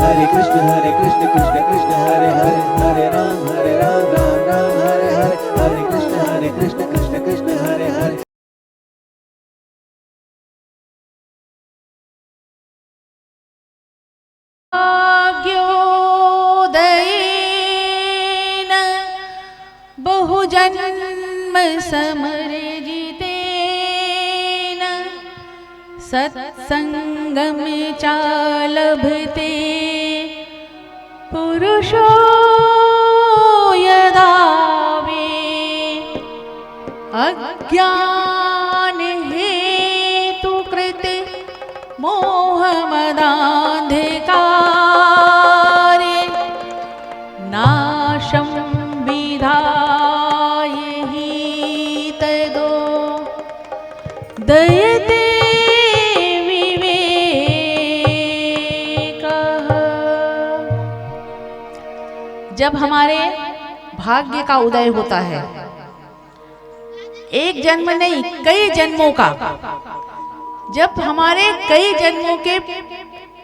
हरे कृष्ण कृष्ण कृष्ण हरे हरे, हरे राम राम राम हरे हरे, हरे कृष्ण कृष्ण कृष्ण हरे हरे। भाग्योदयेन बहुजन्म समर्जितेन सत्संगम च लभते पुरुषो यदा वे अज्ञान हेतु कृत मोहमदान्धकारे नाशं विधाय हि तदो दयते विवेकः। जब हमारे भाग्य का उदय होता है, एक जन्म नहीं कई जन्मों का, जब हमारे कई जन्मों के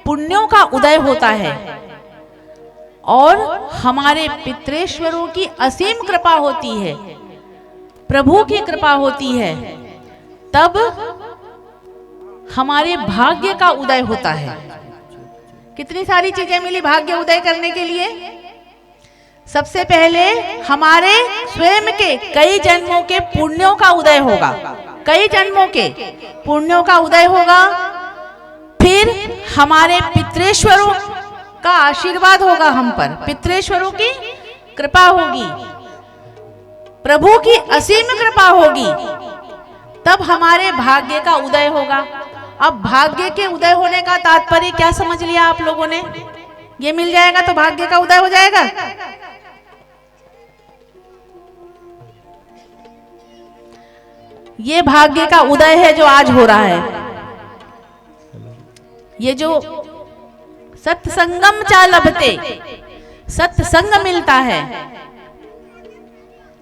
पुण्यों का उदय होता है और हमारे पितृेश्वरों की असीम कृपा होती है, प्रभु की कृपा होती है, तब हमारे भाग्य का उदय होता है। कितनी सारी चीजें मिली भाग्य उदय करने के लिए। सबसे पहले हमारे स्वयं के कई जन्मों के पुण्यों का उदय होगा, कई जन्मों के पुण्यों का उदय होगा। फिर हमारे पितृेश्वरों का आशीर्वाद होगा हम पर, पितृेश्वरों की कृपा होगी, प्रभु की असीम कृपा होगी, तब हमारे भाग्य का उदय होगा। अब भाग्य के उदय होने का तात्पर्य क्या समझ लिया आप लोगों ने? ये मिल जाएगा तो भाग्य का उदय हो जाएगा। ये भाग्य का उदय है जो आज हो रहा है। ये जो सत्संगम चा लभते, सत्संग मिलता है।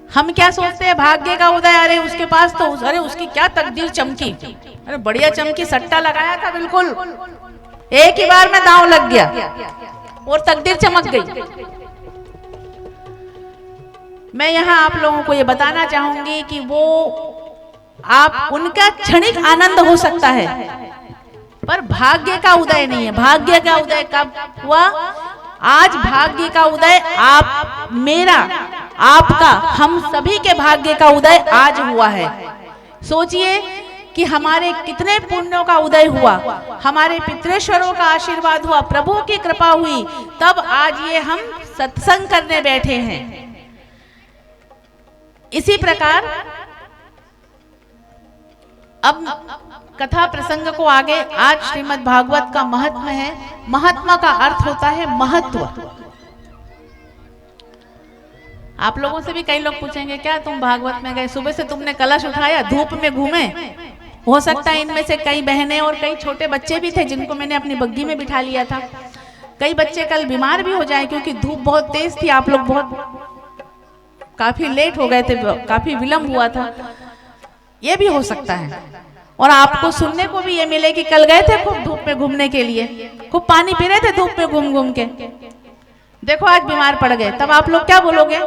हम क्या सोचते हैं भाग्य का उदय, अरे उसके पास तो अरे उसकी क्या तकदीर चमकी, अरे बढ़िया चमकी, सट्टा लगाया था बिल्कुल, एक ही बार में दांव लग गया और तकदीर चमक गई। मैं यहाँ आप लोगों को ये बताना चाहूंगी कि वो आप उनका क्षणिक आनंद हो सकता है, पर भाग्य का उदय नहीं है। भाग्य का उदय कब हुआ? आज भाग्य का उदय आप, मेरा, आपका, हम सभी के भाग्य का उदय आज हुआ है। सोचिए कि हमारे कितने पुण्यों का उदय हुआ, हमारे पितृेश्वरों का आशीर्वाद हुआ, प्रभु की कृपा हुई, तब आज ये हम सत्संग करने बैठे हैं। इसी प्रकार अब कथा प्रसंग को आगे, आज श्रीमद् भागवत का महत्व है। महत्व का अर्थ होता है महत्व। आप लोगों से भी कई लोग पूछेंगे क्या तुम भागवत में गए, सुबह से तुमने कलश उठाया, धूप में घूमे। हो सकता है इनमें से कई बहनें और कई छोटे बच्चे भी थे जिनको मैंने अपनी बग्गी में बिठा लिया था। कई बच्चे कल बीमार भी हो जाए क्योंकि धूप बहुत तेज थी, आप लोग बहुत काफी लेट हो गए थे, काफी विलंब हुआ था, ये भी हो सकता है। और आपको सुनने को भी ये मिले कि कल गए थे खूब धूप में घूमने के लिए, खूब पानी पी रहे थे धूप में घूम घूम के, देखो आज बीमार पड़ गए। तब आप लोग क्या बोलोगे?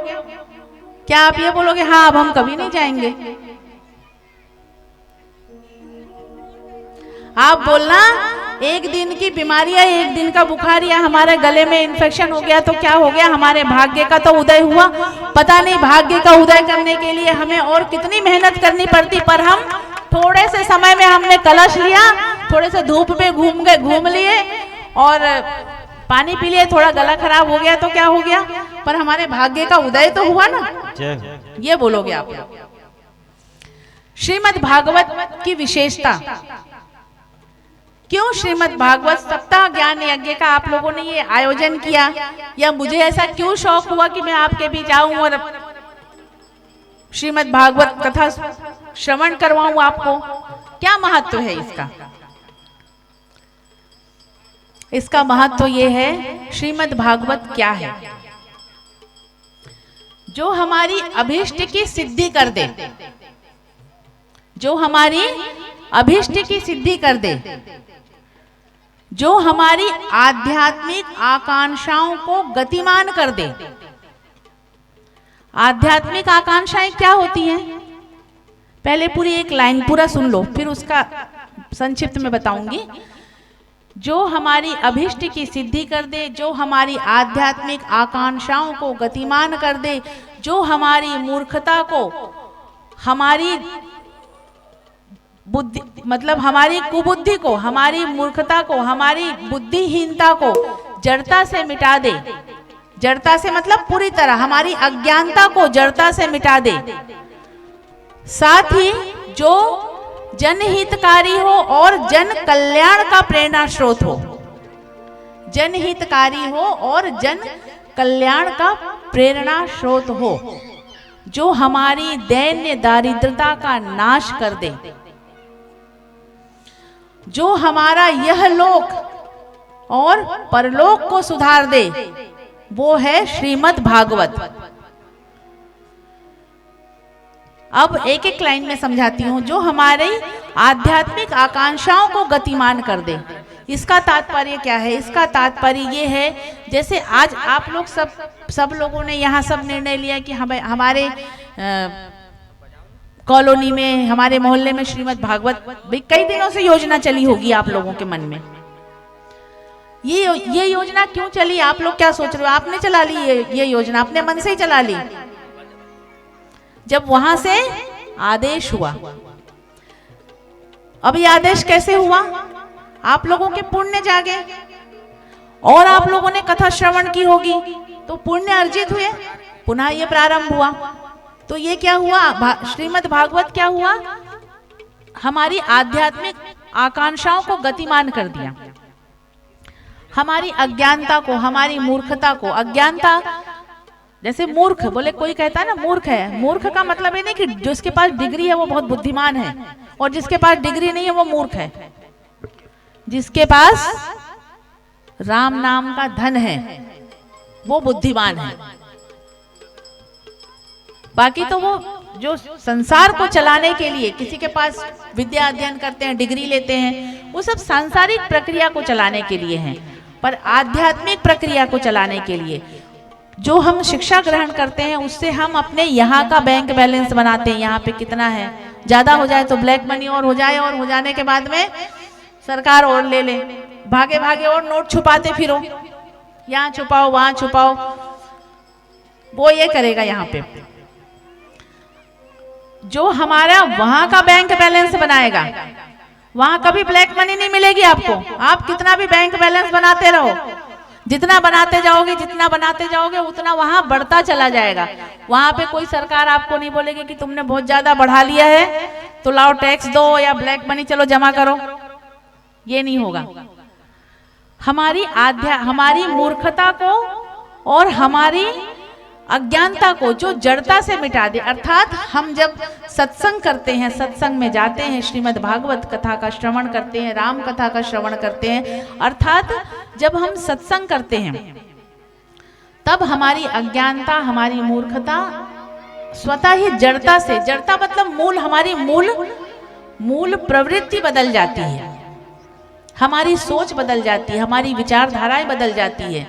क्या आप ये बोलोगे हाँ अब हम कभी नहीं जाएंगे? आप बोलना एक दिन की बीमारी है, एक दिन का बुखार या हमारे गले में इन्फेक्शन हो गया तो क्या हो गया, हमारे भाग्य का तो उदय हुआ। पता नहीं भाग्य का उदय करने के लिए हमें और कितनी मेहनत करनी पड़ती, पर हम थोड़े से समय में हमने कलश लिया, थोड़े से धूप में घूम लिए और पानी पी लिए, थोड़ा गला खराब हो गया तो क्या हो गया, पर हमारे भाग्य का उदय तो हुआ ना। ये बोलोगे आप। श्रीमद् भागवत की विशेषता, क्यों श्रीमद् भागवत सप्ताह ज्ञान यज्ञ का आप लोगों ने ये आयोजन किया, या मुझे ऐसा क्यों शौक हुआ कि मैं आपके बीच आऊं और श्रीमद् भागवत कथा श्रवण करवाऊं आपको? क्या महत्व है इसका? इसका महत्व ये है, श्रीमद् भागवत क्या है? जो हमारी अभीष्ट की सिद्धि कर दे, जो हमारी अभीष्ट की सिद्धि कर दे, जो हमारी आध्यात्मिक आकांक्षाओं को गतिमान कर दे। आध्यात्मिक आकांक्षाएं क्या होती हैं? पहले पूरी एक लाइन पूरा सुन लो, फिर उसका संक्षिप्त में बताऊंगी। जो हमारी अभिष्ट की सिद्धि कर दे, जो हमारी आध्यात्मिक आकांक्षाओं को गतिमान कर दे, जो हमारी मूर्खता को, हमारी बुद्धि मतलब हमारी कुबुद्धि को, हमारी मूर्खता को, हमारी बुद्धिहीनता को जड़ता से मिटा दे। जड़ता से मतलब पूरी तरह हमारी अज्ञानता को जड़ता से मिटा दे। साथ ही जो जनहितकारी हो और जन कल्याण का प्रेरणा स्रोत हो। जनहितकारी हो और जन कल्याण का प्रेरणा स्रोत हो, जो हमारी दैन्य दारिद्रता का नाश कर दे, जो हमारा यह लोक और परलोक को सुधार दे, वो है श्रीमद् भागवत। अब एक एक लाइन में समझाती हूं। जो हमारी आध्यात्मिक आकांक्षाओं को गतिमान कर दे, इसका तात्पर्य क्या है? इसका तात्पर्य ये है, जैसे आज आप लोग सब लोगों ने यहाँ सब निर्णय लिया कि हमारे कॉलोनी में, हमारे मोहल्ले में श्रीमद् भागवत भी कई दिनों से योजना चली होगी आप लोगों के मन में। ये योजना क्यों चली? आप लोग क्या सोच रहे हो? आपने चला ली ये योजना, अपने मन से ही चला ली। जब वहां से आदेश हुआ। अब ये आदेश कैसे हुआ? आप लोगों के पुण्य जागे और आप लोगों ने कथा श्रवण की होगी, तो पुण्य अर्जित हुए, पुनः ये प्रारंभ हुआ। तो ये क्या हुआ? श्रीमद् भागवत क्या हुआ? हमारी आध्यात्मिक आकांक्षाओं को गतिमान कर दिया। हमारी अज्ञानता को, हमारी मूर्खता को, अज्ञानता जैसे मूर्ख बोले, कोई कहता है ना मूर्ख है। मूर्ख का मतलब ये नहीं कि जिसके पास डिग्री है वो बहुत बुद्धिमान है, और जिसके पास डिग्री नहीं है वो मूर्ख है। जिसके पास राम नाम का धन है वो बुद्धिमान है। बाकी तो वो जो संसार को चलाने के लिए किसी के पास विद्या अध्ययन करते हैं, डिग्री लेते हैं, वो सब सांसारिक प्रक्रिया को चलाने के लिए हैं। पर आध्यात्मिक प्रक्रिया को चलाने के लिए जो हम शिक्षा ग्रहण करते हैं, उससे हम अपने यहाँ का बैंक बैलेंस बनाते हैं। यहाँ पे कितना है, ज्यादा हो जाए तो ब्लैक मनी और हो जाए, और हो जाने के बाद में सरकार और ले ले, भागे भागे और नोट छुपाते फिरो, यहाँ छुपाओ वहां छुपाओ, वो ये करेगा। यहाँ पे जो हमारा वहां का बैंक बैलेंस बनाएगा, वहां कभी ब्लैक मनी नहीं मिलेगी आपको। आप कितना भी बैंक बैलेंस बनाते रहो, जितना बनाते जाओगे, जितना बनाते जाओगे, उतना वहां बढ़ता चला जाएगा। वहां पे कोई सरकार आपको नहीं बोलेगी कि तुमने बहुत ज्यादा बढ़ा लिया है तो लाओ टैक्स दो या ब्लैक मनी चलो जमा करो, ये नहीं होगा। हमारी मूर्खता को और हमारी अज्ञानता को जो जड़ता से मिटा दे। अर्थात हम जब सत्संग करते हैं, सत्संग में जाते हैं, श्रीमद् भागवत कथा का श्रवण करते हैं, राम कथा का श्रवण करते हैं, अर्थात जब हम सत्संग करते हैं तब हमारी अज्ञानता, हमारी मूर्खता स्वतः ही जड़ता से, जड़ता मतलब मूल, हमारी मूल प्रवृत्ति बदल जाती है, हमारी सोच बदल जाती है, हमारी विचारधाराएं बदल जाती है।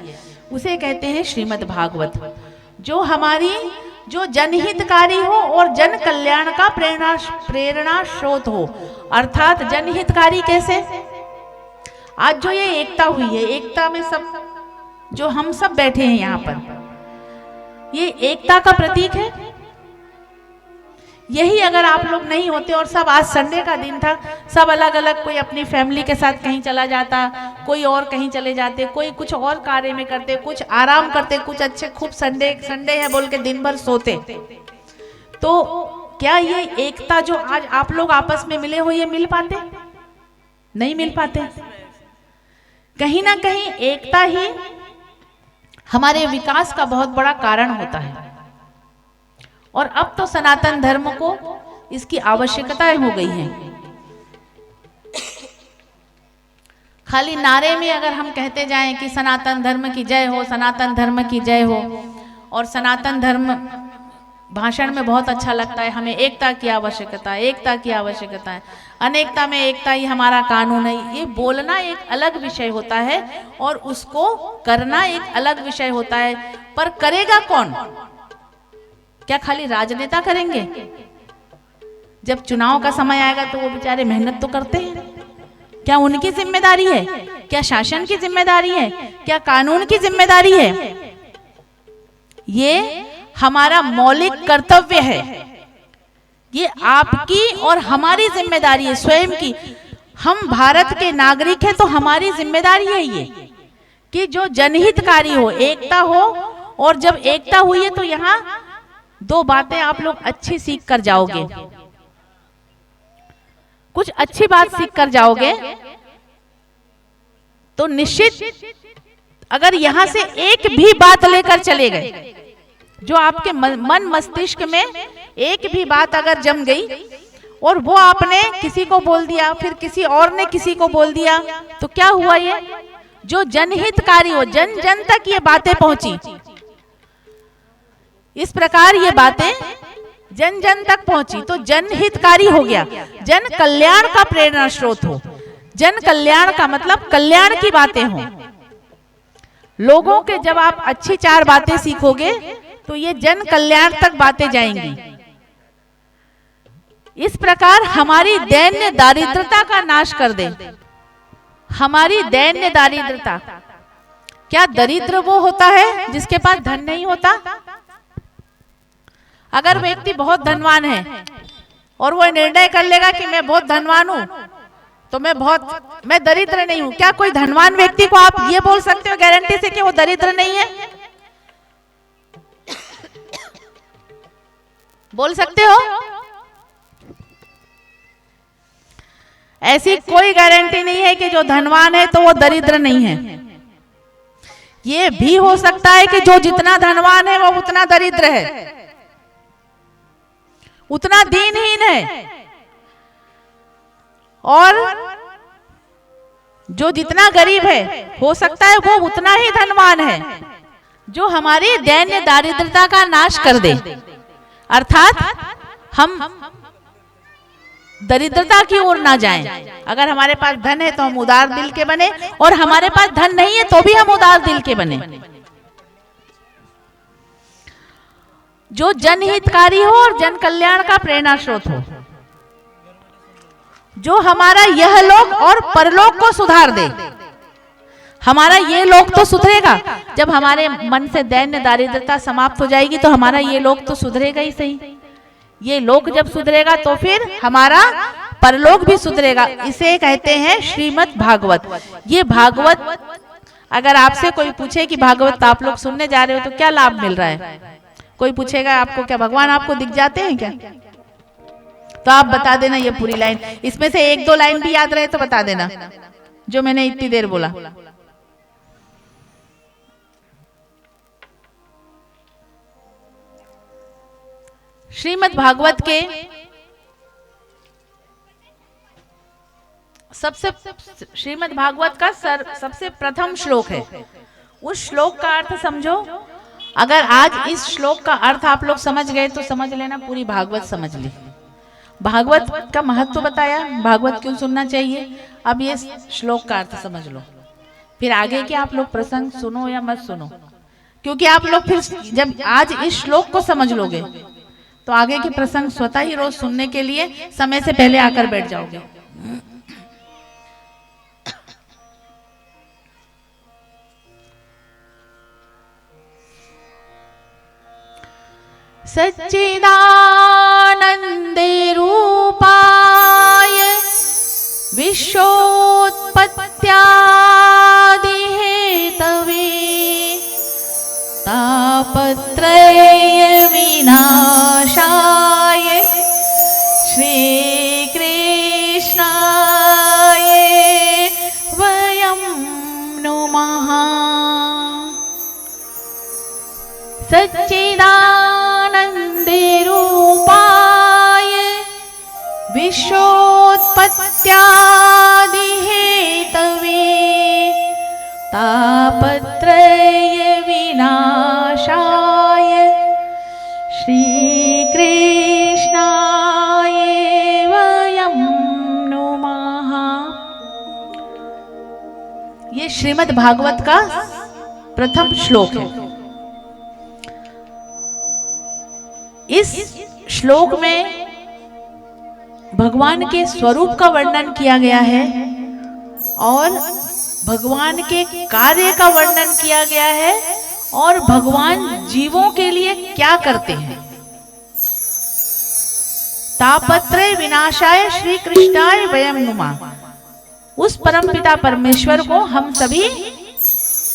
उसे कहते हैं श्रीमद् भागवत। जो जनहितकारी हो और जन कल्याण का प्रेरणा स्रोत हो। अर्थात जनहितकारी कैसे? आज जो ये एकता हुई है, एकता में सब जो हम सब बैठे हैं यहाँ पर, ये एकता का प्रतीक है। यही अगर आप लोग नहीं होते और सब, आज संडे का दिन था, सब अलग अलग, कोई अपनी फैमिली के साथ कहीं चला जाता, कोई और कहीं चले जाते, कोई कुछ और कार्य में करते, कुछ आराम करते, कुछ अच्छे खूब संडे है बोल के दिन भर सोते, तो क्या ये एकता जो आज आप लोग आपस में मिले हो, ये मिल पाते? नहीं मिल पाते। कहीं ना कहीं एकता ही हमारे विकास का बहुत बड़ा कारण होता है। और अब तो सनातन धर्म को इसकी आवश्यकताएं हो गई हैं। खाली नारे में अगर हम कहते जाएं कि सनातन धर्म की जय हो, सनातन धर्म की जय हो, और सनातन धर्म भाषण में बहुत अच्छा लगता है, हमें एकता की आवश्यकता है, एकता की आवश्यकता है, अनेकता में एकता ही हमारा कानून है। ये बोलना एक अलग विषय होता है और उसको करना एक अलग विषय होता है। पर करेगा कौन? क्या खाली राजनेता करेंगे? जब चुनाव का समय आएगा तो वो बेचारे मेहनत तो करते हैं। क्या उनकी जिम्मेदारी है? क्या शासन की जिम्मेदारी है? क्या कानून की जिम्मेदारी है? ये हमारा मौलिक कर्तव्य है। ये आपकी और हमारी जिम्मेदारी है, स्वयं की। हम भारत के नागरिक हैं तो हमारी जिम्मेदारी है ये कि जो जनहितकारी हो, एकता हो। और जब एकता हुई है तो यहाँ दो बातें आप लोग अच्छी सीख कर जाओगे, कुछ अच्छी बात सीख कर जाओगे। तो निश्चित अगर यहां से एक भी बात लेकर चले गए, जो आपके मन मस्तिष्क में एक भी बात अगर जम गई और वो आपने किसी को बोल दिया, फिर किसी और ने किसी को बोल दिया, तो क्या हुआ? ये जो जनहितकारी हो, जन जन तक ये बातें पहुंची। इस प्रकार ये बातें जन जन तक पहुंची तो जनहितकारी हो गया, जन कल्याण का प्रेरणा स्रोत हो। जन कल्याण का मतलब कल्याण की बातें हो। लोगों के जब आप अच्छी चार बातें सीखोगे तो ये जन कल्याण तक बातें जाएंगी। इस प्रकार हमारी दैन्य दारिद्रता का नाश कर दे। हमारी दैन्य दारिद्रता, क्या दरिद्र वो होता है जिसके पास धन नहीं होता? अगर व्यक्ति बहुत धनवान है और वो निर्णय कर लेगा कि मैं बहुत धनवान हूं तो मैं दरिद्र नहीं हूं, क्या कोई धनवान व्यक्ति को आप ये बोल सकते हो गारंटी से कि वो दरिद्र नहीं है? बोल सकते हो? ऐसी कोई गारंटी नहीं है कि जो धनवान है तो वो दरिद्र नहीं है। ये भी हो सकता है कि जो जितना धनवान है वो उतना दरिद्र है, उतना दीनहीन है। और जो जितना गरीब है हो सकता है वो उतना ही धनवान है। जो हमारी दैन्य दारिद्रता का नाश कर दे, अर्थात हम दरिद्रता की ओर ना जाएं। अगर हमारे पास धन है तो हम उदार दिल के बने, और हमारे पास धन नहीं है तो भी हम उदार दिल के बने। जो जनहितकारी हो और जन कल्याण का प्रेरणा स्रोत हो, जो हमारा यह लोक और परलोक को सुधार दे। हमारा ये लोक तो सुधरेगा जब हमारे मन से दैन्य दारिद्रता समाप्त हो जाएगी, तो हमारा ये लोक तो सुधरेगा ही सही। ये लोक जब सुधरेगा तो फिर हमारा परलोक भी सुधरेगा। इसे कहते हैं श्रीमद् भागवत। ये भागवत, अगर आपसे कोई पूछे कि भागवत आप लोग सुनने जा रहे हो तो क्या लाभ मिल रहा है, कोई पूछेगा आपको क्या भगवान आपको दिख जाते हैं क्या, तो आप बता देना ये पूरी लाइन। इसमें से एक दो लाइन भी याद रहे तो बता देना जो मैंने इतनी देर बोला। श्रीमद् भागवत के श्रीमद् भागवत का सबसे प्रथम श्लोक है। उस श्लोक का अर्थ समझो। अगर आज इस श्लोक का अर्थ आप लोग समझ गए तो समझ लेना पूरी भागवत समझ ली। भागवत का महत्व बताया, भागवत क्यों सुनना चाहिए। अब ये श्लोक का अर्थ समझ लो, फिर आगे के आप लोग प्रसंग सुनो या मत सुनो, क्योंकि आप लोग फिर जब आज इस श्लोक को समझ लोगे तो आगे के प्रसंग स्वतः ही रोज सुनने के लिए समय से पहले आकर बैठ जाओगे। सच्चिदानंदे रूपाय विश्वोत्पत्त्यादिहेतवे तापत्रय विनाशाय श्रीकृष्णाय वयं नुमः। सच्चिदानंदे रूपाय विश्वोत्पत्त्यादिहेतवे तापत्रय विनाशाय श्री ये श्रीमद् भागवत का प्रथम श्लोक है। इस श्लोक में भगवान के स्वरूप का वर्णन किया गया है और भगवान के कार्य का वर्णन किया गया है और भगवान जीवों के लिए क्या करते हैं। तापत्रय विनाशाय श्री कृष्णाय वयं नुमः, उस परमपिता परमेश्वर को हम सभी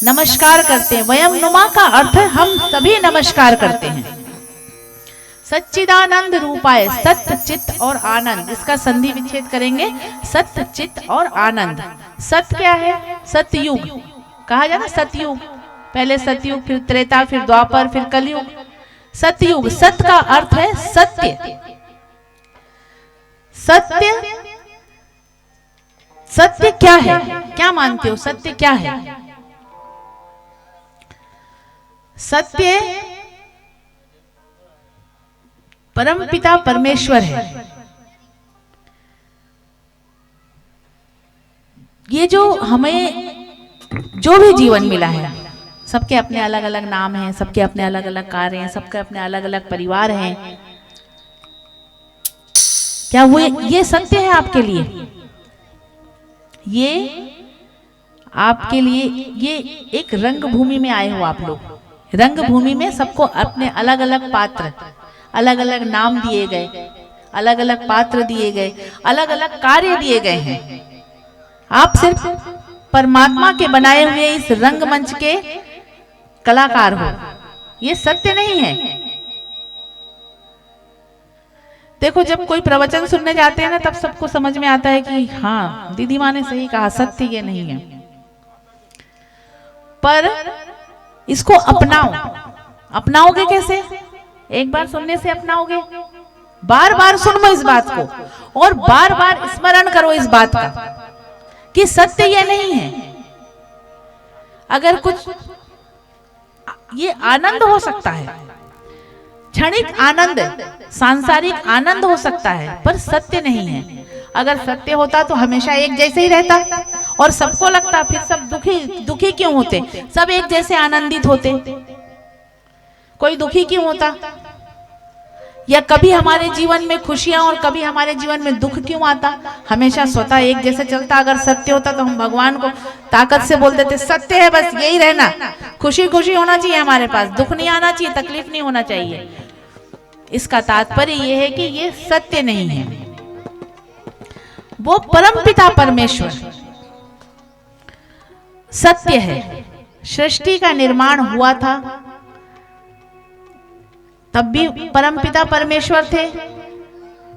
नमस्कार करते हैं। वयं नुमः का अर्थ है हम सभी नमस्कार करते हैं। सच्चिदानंद रूपाय, सत्य चित्त और आनंद, इसका संधि विच्छेद करेंगे, सत्य चित्त और आनंद। सत्य क्या है? सतयुग कहा जाता, सतयुग, पहले सतयुग, फिर त्रेता, फिर द्वापर, फिर कलयुग। सतयुग, सत्य का अर्थ है सत्य। सत्य, सत्य क्या है? क्या मानते हो सत्य क्या है? सत्य परमपिता परमेश्वर है। ये जो हमें जो भी जीवन मिला है, सबके अपने अलग अलग नाम हैं, सबके अपने अलग अलग कार्य हैं, सबके अपने अलग अलग परिवार हैं। क्या वो ये सत्य है आपके लिए? ये आपके लिए ये एक रंग भूमि में आए हो आप लोग। रंग भूमि में सबको अपने अलग अलग पात्र, अलग अलग नाम दिए गए, अलग अलग पात्र दिए गए, अलग अलग कार्य दिए गए हैं। आप सिर्फ परमात्मा के बनाए हुए इस रंगमंच के कलाकार हो। ये सत्य नहीं है। देखो, जब कोई प्रवचन सुनने जाते हैं ना, तब सबको समझ में आता है कि हाँ, दीदी माँ ने सही कहा, सत्य ये नहीं है। पर इसको अपनाओ। अपनाओगे कैसे? एक बार सुनने से अपनाओगे? बार बार सुनो इस बात को और बार बार स्मरण करो इस बात का कि सत्य ये नहीं है। अगर कुछ ये आनंद हो सकता है, क्षणिक आनंद, सांसारिक आनंद हो सकता है, पर सत्य नहीं है। अगर सत्य होता तो हमेशा एक जैसे ही रहता और सबको लगता, फिर सब दुखी क्यों होते? सब एक जैसे आनंदित होते, कोई दुखी क्यों होता? या कभी हमारे जीवन में खुशियां और कभी हमारे जीवन में दुख क्यों आता? हमेशा स्वतः एक जैसे चलता। अगर सत्य होता तो हम भगवान को ताकत से बोल देते, सत्य है, बस यही रहना, खुशी खुशी होना चाहिए हमारे पास, दुख नहीं आना चाहिए, तकलीफ नहीं होना चाहिए। इसका तात्पर्य यह है कि ये सत्य नहीं है। वो परमपिता परमेश्वर सत्य है। सृष्टि का निर्माण हुआ था तब भी परमपिता परमेश्वर थे।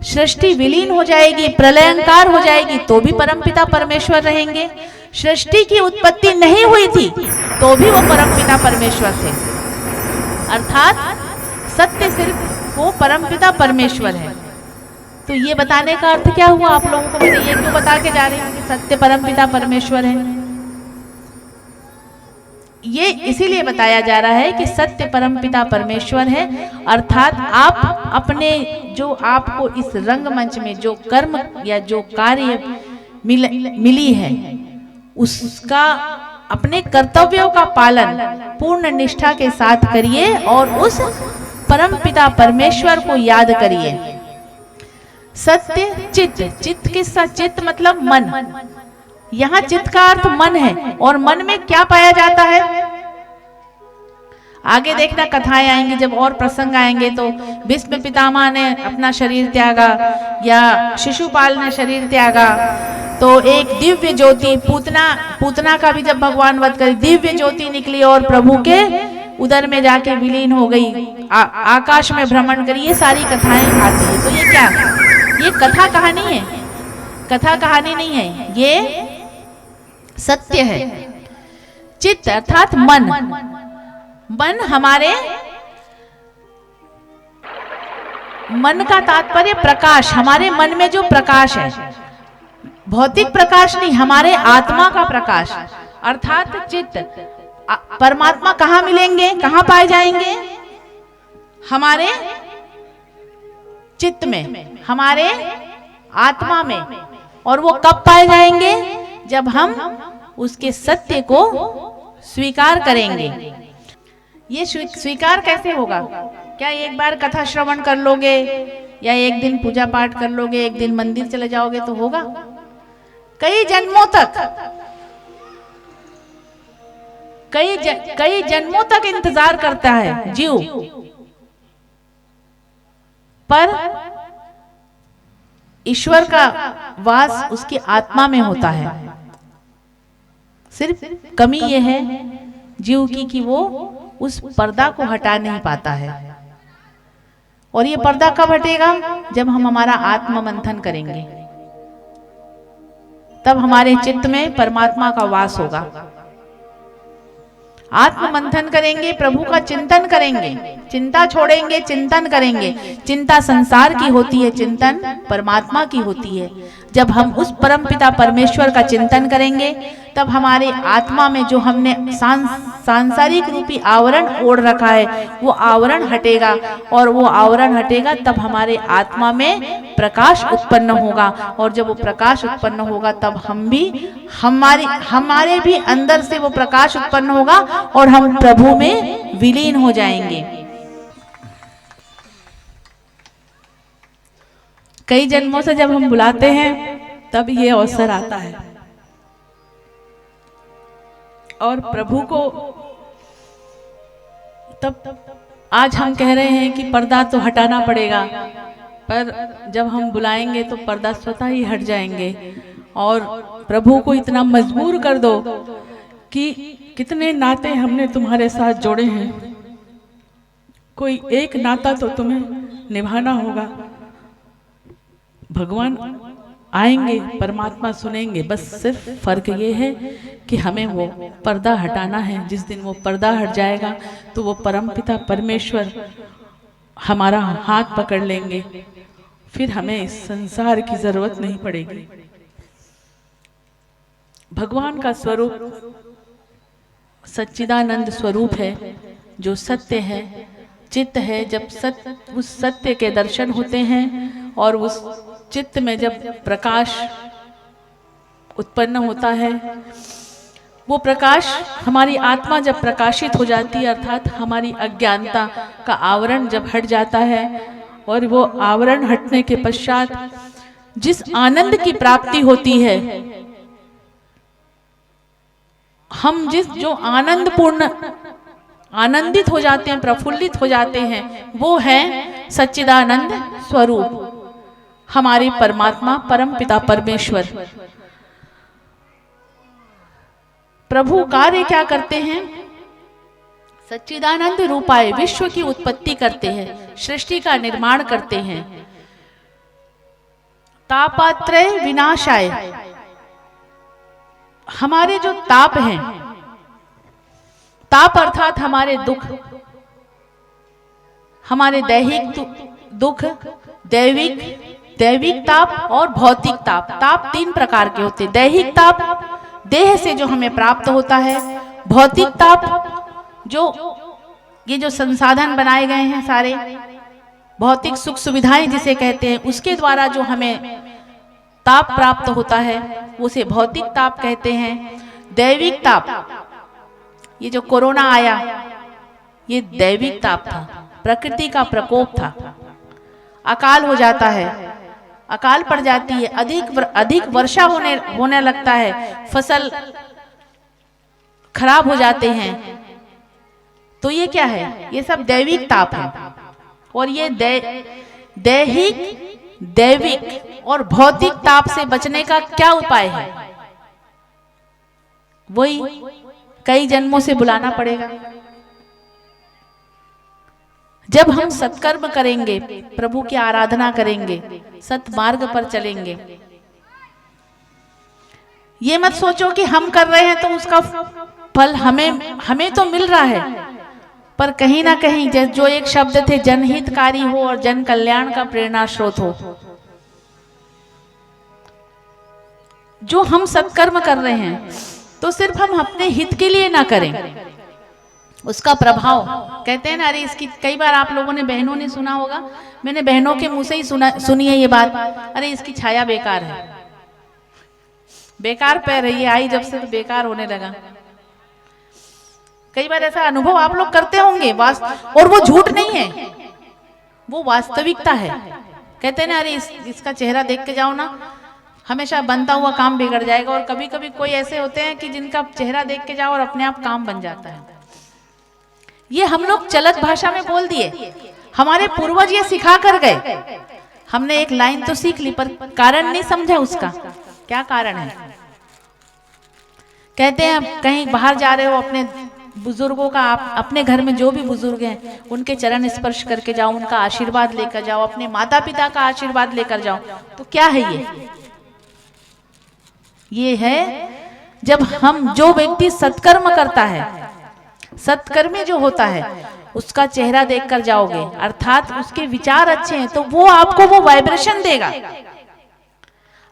सृष्टि विलीन हो जाएगी, प्रलयंकार हो जाएगी, तो भी परमपिता परमेश्वर रहेंगे। सृष्टि की उत्पत्ति नहीं हुई थी तो भी वो परमपिता परमेश्वर थे। अर्थात सत्य सिर्फ वो परमपिता परमेश्वर है। तो ये बताने का अर्थ क्या हुआ आप लोगों को? मैं ये क्यों बता के जा रही हूँ कि सत्य परमपिता परमेश्वर है? ये इसीलिए बताया जा रहा है कि सत्य परमपिता परमेश्वर है। अर्थात आप अपने जो आपको इस रंगमंच में जो कर्म या जो कार्य मिली है, उसका अपने कर्तव्यों का पालन पूर्ण निष्ठा के साथ करिए और उस परमपिता परमेश्वर को याद करिए। सत्य चित्त, चित्त किसका? चित्त मतलब मन। यहाँ चित्त का अर्थ मन है और मन में क्या पाया जाता है? आगे देखना, कथाएं आएंगी, जब और प्रसंग आएंगे तो भीष्म पितामह ने अपना शरीर त्यागा या शिशुपाल ने शरीर त्यागा, तो एक दिव्य ज्योति, पूतना का भी जब भगवान वध करे, दिव्य ज्योति निकली और प्रभु के उदर में जाके विलीन हो गई, आकाश में भ्रमण करी। ये सारी कथाएं आती है। तो ये क्या? ये कथा कहानी है, कथा कहानी नहीं है, ये सत्य है। चित्त अर्थात मन। मन हमारे, मन का तात्पर्य प्रकाश, हमारे मन में जो प्रकाश है, भौतिक प्रकाश नहीं, हमारे आत्मा का प्रकाश अर्थात चित्त। परमात्मा कहाँ मिलेंगे, कहाँ पाए जाएंगे? हमारे चित्त में, हमारे आत्मा में। और वो कब पाए जाएंगे? जब हम उसके सत्य को स्वीकार करेंगे। ये स्वीकार कैसे होगा? क्या एक बार कथा श्रवण कर लोगे या एक दिन पूजा पाठ कर लोगे, एक दिन मंदिर चले जाओगे तो होगा? कई जन्मों तक, कई जन्मों तक इंतजार करता है जीव, पर ईश्वर का वास उसकी आत्मा में होता है। सिर्फ कमी यह है जीव की कि वो उस पर्दा को हटा नहीं पाता है। और ये पर्दा कब हटेगा? जब हम हमारा आत्म मंथन करेंगे, तब हमारे चित्त में परमात्मा का वास होगा। आत्म मंथन करेंगे, प्रभु का चिंतन करेंगे, चिंता छोड़ेंगे, चिंतन करेंगे। चिंता संसार की होती है, चिंतन परमात्मा की होती है। जब हम उस परमपिता परमेश्वर का चिंतन करेंगे, तब हमारे आत्मा में जो हमने सांसारिक रूपी आवरण ओढ़ रखा है, वो आवरण हटेगा। और वो आवरण हटेगा तब हमारे आत्मा में प्रकाश उत्पन्न होगा। और जब वो प्रकाश उत्पन्न होगा, तब हम भी हमारे भी अंदर से वो प्रकाश उत्पन्न होगा और हम प्रभु में विलीन हो जाएंगे। कई जन्मों से जब हम बुलाते हैं, तब ये अवसर आता है। और प्रभु को तब आज हम कह रहे हैं कि पर्दा तो हटाना पड़ेगा, पर जब हम बुलाएंगे तो पर्दा स्वतः ही हट जाएंगे। और प्रभु को इतना मजबूर कर दो कि कितने नाते हमने तुम्हारे साथ जोड़े हैं, कोई एक नाता तो तुम्हें निभाना होगा। भगवान आएंगे, परमात्मा सुनेंगे। बस सिर्फ फर्क ये है कि हमें वो पर्दा हटाना है। जिस दिन वो पर्दा हट जाएगा तो वो परमपिता परमेश्वर हमारा हाथ पकड़ लेंगे, फिर हमें इस संसार की जरूरत नहीं पड़ेगी। भगवान का स्वरूप सच्चिदानंद स्वरूप है, जो सत्य है, चित्त है। जब उस सत्य के दर्शन होते हैं और उस चित्त में जब प्रकाश उत्पन्न होता है, वो प्रकाश हमारी आत्मा जब प्रकाशित हो जाती है, अर्थात हमारी अज्ञानता का आवरण जब हट जाता है, और वो आवरण हटने के पश्चात जिस आनंद की प्राप्ति होती है, हम जो आनंदपूर्ण आनंदित हो जाते हैं, प्रफुल्लित हो जाते हैं, वो है सच्चिदानंद स्वरूप हमारे परमात्मा परम पिता परमेश्वर। प्रभु कार्य क्या करते हैं? सच्चिदानंद रूपाय विश्व की उत्पत्ति करते हैं, सृष्टि का निर्माण करते हैं। तापात्रय विनाशाय, हमारे जो ताप हैं, ताप अर्थात हमारे दुख, हमारे दैहिक दुख, दैविक ताप और भौतिक ताप। ताप 3 प्रकार के होते हैं। दैहिक ताप देह से जो हमें प्राप्त होता है, भौतिक ताप ये जो संसाधन बनाए गए हैं सारे, भौतिक सुख सुविधाएं जिसे कहते हैं, उसके द्वारा जो हमें ताप प्राप्त होता है, उसे भौतिक ताप कहते हैं। दैविक ताप, ये जो कोरोना आया, ये दैविक ताप था, प्रकृति का प्रकोप था। अकाल हो जाता है, अकाल पड़ जाती है, अधिक वर्षा होने लगता है, फसल खराब हो जाते हैं, तो ये क्या है? ये सब दैविक ताप है। और ये दैहिक, दैविक और भौतिक ताप से बचने का क्या उपाय है? वही कई जन्मों से बुलाना पड़ेगा। जब हम सत्कर्म करेंगे, प्रभु की आराधना करेंगे, सत्मार्ग पर चलेंगे, ये मत सोचो कि हम कर रहे हैं तो उसका फल हमें तो मिल रहा है, पर कहीं ना कहीं जो एक शब्द थे, जनहितकारी हो और जन कल्याण का प्रेरणा स्रोत हो। जो हम सत्कर्म कर रहे हैं तो सिर्फ हम अपने हित के लिए ना करें, उसका प्रभाव, कहते हैं ना, अरे इसकी, कई बार आप लोगों ने, बहनों ने सुना होगा, मैंने बहनों के मुंह से ही सुनी है ये बात, अरे इसकी छाया बेकार है। बेकार पैर है, ये आई जब से तो बेकार होने लगा। कई बार ऐसा अनुभव आप लोग करते होंगे, और वो झूठ नहीं है, वो वास्तविकता है। कहते हैं ना, अरे इसका चेहरा देख के जाओ ना, हमेशा बनता हुआ काम बिगड़ जाएगा। और कभी कभी कोई ऐसे होते हैं कि जिनका चेहरा देख के जाओ और अपने आप काम बन जाता है। ये हम लोग चलत भाषा में बोल दिए, हमारे पूर्वज ये सिखा कर गए। हमने एक लाइन तो सीख ली पर कारण नहीं समझा उसका क्या कारण है। कहते हैं कहीं बाहर जा रहे हो, अपने बुजुर्गों का, आप अपने घर में जो भी बुजुर्ग हैं उनके चरण स्पर्श करके जाओ, उनका आशीर्वाद लेकर जाओ, अपने माता पिता का आशीर्वाद लेकर जाओ। तो क्या है ये है जब हम, जो व्यक्ति सत्कर्म करता है, सत्कर्मी जो होता है, उसका चेहरा देखकर जाओगे, अर्थात उसके विचार अच्छे हैं, तो वो आपको वो वाइब्रेशन देगा,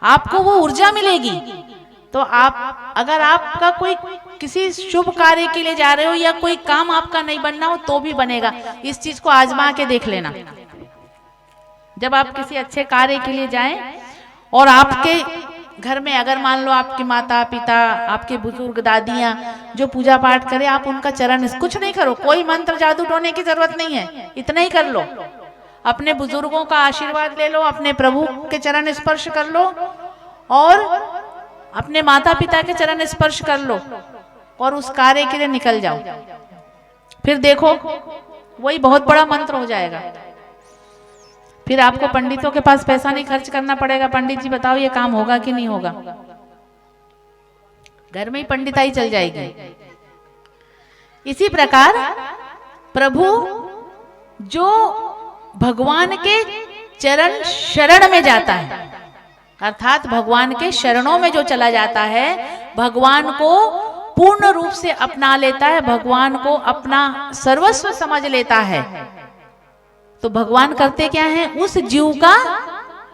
आपको वो ऊर्जा मिलेगी। तो आप, अगर आपका कोई किसी शुभ कार्य के लिए जा रहे हो या कोई काम आपका नहीं बनना हो तो भी बनेगा। इस चीज को आजमा के देख लेना। जब आप किसी अच्छे कार्य के लिए जाएं और आपके घर में अगर मान लो आपके माता पिता, आपके बुजुर्ग दादियां जो पूजा पाठ करे, आप उनका चरण, कुछ नहीं करो, कोई मंत्र जादू टोने की जरूरत नहीं है, इतना ही कर लो, अपने बुजुर्गों का आशीर्वाद ले लो, अपने प्रभु के चरण स्पर्श कर लो और अपने माता पिता के चरण स्पर्श कर लो और उस कार्य के लिए निकल जाओ। फिर देखो वही बहुत बड़ा मंत्र हो जाएगा। फिर आपको पंडितों के पास पैसा नहीं खर्च करना पड़ेगा, पंडित जी बताओ ये काम होगा कि नहीं होगा, घर में ही पंडिताई चल जाएगी। इसी प्रकार प्रभु जो भगवान के चरण शरण में जाता है, अर्थात भगवान के शरणों में जो चला जाता है, भगवान को पूर्ण रूप से अपना लेता है, भगवान को अपना सर्वस्व समझ लेता है, तो भगवान करते क्या हैं, उस जीव का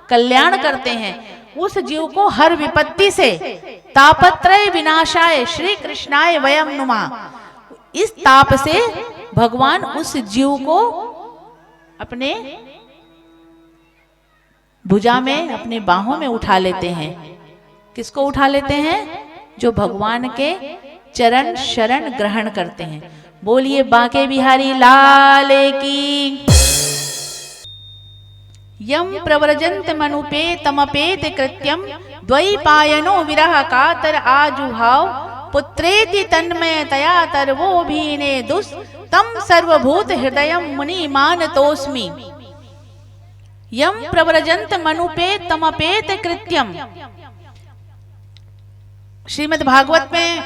कल्याण करते हैं। उस जीव को हर विपत्ति से, तापत्रय विनाशाय श्री कृष्णाय वयम नुमा, इस ताप से भगवान उस जीव को अपने भुजा में, अपने बाहों में उठा लेते हैं। किसको उठा लेते हैं? जो भगवान के चरण शरण ग्रहण करते हैं। बोलिए बांके बिहारी लाल की। यम प्रव्रजंत मनुपे तमपेत कृत्यम द्वैपायनो विरह कातर आजुहाव पुत्रेति तन्मयतया तरवो भीने दुस् तम सर्वभूत हृदयम मुनि मानतोस्मि। यम प्रव्रजंत मनुपे तमपेत कृत्यम। श्रीमद् भागवत में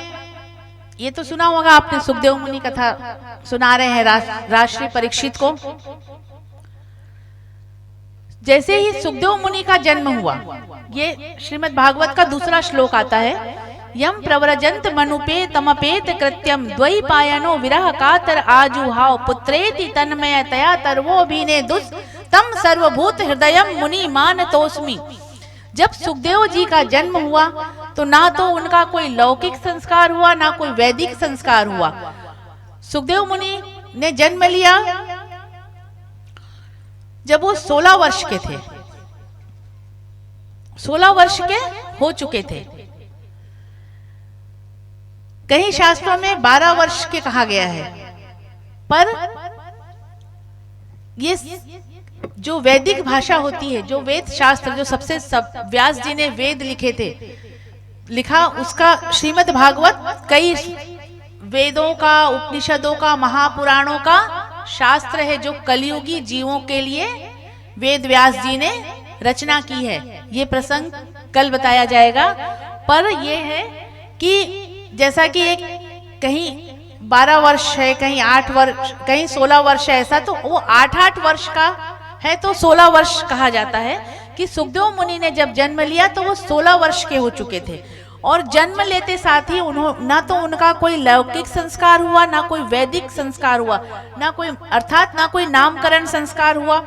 ये तो सुना होगा आपने, सुखदेव मुनि कथा सुना रहे हैं राष्ट्रीय परीक्षित को। जैसे ही सुखदेव मुनि का जन्म हुआ, ये श्रीमद् भागवत का दूसरा श्लोक आता है, यम प्रव्रजंत मनुपे तमपेत कृत्यम द्वैपायनो विरह कातर आजुहाव पुत्रेति तन्मयतया तरवो भीने दुस् तम सर्वभूत हृदयम मुनि मानतोस्मि। जब सुखदेव जी का जन्म हुआ तो ना तो उनका कोई लौकिक संस्कार हुआ, ना कोई वैदिक संस्कार हुआ। सुखदेव मुनि ने जन्म लिया जब वो 16 वर्ष के थे, 16 वर्ष के हो चुके थे। कहीं शास्त्रों में 12 वर्ष के कहा गया है, पर ये जो वैदिक भाषा होती है, जो वेद शास्त्र, जो सबसे व्यास जी ने वेद लिखे थे, लिखा उसका श्रीमद् भागवत कई वेदों का, उपनिषदों का, महापुराणों का शास्त्र है, जो कलियुगी जीवों के लिए वेद व्यास जी ने रचना की है। ये प्रसंग कल बताया जाएगा। पर यह है कि जैसा कि एक कहीं 12 वर्ष है, कहीं 8 वर्ष, कहीं 16 वर्ष है, ऐसा तो वो 8-8 वर्ष का है तो 16 वर्ष कहा जाता है कि सुखदेव मुनि ने जब जन्म लिया तो वो 16 वर्ष के हो चुके थे। और जन्म लेते साथ ही ना तो उनका कोई लौकिक संस्कार हुआ, ना कोई वैदिक संस्कार हुआ, ना कोई, अर्थात ना कोई नामकरण संस्कार हुआ।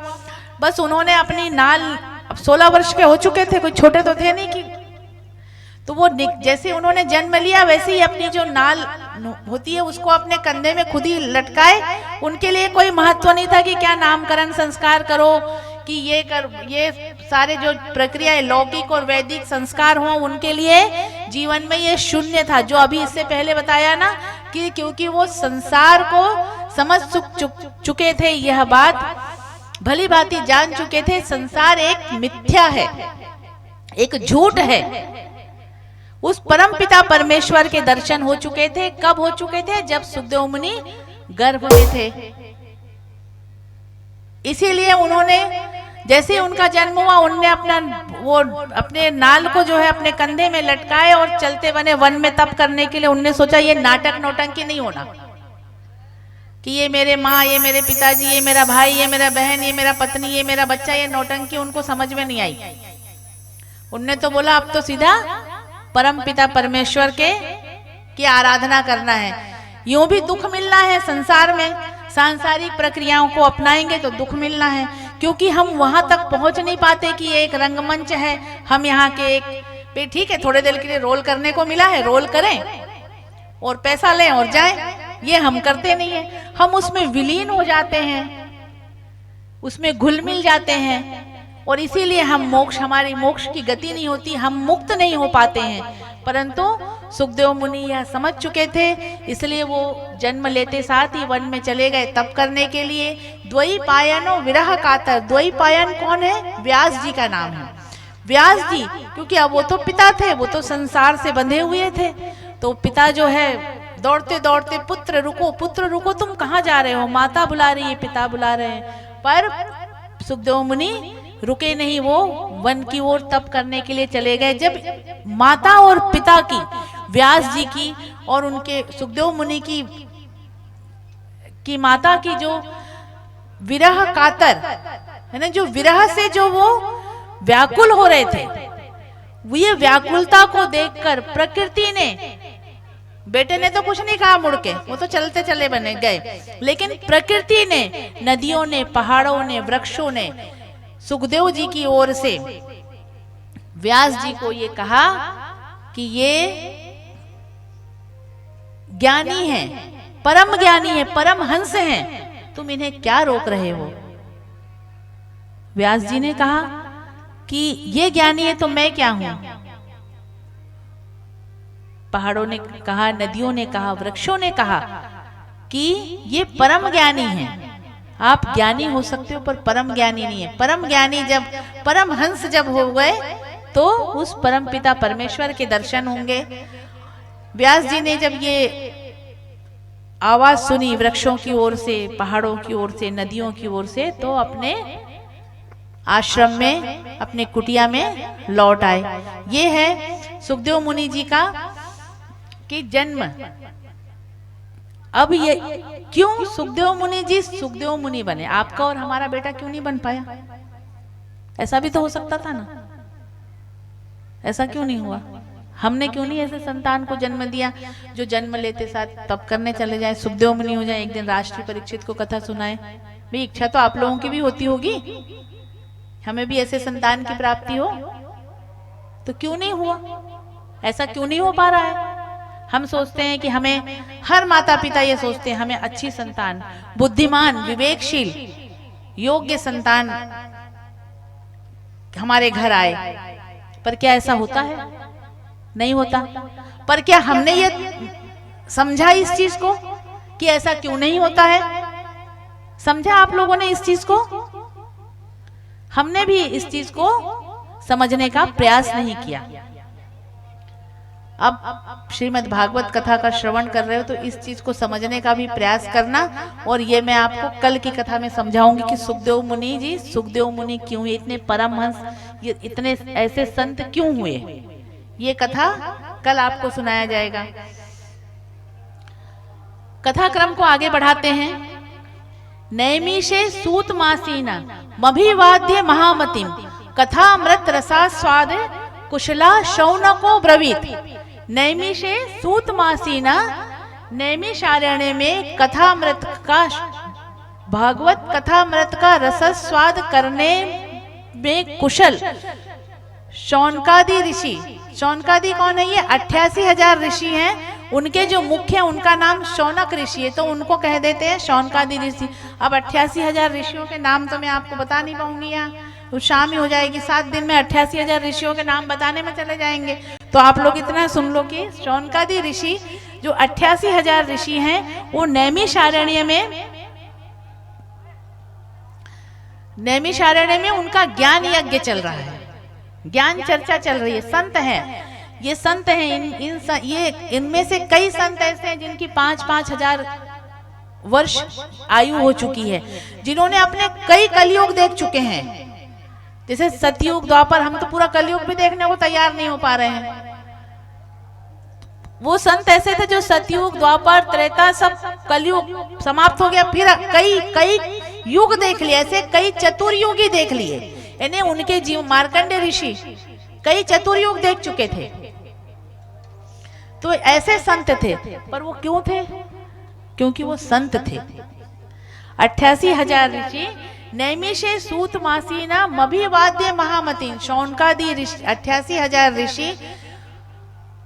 बस उन्होंने अपनी नाल, 16 वर्ष के हो चुके थे, कोई छोटे तो थे नहीं कि, तो वो जैसे उन्होंने जन्म लिया वैसे ही अपनी जो नाल होती है उसको अपने कंधे में खुद ही लटकाए। उनके लिए कोई महत्व नहीं था कि क्या नामकरण संस्कार करो, कि ये सारे जो प्रक्रियाएं लौकिक और वैदिक संस्कार हो, उनके लिए जीवन में ये शून्य था। जो अभी इससे पहले बताया ना कि क्योंकि वो संसार को समझ चुके थे, यह बात भली भांति जान चुके थे, संसार एक मिथ्या है, एक झूठ है। उस परमपिता परमेश्वर के दर्शन हो चुके थे। कब हो चुके थे? जब सुखदेव मुनि गर्भ में थे। इसीलिए उन्होंने, जैसे ही उनका जन्म हुआ, उनने अपने नाल को जो है अपने कंधे में लटकाए और चलते बने वन में तप करने के लिए। उनने सोचा ये नाटक नौटंकी नहीं होना कि ये मेरे माँ, ये मेरे पिताजी, ये मेरा भाई, ये मेरा बहन, ये मेरा पत्नी, ये मेरा बच्चा, ये नौटंकी उनको समझ में नहीं आई। उनने तो बोला अब तो सीधा परम पिता परमेश्वर की आराधना करना है। यूं भी दुख मिलना है संसार में, सांसारिक प्रक्रियाओं को अपनाएंगे तो दुख मिलना है, क्योंकि हम वहां तक पहुंच नहीं पाते कि एक रंगमंच है, हम यहाँ के एक ठीक है थोड़े देर के लिए रोल करने को मिला है, रोल करें और पैसा लें और जाएं। ये हम करते नहीं है। हम उसमें विलीन हो जाते हैं, उसमें घुल मिल जाते हैं, और इसीलिए हमारी मोक्ष की गति नहीं होती, हम मुक्त नहीं हो पाते हैं। परंतु सुखदेव मुनि यह समझ चुके थे, इसलिए वो जन्म लेते साथ ही वन में चले गए तप करने के लिए। द्वैपायनो विरह कातर। द्वैपायन कौन है? व्यास जी का नाम है। व्यास जी, क्योंकि अब वो तो पिता थे, वो तो संसार से बंधे हुए थे। तो पिता जो है दौड़ते दौड़ते, पुत्र रुको, तुम कहाँ जा रहे हो? माता बुला रही है, पिता बुला रहे हैं। पर सुखदेव मुनि रुके नहीं, वो वन की ओर तप करने के लिए चले गए। जब माता और पिता की, व्यास जी की और उनके सुखदेव मुनि की माता की जो विरह कातर है ना, जो विरह से जो वो व्याकुल हो रहे थे, ये व्याकुलता को देखकर प्रकृति ने, बेटे ने तो कुछ नहीं कहा मुड़ के, वो तो चलते चले बने गए, लेकिन प्रकृति ने, नदियों ने, पहाड़ों ने, वृक्षों ने सुखदेव जी की ओर से व्यास जी को ये कहा कि ये ज्ञानी है, परम ज्ञानी है, परम हंस हैं, तुम इन्हें क्या रोक रहे हो? व्यास जी ने कहा कि ये ज्ञानी है तो मैं क्या हूं? पहाड़ों ने कहा, नदियों ने कहा, वृक्षों ने कहा कि ये परम ज्ञानी है। आप ज्ञानी हो सकते हो पर परम ज्ञानी नहीं है। परम ज्ञानी जब, परम हंस जब हो गए तो उस परम पिता परमेश्वर के दर्शन होंगे। व्यास जी ने जब ये आवाज सुनी वृक्षों की ओर से, पहाड़ों की ओर से, नदियों की ओर से, तो अपने आश्रम में, अपने कुटिया में लौट आए। ये है सुखदेव मुनि जी का कि जन्म। अब ये क्यों सुखदेव मुनि जी सुखदेव मुनि बने? आपका और हमारा बेटा क्यों नहीं बन पाया? ऐसा भी तो हो सकता था ना, ऐसा क्यों नहीं हुआ? हमने क्यों नहीं ऐसे संतान को जन्म दिया जो जन्म लेते साथ तप करने चले जाए, सुखदेव मुनि हो जाए, एक दिन राष्ट्रीय परीक्षित को कथा सुनाए? भाई इच्छा तो आप लोगों की भी होती होगी, हमें भी ऐसे संतान की प्राप्ति हो, तो क्यों नहीं हुआ? ऐसा क्यों नहीं हो पा रहा है? हम सोचते हैं कि हमें, हर माता पिता ये सोचते हैं हमें अच्छी संतान, बुद्धिमान, विवेकशील, योग्य संतान हमारे घर आए। पर क्या ऐसा होता है? नहीं होता। पर क्या हमने ये समझा इस चीज को कि ऐसा क्यों नहीं होता है? समझा आप लोगों ने इस चीज को? हमने भी इस चीज को समझने का प्रयास नहीं किया। अब श्रीमद् भागवत कथा का श्रवण कर रहे हो तो इस चीज को समझने का भी प्रयास करना। और ये मैं आपको कल की कथा में समझाऊंगी कि सुखदेव मुनि जी सुखदेव मुनि क्यों हुए, इतने परमहंस, ये इतने ऐसे संत क्यों हुए, ये कथा कल आपको सुनाया जाएगा। कथा क्रम को आगे बढ़ाते हैं। नैमिषे सूत मासीना मभिवाद्य महामतिम कथामृत रसास्वाद कुशला शौनको ब्रवीत। नैमिषे सूत मासीना, नैमिषारण्य में कथामृत का, भागवत कथामृत का रसस्वाद करने में कुशल शौनकादि ऋषि। शौनकादि कौन है? ये 88,000 ऋषि हैं, उनके जो मुख्य हैं उनका नाम शौनक ऋषि है, तो उनको कह देते हैं शौनकादि ऋषि। अब 88,000 ऋषियों के नाम तो मैं आपको बता नहीं पाऊंगी, यहाँ तो शाम ही हो जाएगी। 7 दिन में 88,000 ऋषियों के नाम बताने में चले जाएंगे। तो आप लोग इतना सुन लो कि शौनकादि ऋषि जो 88,000 ऋषि हैं, वो नैमिषारण्य में उनका ज्ञान यज्ञ चल रहा है, ज्ञान चर्चा चल रही है। संत हैं, ये संत हैं, इनमें से कई संत ऐसे हैं जिनकी 5-5 हजार वर्ष आयु हो चुकी है, जिन्होंने अपने कई कलयुग देख चुके हैं। जैसे सतयुग, द्वापर, हम तो पूरा कलयुग भी देखने को तैयार नहीं हो पा रहे हैं। वो संत ऐसे थे जो सतयुग, द्वापर, त्रेता, सब कलयुग समाप्त हो गया, फिर कई युग देख लिए, ऐसे कई चतुर्युगी देख लिए। यानी उनके जीव मार्कंडेय ऋषि कई चतुर्युग देख चुके थे। तो ऐसे संत थे, पर वो क्यों थे? क्योंकि वो संत थे। 88,000 ऋषि नैमिषे सूत मासीना मभिवाद्य महामतीन, शौनकादि ऋषि 88,000 ऋषि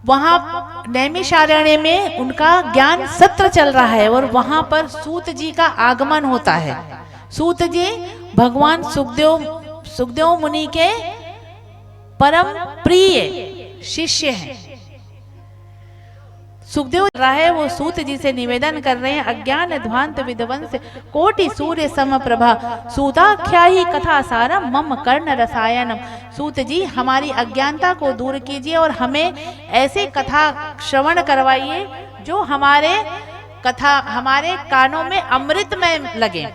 वहां नैमिषारण्य में उनका ज्ञान सत्र चल रहा है, और वहां पर सूत जी का आगमन होता है। सूत जी भगवान सुखदेव मुनि के परम प्रिय शिष्य हैं। सुखदेव रहे वो सूत जी से निवेदन कर रहे हैं, अज्ञान ध्वांत विध्वंस कोटि सूर्य समप्रभा सूताख्यायी कथा सारम मम कर्ण रसायनम। सूत जी हमारी अज्ञानता को दूर कीजिए और हमें ऐसे कथा श्रवण करवाइए जो हमारे कानों में अमृतमय लगे,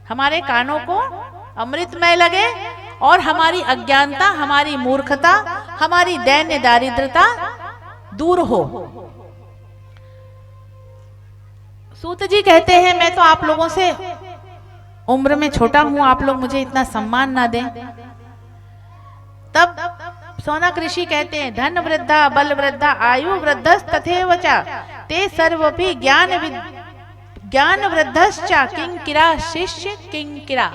हमारे कानों को अमृतमय लगे, और हमारी अज्ञानता, हमारी मूर्खता, हमारी दैन्य दारिद्रता दूर हो। सूत जी कहते हैं, मैं तो आप लोगों से उम्र में छोटा हूं, आप लोग मुझे इतना सम्मान ना दें। तब शौनक ऋषि कहते हैं, धन वृद्धा बल वृद्धा आयु वृद्धस् तथैव च ते सर्वपि ज्ञान वृद्धश्च किंकिरा शिष्य किंकिरा।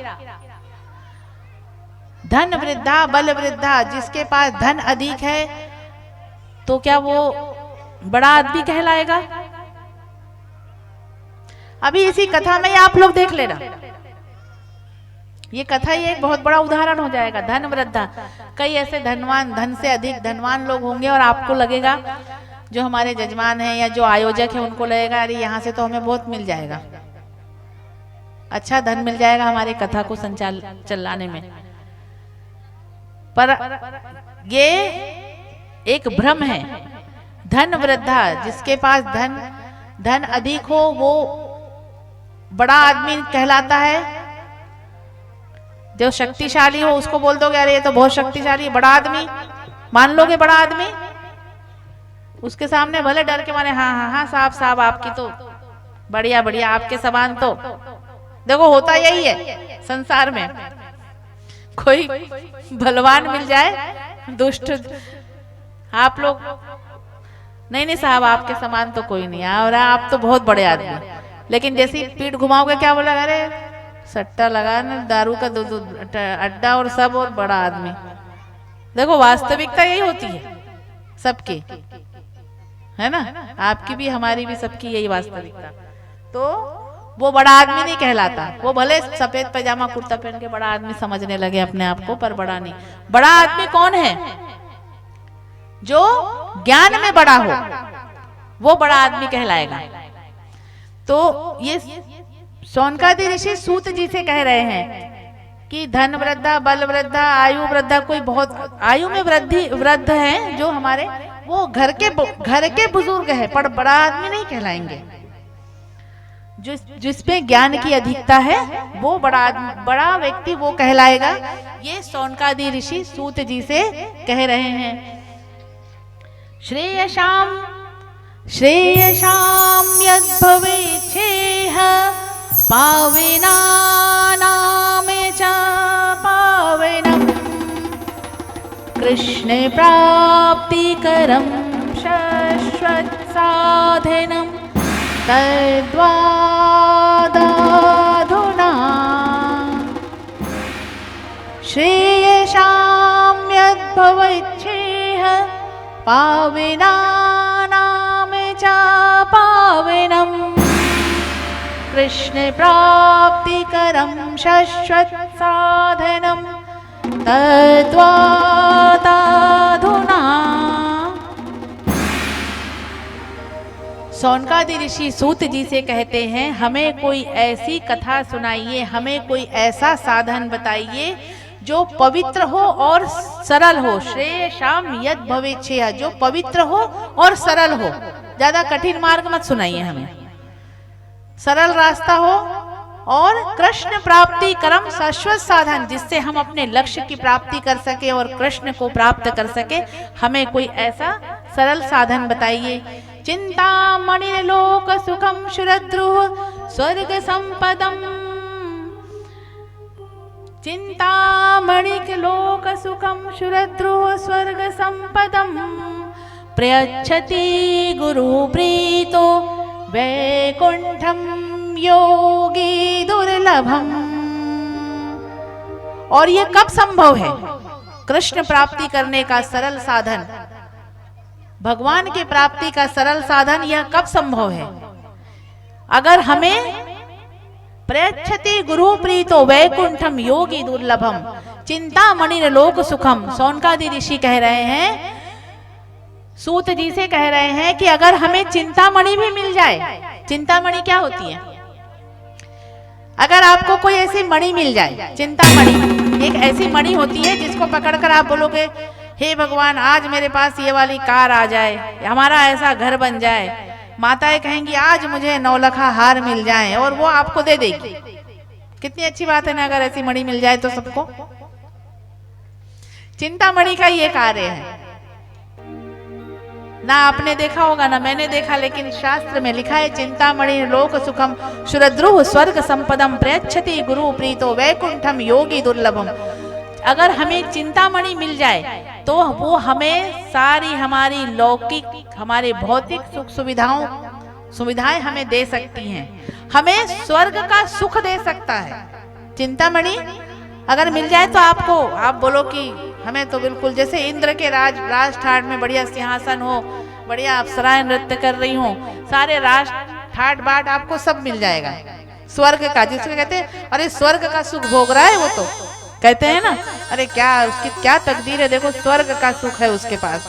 धन वृद्धा बल वृद्धा, जिसके पास धन अधिक है तो क्या वो बड़ा आदमी कहलाएगा? अभी इसी कथा में आप लोग देख लेना, ये कथा ही एक बहुत बड़ा उदाहरण हो जाएगा। धन वृद्धा, कई ऐसे धनवान, धन से अधिक धनवान लोग होंगे, और आपको लगेगा, जो हमारे जजमान हैं या जो आयोजक है उनको लगेगा अरे यहाँ से तो हमें बहुत मिल जाएगा, अच्छा धन मिल जाएगा हमारे कथा को चलाने में। पर ये एक भ्रम है। धन वृद्धा, जिसके पास धन अधिक हो वो बड़ा आदमी कहलाता है। जो शक्तिशाली हो उसको बोल दोगे अरे ये तो बहुत शक्तिशाली, बड़ा आदमी मान लोगे, बड़ा आदमी। उसके सामने भले डर के मारे हाँ साहब आपकी तो बढ़िया बढ़िया, आपके समान तो देखो होता यही है संसार में। कोई बलवान मिल जाए, दुष्ट, आप लोग नहीं साहब आपके समान तो कोई नहीं, और आप तो बहुत बड़े आदमी। लेकिन जैसे पीठ घुमाओगे क्या बोला, अरे सट्टा लगा ना, दारू का अड्डा और सब, और बड़ा आदमी। देखो वास्तविकता यही होती है सबकी, है ना, आपकी भी हमारी भी सबकी यही वास्तविकता। तो वो बड़ा आदमी नहीं कहलाता, वो भले सफेद पैजामा कुर्ता पहन के बड़ा आदमी समझने लगे अपने आप को, पर बड़ा नहीं। बड़ा आदमी कौन है? जो ज्ञान में बड़ा हो, वो बड़ा आदमी कहलाएगा। तो ये शौनकादि ऋषि सूत जी से कह रहे हैं कि धन वृद्धा बल वृद्धा आयु वृद्धा, कोई बहुत आयु में वृद्ध है जो हमारे, वो घर के बुजुर्ग है, पर बड़ा आदमी नहीं कहलाएंगे। जिसमें ज्ञान की अधिकता है वो बड़ा व्यक्ति वो कहलाएगा। ये शौनकादि ऋषि सूत जी से कह रहे हैं। श्रेयशाम यद्भवेच्छेह पावनानामे च पावनम् कृष्णे प्राप्तिकरं शाश्वत साधनम् तद्वादाधुना श्रेयशां यद्भवेच्छेह पावनानां पावनम कृष्ण प्राप्तिकरं शाश्वत साधनम तद्वाताधुना। सौनकादि ऋषि सूत जी से कहते हैं, हमें कोई ऐसी कथा सुनाइए, हमें कोई ऐसा साधन बताइए जो पवित्र हो और सरल हो। श्रेयसाम यद भवेच्छेह, जो पवित्र हो और सरल हो। ज्यादा कठिन मार्ग मत सुनाइए हमें, सरल रास्ता हो और कृष्ण प्राप्ति करम शाश्वत साधन, जिससे हम अपने लक्ष्य की प्राप्ति कर सके और कृष्ण को प्राप्त कर सके। हमें कोई ऐसा सरल साधन बताइए। चिंतामणिर्लोक सुखम शुरद्रुः स्वर्ग संपदम, चिंतामणिर्लोक सुखम शुरद्रुः स्वर्ग संपदम प्रयच्छति गुरु प्रीतो वैकुंठम योगी दुर्लभम। और ये कब संभव है? कृष्ण प्राप्ति करने का सरल साधन, भगवान की प्राप्ति का सरल साधन, यह कब संभव है? अगर हमें प्रयच्छति गुरु प्रीतो वैकुंठम योगी दुर्लभम चिंतामणिर्लोक सुखम। सौनकादि ऋषि कह रहे हैं, सूत जी से कह रहे हैं कि अगर हमें चिंतामणि भी मिल जाए। चिंतामणि क्या होती है? अगर आपको कोई ऐसी मणि मिल जाए, चिंतामणि एक ऐसी मणि होती है जिसको पकड़कर आप बोलोगे, हे भगवान आज मेरे पास ये वाली कार आ जाए, हमारा ऐसा घर बन जाए। माताएं कहेंगी आज मुझे 9 लखा हार मिल जाए, और वो आपको दे देगी। कितनी अच्छी बात है ना, अगर ऐसी मणि मिल जाए तो सबको। चिंतामणि का ये कार्य है। ना आपने देखा होगा ना मैंने देखा, लेकिन शास्त्र में लिखा है, चिंतामणि लोक सुखम शुरद्रुः स्वर्ग संपदम प्रयच्छति गुरु प्रीतो वैकुंठम योगी दुर्लभम। अगर हमें चिंतामणि मिल जाए तो वो हमें सारी हमारी लौकिक, हमारे भौतिक सुख सुविधाएं हमें दे सकती हैं, हमें स्वर्ग का सुख दे सकता है। चिंतामणि अगर मिल जाए तो आपको, आप बोलो कि हमें तो बिल्कुल जैसे इंद्र के राज ठाट में बढ़िया सिंहासन हो, बढ़िया अप्सराएं नृत्य कर रही हो, सारे राज ठाट बाट आपको सब मिल जाएगा स्वर्ग का। जिसको कहते हैं अरे स्वर्ग का सुख भोग रहा है, वो तो कहते हैं ना, अरे क्या उसकी क्या तकदीर है, देखो स्वर्ग का सुख है उसके पास।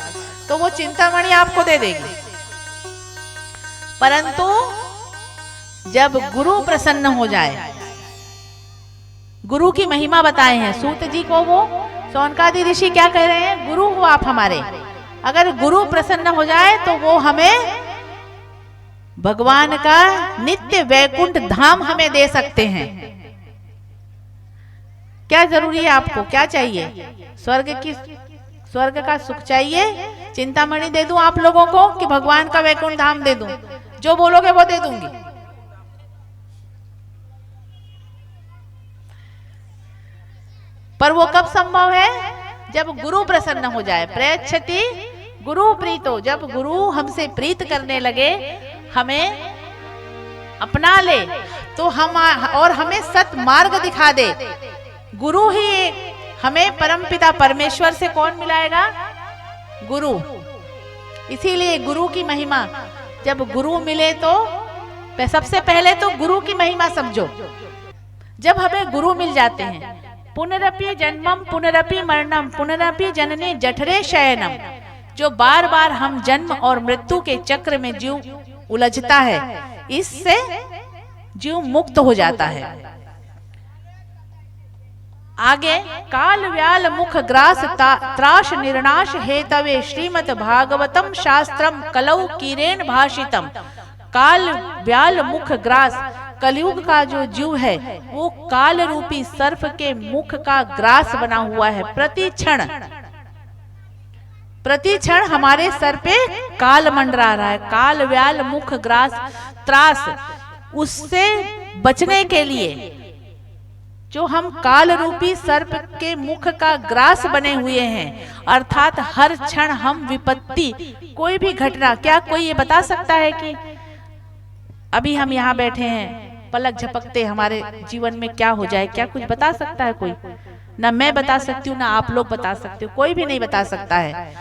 तो वो चिंतामणि आपको दे देगी। परंतु जब गुरु प्रसन्न हो जाए, गुरु की महिमा बताए हैं सूत जी को, वो सौनकादि ऋषि क्या कह रहे हैं, गुरु हो आप हमारे। अगर गुरु प्रसन्न हो जाए तो वो हमें भगवान का नित्य वैकुंठ धाम हमें दे सकते हैं। क्या जरूरी है आपको, क्या चाहिए? स्वर्ग का सुख चाहिए? चिंतामणि दे दूं आप लोगों को कि भगवान का वैकुंठ धाम दे दूं? जो बोलोगे वो दे दूंगी। पर वो कब संभव है? जब गुरु प्रसन्न हो जाए। प्रयच्छति गुरु प्रीतो, जब गुरु हमसे प्रीत करने लगे, हमें अपना ले, तो हम और हमें सत मार्ग दिखा दे। गुरु ही हमें परमपिता परमेश्वर से कौन मिलाएगा? गुरु। इसीलिए गुरु की महिमा, जब गुरु मिले तो सबसे पहले तो गुरु की महिमा समझो। जब हमें गुरु मिल जाते हैं, पुनरपि जन्मम पुनरपि मरणम पुनरपि जनने जठरे शयनम, जो बार बार हम जन्म और मृत्यु के चक्र में जीव उलझता है, इससे जीव मुक्त हो जाता है। आगे काल व्याल मुख ग्रास त्राश निर्नाश हेतवे श्रीमद् भागवतम शास्त्रम कलौ कीरेण भाषितम। काल व्याल मुख ग्रास, कलयुग का जो जीव है वो काल रूपी सर्प के मुख का ग्रास बना हुआ है। प्रति क्षण हमारे सर पे काल मंडरा रहा है। काल व्याल मुख ग्रास त्रास, उससे बचने के लिए जो हम काल रूपी सर्प के मुख का ग्रास बने हुए हैं, अर्थात हर क्षण हम विपत्ति, कोई भी घटना, क्या कोई ये बता सकता है कि अभी हम यहाँ बैठे हैं, पलक झपकते हमारे जीवन में क्या हो जाए? क्या कुछ बता सकता है कोई? ना मैं बता सकती हूँ, ना आप लोग बता सकते हो, कोई भी नहीं बता सकता है।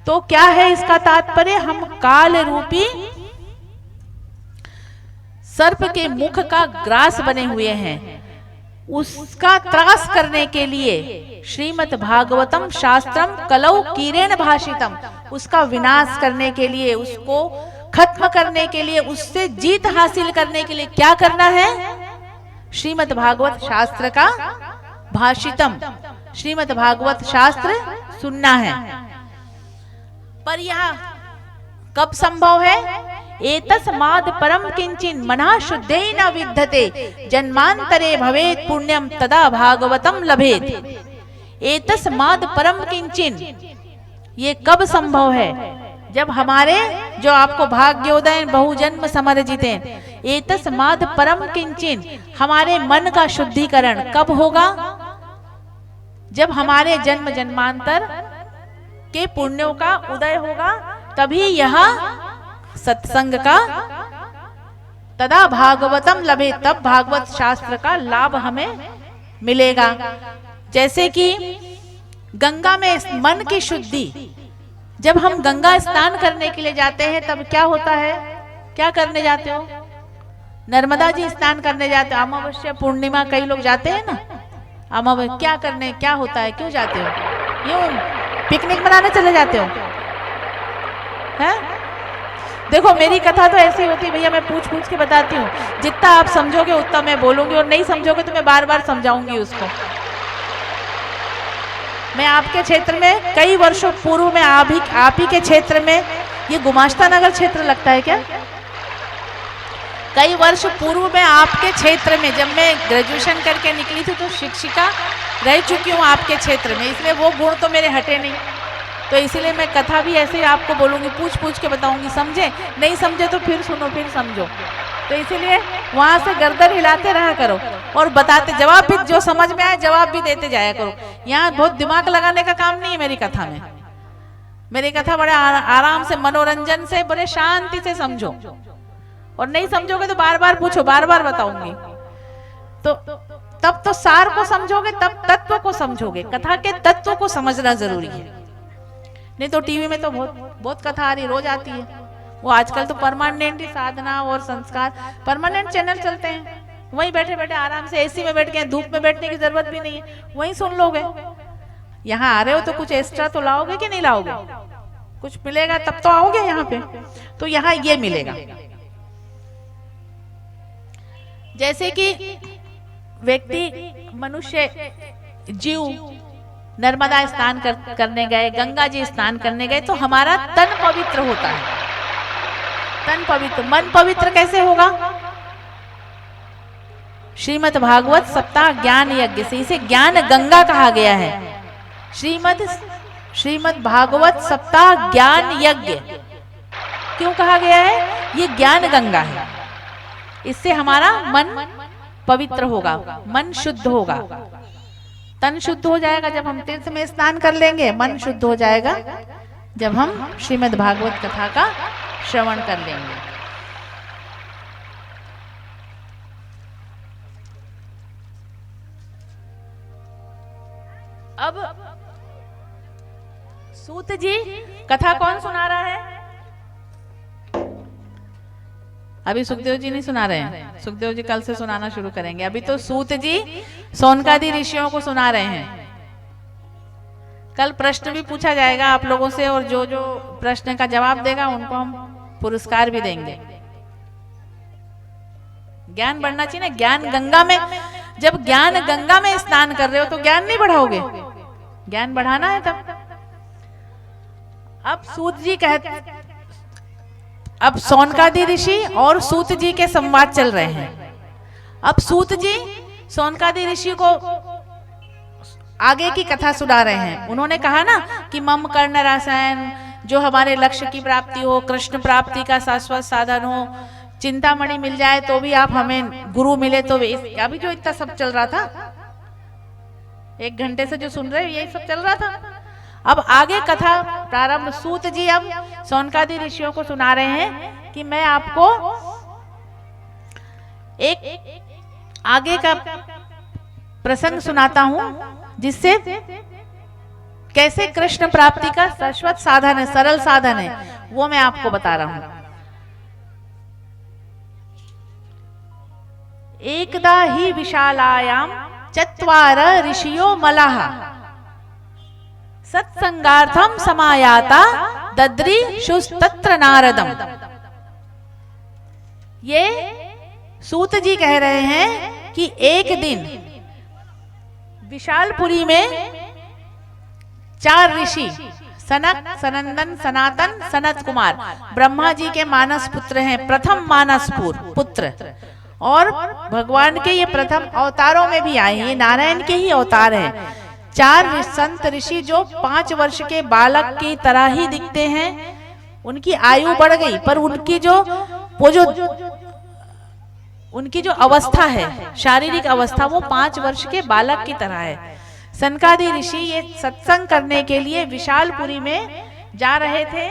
तो क्या है इसका तात्पर्य? हम काल रूपी सर्प के मुख का ग्रास बने हुए हैं, उसका त्रास करने के लिए श्रीमद् भागवतम शास्त्रम कलौ कीरेण भाषितम, उसका विनाश करने के लिए, उसको खत्म करने के लिए, उससे जीत हासिल करने के लिए क्या करना है? श्रीमद् भागवत शास्त्र का भाषितम, श्रीमद् भागवत शास्त्र सुनना है। पर यह कब संभव है? एतस्माद् परम किंचिन मनः शुद्धेन विद्यते जन्मांतरे भवेत् पुण्यम तदा भागवतम लभेत। एतस्माद् परम किंचिन, ये कब संभव है? जब हमारे, जो आपको भाग्योदय बहुजन्म समर्जिते, एतस्माद् परम किंचिन, हमारे मन का शुद्धिकरण कब होगा? जब हमारे जन्म जन्मांतर के पुण्यों का उदय होगा, तभी यह सत्संग का, तदा भागवतम लभे, तब भागवत शास्त्र का लाभ हमें मिलेगा। जैसे कि गंगा में मन की शुद्धि, जब हम गंगा स्नान करने के लिए जाते हैं तब क्या होता है? क्या करने जाते हो? नर्मदा जी स्नान करने जाते हो, अमावस्या पूर्णिमा कई लोग जाते हैं ना, अमावस्या क्या करने, क्या होता है, क्यों जाते हो? यूं पिकनिक मनाने चले जाते हो? हैं? देखो मेरी कथा तो ऐसी होती है भैया, मैं पूछ पूछ के बताती हूँ, जितना आप समझोगे उतना मैं बोलूंगी, और नहीं समझोगे तो मैं बार बार समझाऊंगी उसको। मैं आपके क्षेत्र में कई वर्षों पूर्व में आप ही के क्षेत्र में, ये गुमाश्ता नगर क्षेत्र लगता है क्या? कई वर्ष पूर्व में आपके क्षेत्र में, जब मैं ग्रेजुएशन करके निकली थी तो शिक्षिका रह चुकी हूँ आपके क्षेत्र में, इसलिए वो गुण तो मेरे हटे नहीं। तो इसीलिए मैं कथा भी ऐसे ही आपको बोलूंगी, पूछ पूछ के बताऊंगी, समझे? नहीं समझे तो फिर सुनो, फिर समझो। तो इसीलिए वहां से गर्दन हिलाते रहा करो और बताते, जवाब भी जो समझ में आए जवाब भी देते जाया करो। यहाँ बहुत दिमाग लगाने का काम नहीं है मेरी कथा में। मेरी कथा बड़े आराम से, मनोरंजन से, बड़े शांति से समझो, और नहीं समझोगे तो बार बार पूछो, बार बार बताऊंगी। तो तब तो सार को समझोगे, तब तत्व को समझोगे। कथा के तत्व को समझना जरूरी है। नहीं तो टीवी में तो बहुत कथा आ रही, रोज आती है। वो आजकल तो परमानेंट साधना और संस्कार परमानेंट चैनल चलते हैं, वहीं बैठे बैठे आराम से एसी में बैठ के, धूप में बैठने की जरूरत भी नहीं है, वहीं सुन लोगे। यहाँ आ रहे हो तो कुछ एक्स्ट्रा तो लाओगे कि नहीं लाओगे? कुछ मिलेगा तब तो आओगे यहाँ पे। तो यहाँ ये मिलेगा, जैसे कि व्यक्ति, मनुष्य, जीव नर्मदा स्नान करने गए, गंगा जी स्नान करने गए, तो हमारा तन पवित्र होता है। तन पवित्र, मन पवित्र कैसे होगा? श्रीमद् भागवत सप्ताह ज्ञान यज्ञ से, इसे ज्ञान गंगा कहा गया है। श्रीमद् भागवत सप्ताह ज्ञान यज्ञ क्यों कहा गया है? ये ज्ञान गंगा है। इससे हमारा मन पवित्र होगा, मन शुद्ध होगा, तन शुद्ध हो जाएगा जब हम तीर्थ में स्नान कर लेंगे, मन शुद्ध हो जाएगा जब हम श्रीमद् भागवत कथा का श्रवण कर लेंगे। अब सूत जी कथा कौन सुना रहा है? अभी सुखदेव जी नहीं सुना रहे हैं, सुखदेव जी कल से सुनाना शुरू करेंगे। अभी तो सूत जी सोनकादि ऋषियों को सुना रहे हैं। कल प्रश्न भी पूछा जाएगा आप लोगों से, और जो जो प्रश्न का जवाब देगा उनको हम पुरस्कार भी देंगे। ज्ञान बढ़ना चाहिए ना। ज्ञान गंगा में, जब ज्ञान गंगा में स्नान कर रहे हो तो ज्ञान नहीं बढ़ाओगे, ज्ञान बढ़ाना है तब। अब सूत जी कहते, अब सोनकादि ऋषि और सूत जी के संवाद चल रहे हैं। अब सूत जी सोनकादि ऋषि को आगे की कथा सुना रहे हैं। उन्होंने कहा ना कि मम कर्ण रसायन, जो हमारे लक्ष्य की प्राप्ति हो, कृष्ण प्राप्ति का शाश्वत साधन हो, चिंतामणि मिल जाए तो भी आप हमें गुरु मिले तो भी। अभी जो इतना सब चल रहा था, 1 घंटे से जो सुन रहे यही सब चल रहा था। अब आगे कथा प्रारंभ। सूत जी अब सोनकादि ऋषियों को सुना रहे हैं कि मैं आपको एक आगे का प्रसंग सुनाता हूं, जिससे कैसे कृष्ण प्राप्ति का शाश्वत साधन है, सरल साधन है, वो मैं आपको बता रहा हूं। एकदा ही विशालायाम चत्वार ऋषियो मलाः सत्संगार्थम समायाता दद्रीशुस्तत्र नारदम। ये सूत जी कह रहे हैं कि एक दिन विशालपुरी में 4 ऋषि सनक, सनंदन, सनातन, सनत कुमार ब्रह्मा जी के मानस पुत्र हैं, प्रथम मानस पुत्र, और भगवान के ये प्रथम अवतारों में भी आए हैं, ये नारायण के ही अवतार हैं। 4 संत ऋषि जो 5 वर्ष के बालक की तरह ही दिखते हैं, उनकी आयु बढ़ गई पर उनकी जो अवस्था है, शारीरिक अवस्था, वो 5 वर्ष के बालक की तरह है। सनकादि ऋषि ये सत्संग करने के लिए विशालपुरी में जा रहे थे,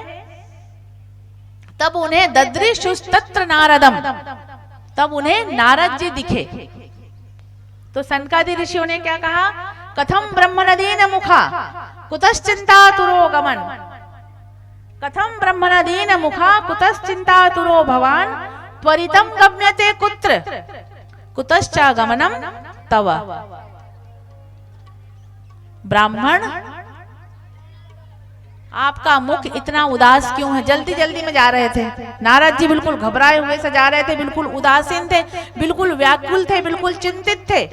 तब उन्हें दद्रीशुस्तत्र नारदम, तब उन्हें नारद जी दिखे। तो सनकादि ऋषियों ने क्या कहा? कथम ब्रह्मणदीन मुखा कुतश्चिंतातुरो गमन, कथम ब्रह्मणदीन मुखा कुतश्चिंतातुरो भवान, त्वरितम गम्यते कुत्र कुतश्चागमनम तव। ब्राह्मण, आपका मुख इतना उदास क्यों है? जल्दी जल्दी में जा रहे थे, नारद जी बिल्कुल घबराए हुए से जा रहे थे, बिल्कुल उदासीन थे, बिल्कुल व्याकुल थे, बिल्कुल चिंतित थे।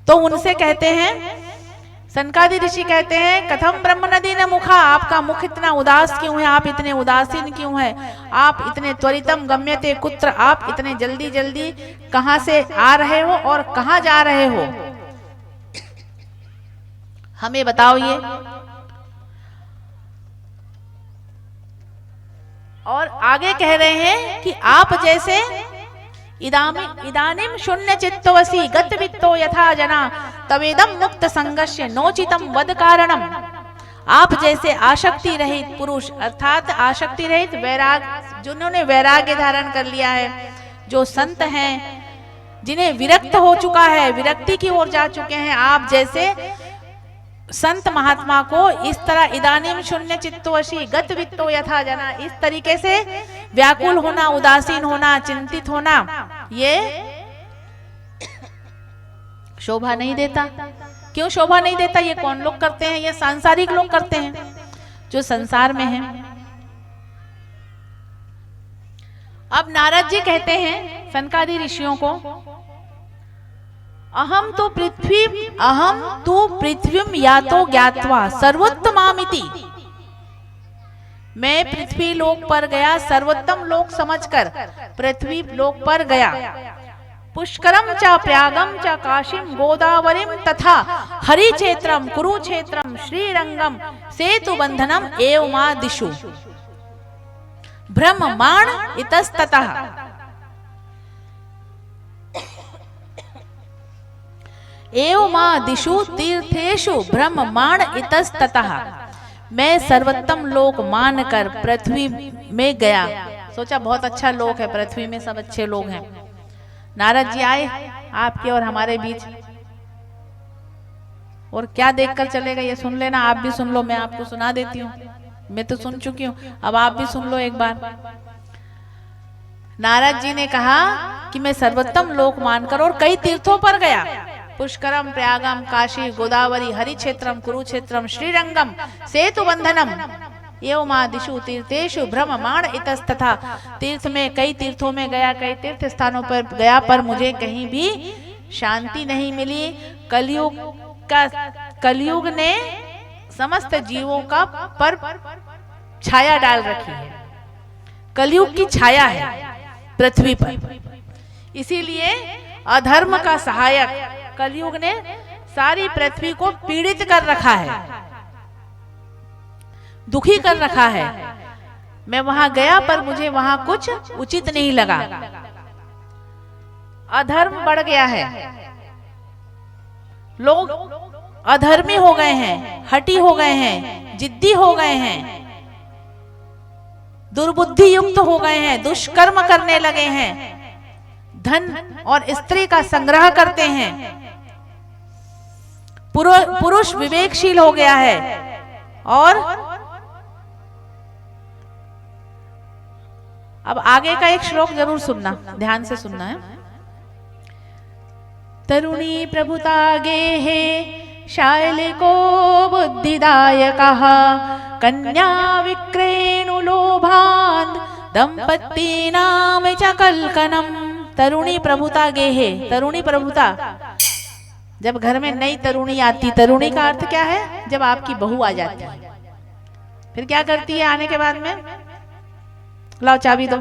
तो उनसे कहते हैं, सनकादि ऋषि कहते हैं, कथम ब्रह्मणदीन मुखा, आपका मुख इतना उदास क्यों है? आप इतने उदासीन क्यों है? आप इतने त्वरितम गम्यते कुत्र, आप इतने जल्दी जल्दी कहां से आ रहे हो और कहां जा रहे हो? हमें बताओ ये। और आगे कह रहे हैं कि आप जैसे इदानीम शून्य चित्तवसी गत वित्तो यथा जना तवेदम मुक्त संगस्य नोचितम वद कारणम। आप जैसे आसक्ति रहित पुरुष, अर्थात आसक्ति रहित वैराग, जिन्होंने वैराग्य धारण कर लिया है, जो संत हैं, जिन्हें विरक्त हो चुका है, विरक्ति की ओर जा चुके हैं, आप जैसे संत महात्मा को इस तरह इदानीम शून्य चित्तवशी गत वित्तो यथा जना, इस तरीके से व्याकुल होना, उदासीन होना, चिंतित होना, ये शोभा नहीं देता। क्यों शोभा नहीं देता? ये कौन लोग करते हैं? ये सांसारिक लोग करते हैं, जो संसार में हैं। अब नारद जी कहते हैं सनकादि ऋषियों को, अहम तो पृथ्वीम यातो ज्ञात्वा सर्वोत्तमामिति। मैं पृथ्वी लोक पर गया, सर्वोत्तम लोक समझकर पृथ्वी लोक पर गया। पुष्करम च प्रयागम च काशीम गोदावरीम तथा हरिक्षेत्रम कुरुक्षेत्रम श्रीरंगम सेतु बंधनम एवमादिषु ब्रह्ममाण इतस्ततः। एवमादिषु तीर्थेषु ब्रह्ममाण इतस्ततः। मैं सर्वोत्तम लोक मानकर पृथ्वी में गया। सोचा बहुत अच्छा लोक है, पृथ्वी में सब अच्छे लोग हैं। नारद जी आए आपके और हमारे बीच, और क्या देखकर चले गए ये सुन लेना। आप भी सुन लो, मैं आपको सुना देती हूँ। मैं तो सुन चुकी हूँ, अब आप भी सुन लो एक बार। नारद जी ने कहा कि मैं सर्वोत्तम लोक मानकर और कई तीर्थों पर गया, पुष्करम, प्रयागम, काशी, गोदावरी, हरिक्षेत्रम, कुरुक्षेत्रम, श्रीरंगम, सेतु बंधनम एवमादिषु तीर्थेषु ब्रह्ममाण इतस्तथा। तीर्थ में, कई तीर्थों में गया, कई तीर्थ स्थानों पर गया, पर मुझे कहीं भी शांति नहीं मिली। कलयुग ने समस्त जीवों का पर छाया डाल रखी है। कलयुग की छाया है पृथ्वी पर, इसीलिए अधर्म का सहायक कलयुग ने सारी पृथ्वी को पीड़ित कर रखा है, दुखी कर रखा है। मैं वहां गया पर मुझे वहां कुछ उचित नहीं लगा। अधर्म बढ़ गया है, लोग अधर्मी हो गए हैं, हठी हो गए हैं, जिद्दी हो गए हैं, दुर्बुद्धि युक्त हो गए हैं, दुष्कर्म करने लगे हैं, धन और स्त्री का संग्रह करते हैं। पुरुष विवेकशील हो गया है। और अब आगे का एक श्लोक जरूर सुनना, ध्यान से सुनना है। तरुणी प्रभुता गेहे शायलिको बुद्धिदायकः कन्या विक्रेणुलोभान् दंपतीनाम च कल्कनम। तरुणी प्रभुता गेहे, तरुणी प्रभुता, जब घर में नई तरुणी आती, तरुणी का अर्थ क्या है? जब आपकी बहू आ जाती है, फिर क्या करती है आने के बाद में? लाओ चाबी दो,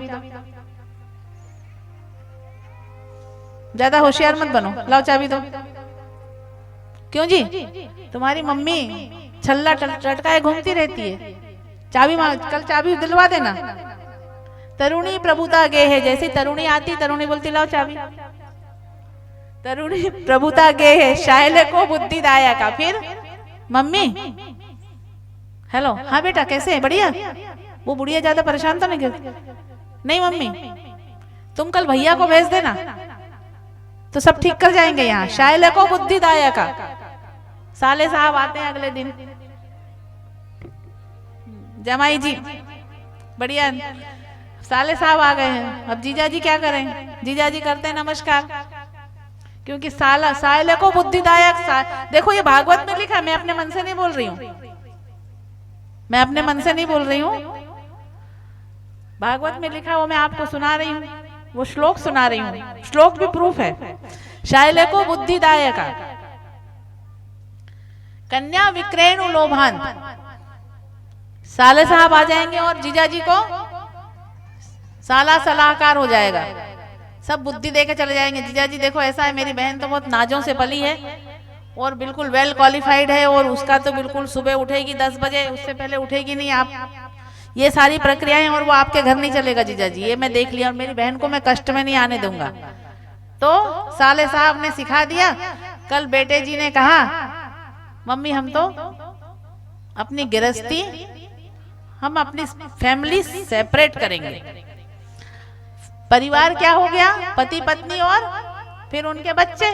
ज्यादा होशियार मत बनो, लाओ चाबी दो। क्यों जी? तुम्हारी मम्मी छल्ला टटकाए घूमती रहती है, चाबी कल चाबी दिलवा देना। तरुणी प्रभुता गे है, जैसे तरुणी आती तरुणी बोलती लाओ चाबी। तरुणी प्रभुता गे है शायले को बुद्धिदाया का। फिर मम्मी हेलो, हाँ बेटा कैसे है? बढ़िया। वो बुढ़िया ज्यादा परेशान तो नहीं मम्मी, तुम कल भैया को भेज देना तो सब ठीक कर जाएंगे। यहाँ शायले को बुद्धिदाया का। साले साहब आते हैं अगले दिन, जमाई जी बढ़िया, साले साहब आ गए हैं। अब जीजा जी क्या करें? जीजा जी करते हैं नमस्कार, क्योंकि साले को बुद्धिदायक। देखो ये भागवत में लिखा, मैं अपने मन से नहीं बोल रही हूँ, मैं अपने मन से नहीं बोल रही हूँ, भागवत में लिखा वो मैं आपको सुना रही हूँ, वो श्लोक सुना रही हूँ, श्लोक भी प्रूफ है। शायले को बुद्धिदायक कन्या विक्रेणु लोभान। साले साहब आ जाएंगे और जीजा जी को साला सलाहकार हो जाएगा, सब बुद्धि देके चले जाएंगे। जीजा जी देखो ऐसा है, मेरी बहन तो बहुत नाजों से पली है और बिल्कुल वेल क्वालिफाइड है, और उसका तो बिल्कुल सुबह उठेगी 10 बजे, उससे पहले उठेगी नहीं। आप ये सारी प्रक्रियाएं, और वो आपके घर नहीं चलेगा जीजा जी, ये मैं देख लिया, और मेरी बहन को मैं कष्ट में नहीं आने दूंगा। तो साले साहब ने सिखा दिया। कल बेटे जी ने कहा मम्मी हम तो अपनी गृहस्थी, हम अपनी फैमिली सेपरेट करेंगे। परिवार क्या हो गया? पति पत्नी और फिर उनके बच्चे।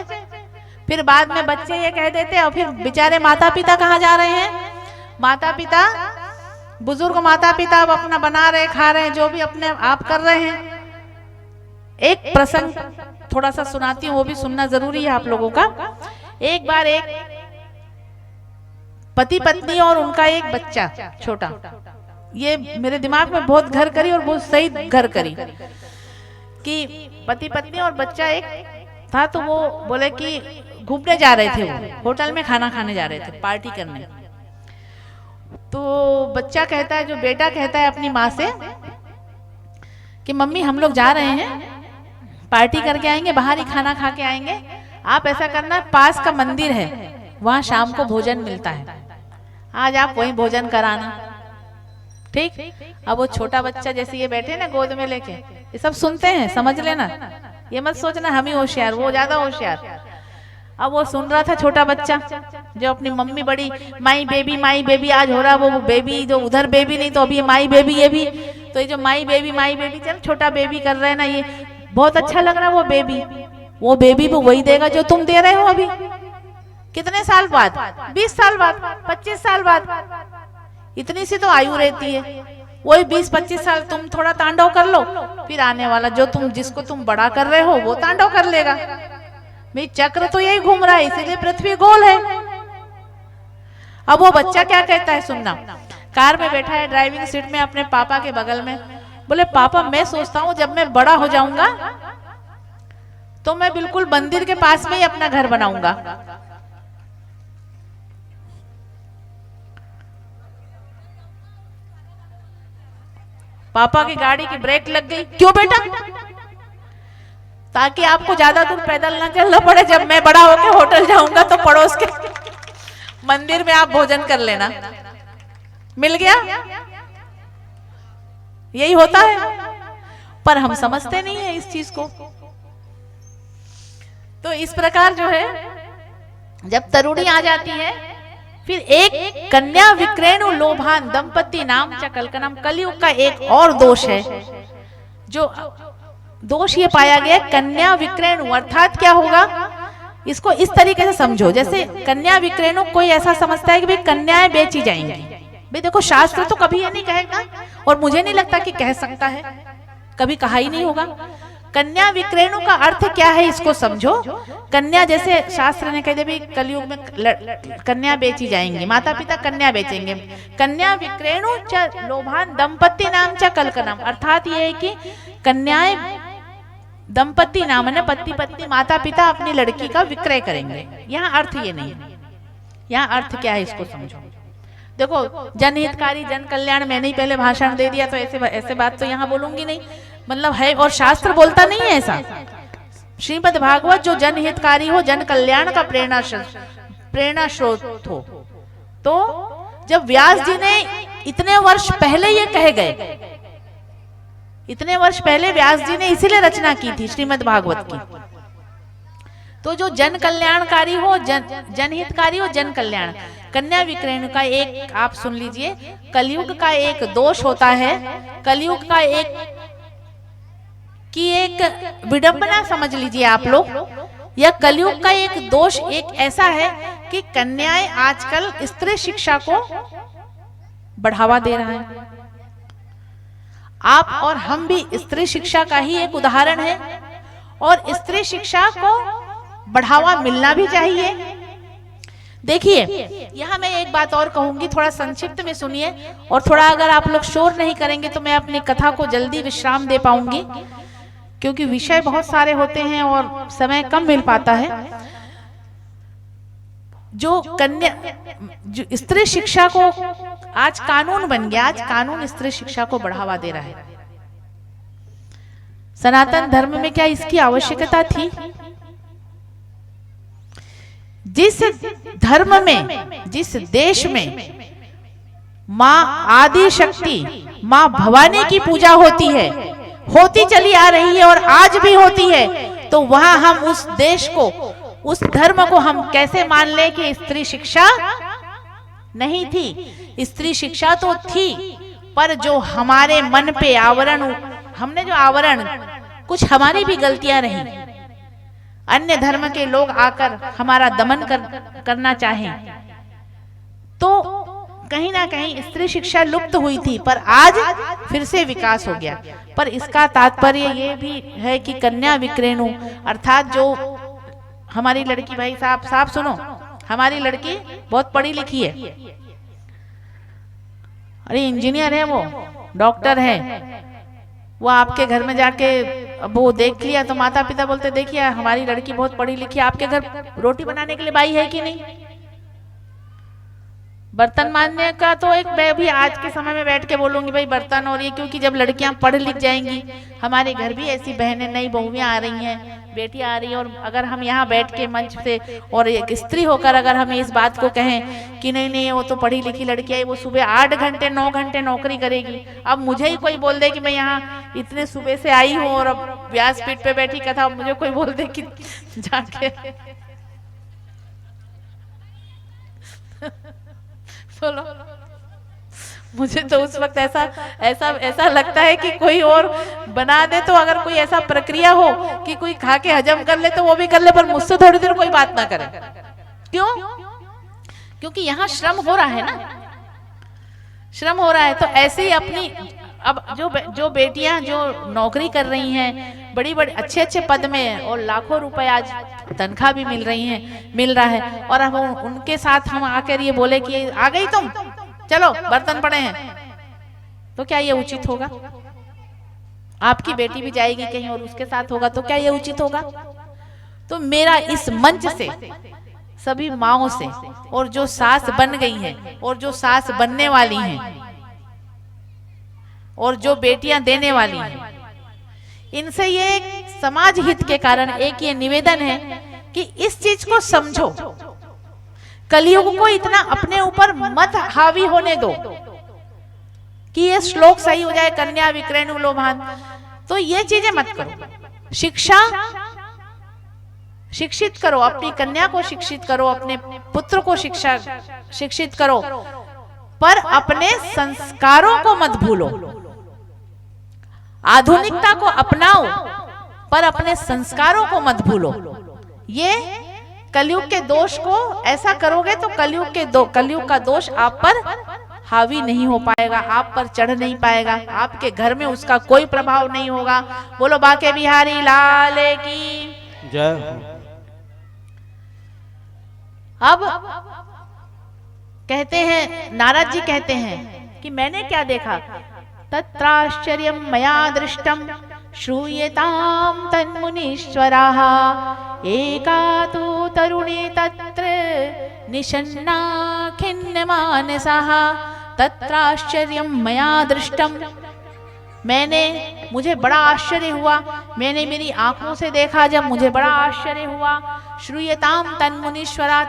फिर बाद में बच्चे ये कह देते हैं, और फिर बेचारे माता पिता कहाँ जा रहे हैं? माता पिता, बुजुर्ग माता पिता अब अपना बना रहे, खा रहे हैं, जो भी अपने आप कर रहे हैं। एक प्रसंग थोड़ा सा सुनाती हूँ, वो भी सुनना जरूरी है आप लोगों का। एक बार एक पति पत्नी और उनका एक बच्चा छोटा, ये मेरे दिमाग में बहुत घर करी और बहुत सही घर करी कि पति पत्नी और बच्चा एक था। तो वो बोले कि घूमने जा रहे थे, वो होटल में खाना खाने जा रहे थे, पार्टी करने। तो बच्चा कहता है, जो बेटा कहता है अपनी माँ से कि मम्मी हम लोग जा रहे हैं, पार्टी करके आएंगे, बाहर ही खाना खा के आएंगे, आप ऐसा करना पास का मंदिर है वहां शाम को भोजन मिलता है, आज आप वहीं भोजन कराना, ठीक। अब वो छोटा बच्चा जैसे ये बैठे ना गोद में लेके, ये सब सुनते हैं, समझ लेना, ये मत सोचना हम ही होशियार, वो ज्यादा होशियार। अब वो सुन रहा था छोटा बच्चा, जो अपनी मम्मी बड़ी माई बेबी आज हो रहा, वो बेबी जो उधर बेबी नहीं तो अभी माई बेबी, ये भी तो ये जो माई बेबी चल छोटा बेबी कर रहे हैं ना, ये बहुत अच्छा लग रहा है। वो बेबी वो वही देगा जो तुम दे रहे हो अभी। कितने साल बाद? 20 साल बाद, 25 साल बाद, इतनी सी तो आयु रहती है। वही 20-25 साल तुम थोड़ा तांडव कर लो, फिर आने वाला जो तुम जिसको तुम बड़ा कर रहे हो वो तांडव कर लेगा। भाई चक्र तो यही घूम रहा है, इसीलिए पृथ्वी गोल है। अब वो बच्चा क्या कहता है सुनना, कार में बैठा है ड्राइविंग सीट में अपने पापा के बगल में, बोले पापा मैं सोचता हूँ जब मैं बड़ा हो जाऊंगा तो मैं बिल्कुल मंदिर के पास में ही अपना घर बनाऊंगा। पापा की गाड़ी की ब्रेक लग गई। क्यों बेटा? ताकि आपको ज्यादा दूर पैदल ना चलना पड़े, जब मैं बड़ा होकर होटल जाऊंगा तो पड़ोस के मंदिर में आप भोजन कर लेना। मिल गया? यही होता है, पर हम समझते नहीं है इस चीज को। तो इस प्रकार जो है जब तरुणी आ जाती है, फिर एक कन्या विक्रेणु लोभान दंपति नाम च कलकनम। कलयुग का एक और दोष है, जो दोष ये पाया गया कन्या विक्रेणु, अर्थात क्या होगा, इसको इस तरीके से समझो, जैसे कन्या विक्रेणु कोई ऐसा समझता है कि भाई कन्याएं बेची जाएंगी। भाई देखो शास्त्र तो कभी ये नहीं कहेगा, और मुझे नहीं लगता कि कह सकता है, कभी कहा ही नहीं होगा। कन्या विक्रेणु का अर्थ क्या है इसको समझो। कन्या, जैसे शास्त्र ने कह दिया भी कलयुग में कन्या बेची जाएंगी, माता पिता कन्या बेचेंगे। कन्या विक्रेणु च लोभान दंपति नाम च कलकनम, अर्थात ये है कि कन्याएं दंपति नाम है, पति पत्नी माता पिता अपनी लड़की का विक्रय करेंगे। यहाँ अर्थ ये नहीं है। यहाँ अर्थ क्या है इसको समझो। देखो, जनहितकारी जन कल्याण, मैंने ही पहले भाषण दे दिया तो ऐसे बात तो यहाँ बोलूंगी नहीं, मतलब है, और शास्त्र बोलता नहीं है ऐसा। श्रीमद् भागवत जो जनहितकारी हो, जन कल्याण का प्रेरणा स्रोत हो, तो जब व्यास जी ने इतने वर्ष पहले ये कह गए, इतने वर्ष पहले व्यास जी ने इसीलिए रचना की थी श्रीमद् भागवत की। तो जो जन कल्याणकारी हो, जनहितकारी हो, जन कल्याण, कन्या विक्रयण का एक, आप सुन लीजिए, कलयुग का एक दोष होता है, कलयुग का एक विडंबना समझ लीजिए आप लोग, या कलयुग का एक दोष एक ऐसा है कि कन्याएं आजकल स्त्री शिक्षा को बढ़ावा दे रहा है। आप और हम भी स्त्री शिक्षा का ही एक उदाहरण है, और स्त्री शिक्षा को बढ़ावा मिलना भी चाहिए। देखिए, यहाँ मैं एक बात और कहूंगी, थोड़ा संक्षिप्त में सुनिए, और थोड़ा अगर आप लोग शोर नहीं करेंगे तो मैं अपनी कथा को जल्दी विश्राम दे पाऊंगी, क्योंकि विषय बहुत सारे होते हैं और समय कम मिल पाता है। जो स्त्री शिक्षा को आज कानून बन गया, आज कानून स्त्री शिक्षा को बढ़ावा दे रहा है। सनातन धर्म में क्या इसकी आवश्यकता थी? जिस धर्म में, जिस देश में माँ आदि शक्ति, माँ भवानी की पूजा होती है, होती चली आ रही है और आज भी होती है, तो वहां हम उस देश को, उस धर्म को हम कैसे मान ले कि स्त्री शिक्षा नहीं थी? स्त्री शिक्षा तो थी, पर जो हमारे मन पे आवरण, हमने जो आवरण, कुछ हमारी भी गलतियां रही, अन्य धर्म के लोग आकर हमारा दमन करना चाहें, तो कहीं ना कहीं स्त्री शिक्षा लुप्त हुई थी, पर आज फिर से विकास हो गया। पर इसका तात्पर्य ये भी है कि कन्या विक्रेणु, अर्थात जो हमारी लड़की, भाई साहब सुनो, हमारी लड़की बहुत पढ़ी लिखी है, अरे इंजीनियर है, वो डॉक्टर है, वो आपके घर में जाके वो देख लिया तो माता पिता बोलते देखिए हमारी लड़की बहुत पढ़ी लिखी है, आपके घर रोटी बनाने के लिए बाई है कि नहीं? बर्तन मांजने का तो एक, मैं भी आज के समय में बैठ के बोलूंगी भाई बर्तन और ये, क्योंकि जब लड़कियां पढ़ लिख जाएंगी, हमारे घर भी ऐसी बहनें, नई बहुएं आ रही हैं, बेटियां आ रही हैं, और अगर हम यहाँ बैठ के मंच से और एक स्त्री होकर अगर हम इस बात को कहें कि नहीं नहीं वो तो पढ़ी लिखी लड़की है, वो सुबह 8 घंटे 9 घंटे नौकरी करेगी, अब मुझे ही कोई बोल दे कि मैं यहाँ इतने सुबह से आई हूँ और अब व्यासपीठ पे बैठी कथा, मुझे कोई बोल दे कि जाके बोलो, मुझे तो उस वक्त ऐसा लगता है कि कोई और बना दे, तो अगर कोई ऐसा प्रक्रिया हो कि कोई खा के हजम कर ले तो वो भी कर ले, पर मुझसे थोड़ी देर कोई बात ना करे। क्यों? क्योंकि यहाँ श्रम हो रहा है ना, श्रम हो रहा है। तो ऐसे ही अपनी, अब जो बेटियां जो नौकरी कर रही हैं, बड़ी बड़ी अच्छे पद में, और लाखों रुपए आज तनख्वाह भी मिल रहा है, और अब उनके साथ हम आकर ये बोले कि आ गई तुम, चलो बर्तन पड़े हैं, तो क्या ये उचित होगा? आपकी बेटी भी जाएगी कहीं और उसके साथ होगा, तो क्या ये उचित होगा? तो मेरा इस मंच से सभी माओं से, और जो सास बन गई है और जो सास बनने वाली हैं और जो बेटियां देने वाली हैं, इनसे ये समाज हित के कारण एक ये निवेदन है कि इस चीज को समझो, कलयुग को इतना अपने ऊपर मत हावी होने दो कि ये श्लोक सही हो जाए, कन्या विक्रेणु लोभान, तो ये चीजें मत करो। शिक्षित करो, अपनी कन्या को शिक्षित करो, अपने पुत्र को शिक्षित करो, पर अपने संस्कारों को मत भूलो। आधुनिकता को अपनाओ, पर अपने संस्कारों को मत भूलो। ये कलयुग के दोष को, ऐसा करोगे तो कलयुग का दोष आप पर हावी नहीं हो पाएगा, आप पर चढ़ नहीं पाएगा, आपके घर में उसका कोई प्रभाव नहीं होगा। बोलो बांके बिहारी लाल की जय हो। अब कहते हैं, नारद जी कहते हैं कि मैंने क्या देखा, तत्राश्चर्यं मया दृष्टम श्रूयताम तन्मुनीश्वराः एका तु तरुणी तत्र निषन्ना खिन्नमानसाः। तत्राश्चर्यं मया दृष्टम, मुझे बड़ा आश्चर्य हुआ, मैंने मेरी आंखों से देखा जब मुझे बड़ा आश्चर्य हुआ। श्रूयताम तन्मुनीश्वरा,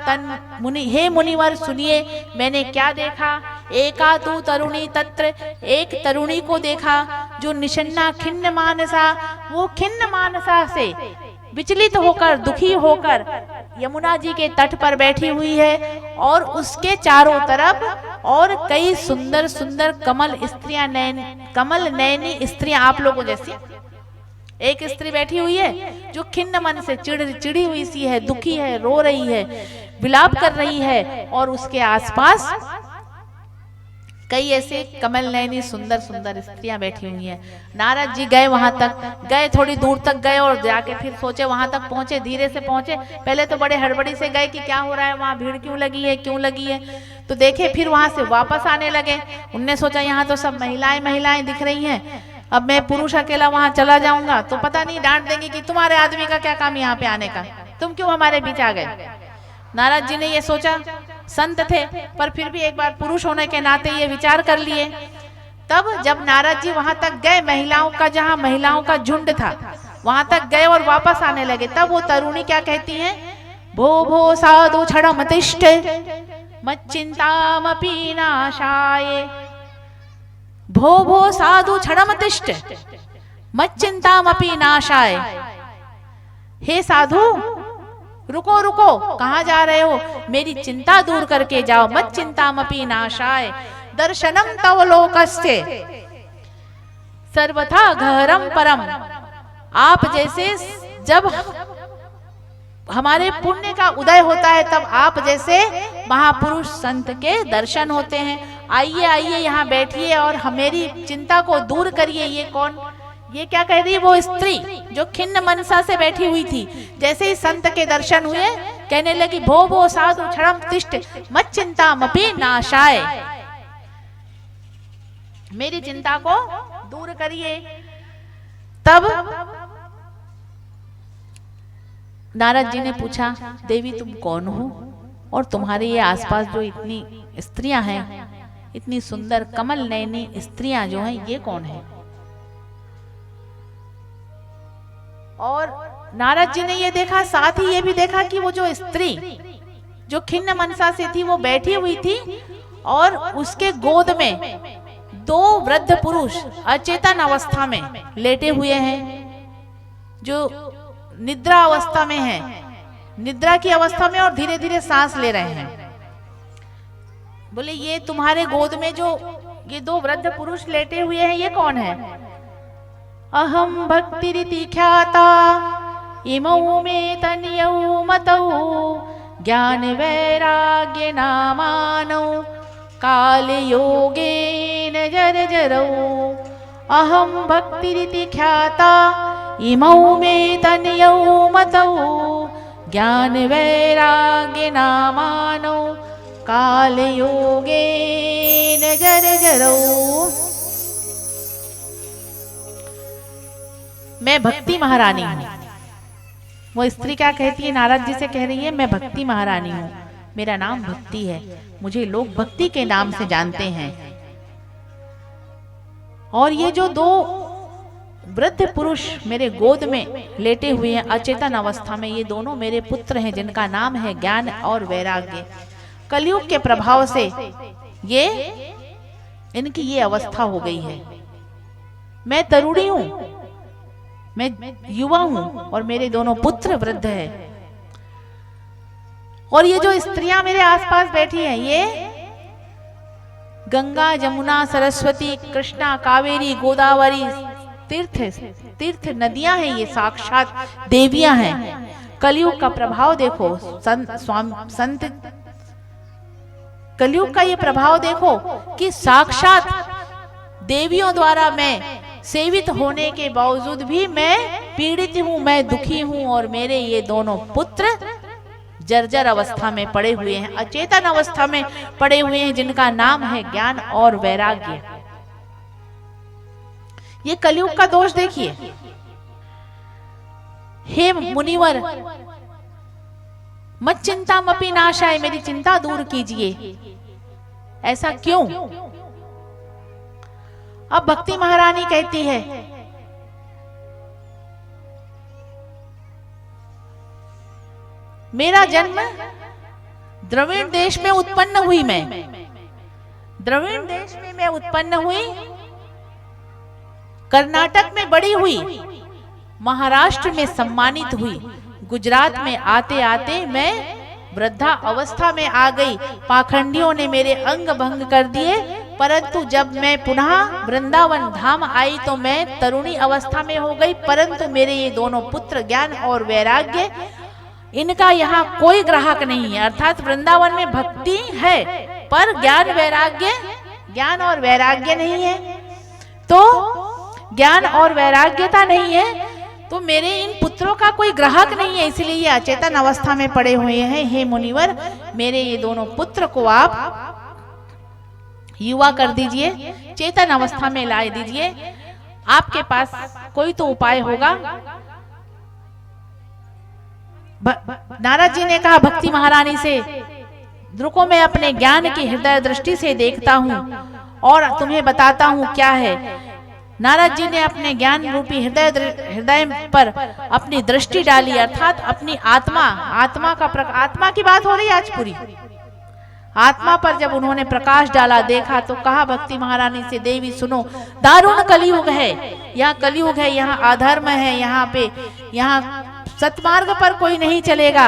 मुनि, हे मुनिवर सुनिए, मैंने क्या देखा। एका तु तरुणी तत्र, एक तरुणी को देखा जो निषन्ना खिन्न मानसा, वो खिन्न मानसा से विचलित होकर, दुखी होकर यमुना जी के तट पर बैठी हुई है और उसके चारों तरफ और कई सुंदर सुंदर कमल नयनी स्त्रियां, आप लोगों जैसी एक स्त्री बैठी हुई है जो खिन्न मन से चिड़ी हुई सी है, दुखी है, रो रही है, विलाप कर रही है, और उसके आसपास कई ऐसे कमल नयनी सुंदर सुंदर स्त्रियां बैठी हुई हैं। नारद जी गए वहां तक, गए थोड़ी दूर तक गए और जाके फिर सोचे, वहां तक पहुंचे, धीरे से पहुंचे। पहले तो बड़े हड़बड़ी से गए कि क्या हो रहा है, वहां भीड़ क्यों लगी है, तो देखे, फिर वहां से वापस आने लगे। उनने सोचा यहाँ तो सब महिलाएं दिख रही हैं, अब मैं पुरुष अकेला वहां चला जाऊंगा तो पता नहीं डांट देंगे कि तुम्हारे आदमी का क्या काम यहाँ पे आने का, तुम क्यों हमारे बीच आ गए। नारद जी ने ये सोचा, संत थे पर फिर भी एक बार पुरुष होने के नाते ये विचार कर लिए। तब जब नारद जी वहां तक गए, जहां महिलाओं का झुंड था वहां तक गए और वापस आने लगे, तब वो तरुणी क्या कहती हैं, भो साधु क्षणम तिष्ठ मच्चिंतामपि नाशाय। भो साधु क्षणम तिष्ठ मच्चिंतामपि नाशाय। हे साधु रुको रुको, कहाँ जा रहे हो, मेरी चिंता दूर करके जाओ। मत चिंतामपि नाशाय दर्शनम तव लोकस्य सर्वथा गहरम परम। आप जैसे जब हमारे पुण्य का उदय होता है तब आप जैसे महापुरुष संत के दर्शन होते हैं। आइए यहाँ बैठिए और मेरी चिंता को दूर करिए। ये कौन, ये क्या कह रही है, वो स्त्री जो खिन्न मनसा से बैठी हुई थी। जैसे ही संत के दर्शन हुए कहने लगी, भो साधु क्षणम तिष्ठ मत चिंतामपि नाशाय, मेरी चिंता को दूर करिए। तब नारद जी ने पूछा, देवी तुम कौन हो और तुम्हारे ये आसपास जो इतनी स्त्रियां हैं, इतनी सुंदर कमल नयनी स्त्रियां जो हैं, ये कौन है। और नारद जी ने ये देखा, साथ ही ये भी देखा कि वो जो स्त्री जो खिन्न मनसा से थी वो बैठी हुई थी और उसके गोद में दो वृद्ध पुरुष अचेतन अवस्था में लेटे हुए हैं, जो निद्रा अवस्था में हैं, निद्रा की अवस्था में और धीरे धीरे सांस ले रहे हैं। बोले ये तुम्हारे गोद में जो ये दो वृद्ध पुरुष लेटे हुए हैं, ये कौन है। अहम भक्तिरिति ख्याता इमौ मे तन्यौ मतौ ज्ञान वैराग्य नामानौ काल योगेन जरजरौ। अहम भक्तिरिति ख्याता इमौ मे तन्यौ मतौ ज्ञान वैराग्य नामानौ काल योगेन जरजरौ। मैं भक्ति महारानी हूँ। वो स्त्री क्या कहती है, नारद जी से कह रही है, मैं भक्ति महारानी हूँ, मेरा नाम भक्ति है, मुझे लोग भक्ति के नाम से जानते हैं। और ये जो दो वृद्ध पुरुष मेरे गोद में लेटे हुए हैं अचेतन अवस्था में, ये दोनों मेरे पुत्र हैं जिनका नाम है ज्ञान और वैराग्य। कलयुग के प्रभाव से ये इनकी ये अवस्था हो गई है। मैं तरुणी हूँ, मैं युवा हूं और मेरे दोनों पुत्र वृद्ध हैं। और ये जो स्त्रियां मेरे आसपास बैठी हैं, ये गंगा जमुना सरस्वती कृष्णा कावेरी गोदावरी तीर्थ नदियां हैं, ये साक्षात देवियां हैं। कलयुग का प्रभाव देखो, संत कलयुग का ये प्रभाव देखो कि साक्षात देवियों द्वारा मैं सेवित होने के बावजूद भी मैं पीड़ित हूं, मैं दुखी हूं, और मेरे ये दोनों पुत्र जर्जर अवस्था में पड़े हुए हैं, अचेतन अवस्था में पड़े हुए हैं, जिनका नाम है ज्ञान और वैराग्य। ये कलयुग का दोष देखिए। हे मुनिवर, मत चिंता मपि नाशाय, मेरी चिंता दूर कीजिए। ऐसा क्यों? अब भक्ति महारानी कहती है, मेरा जन्म द्रविड़ देश में उत्पन्न हुई, मैं द्रविड़ देश में मैं उत्पन्न हुई, कर्नाटक में बड़ी हुई, महाराष्ट्र में सम्मानित हुई, गुजरात में आते आते मैं वृद्धा अवस्था में आ गई, पाखंडियों ने मेरे अंग भंग कर दिए, परंतु जब मैं पुनः वृंदावन धाम आई तो मैं तरुणी अवस्था में हो गई, परंतु मेरे ये दोनों पुत्र ज्ञान और वैराग्य, इनका यहाँ कोई ग्राहक नहीं है। अर्थात वृंदावन में भक्ति है पर ज्ञान और वैराग्य नहीं है, तो ज्ञान और वैराग्यता नहीं है, तो मेरे इन पुत्रों का कोई ग्राहक नहीं है, इसलिए ये अचेतन अवस्था में पड़े हुए हैं। हे मुनिवर, मेरे ये दोनों पुत्र को आप युवा कर दीजिए, चेतन अवस्था में ला दीजिए। आपके पास कोई तो उपाय होगा। नारद जी ने कहा भक्ति महारानी से, रुको मैं अपने ज्ञान की हृदय दृष्टि से देखता हूँ और तुम्हें बताता हूँ क्या है। नारद जी ने अपने ज्ञान रूपी हृदय पर अपनी दृष्टि डाली, अर्थात अपनी आत्मा की बात हो रही है आज पूरी। आत्मा पर जब उन्होंने प्रकाश डाला, देखा तो कहा भक्ति महारानी से, देवी सुनो, दारुण कलयुग है, यहाँ कलयुग है, यहाँ अधर्म है, यहाँ सतमार्ग पर कोई नहीं चलेगा,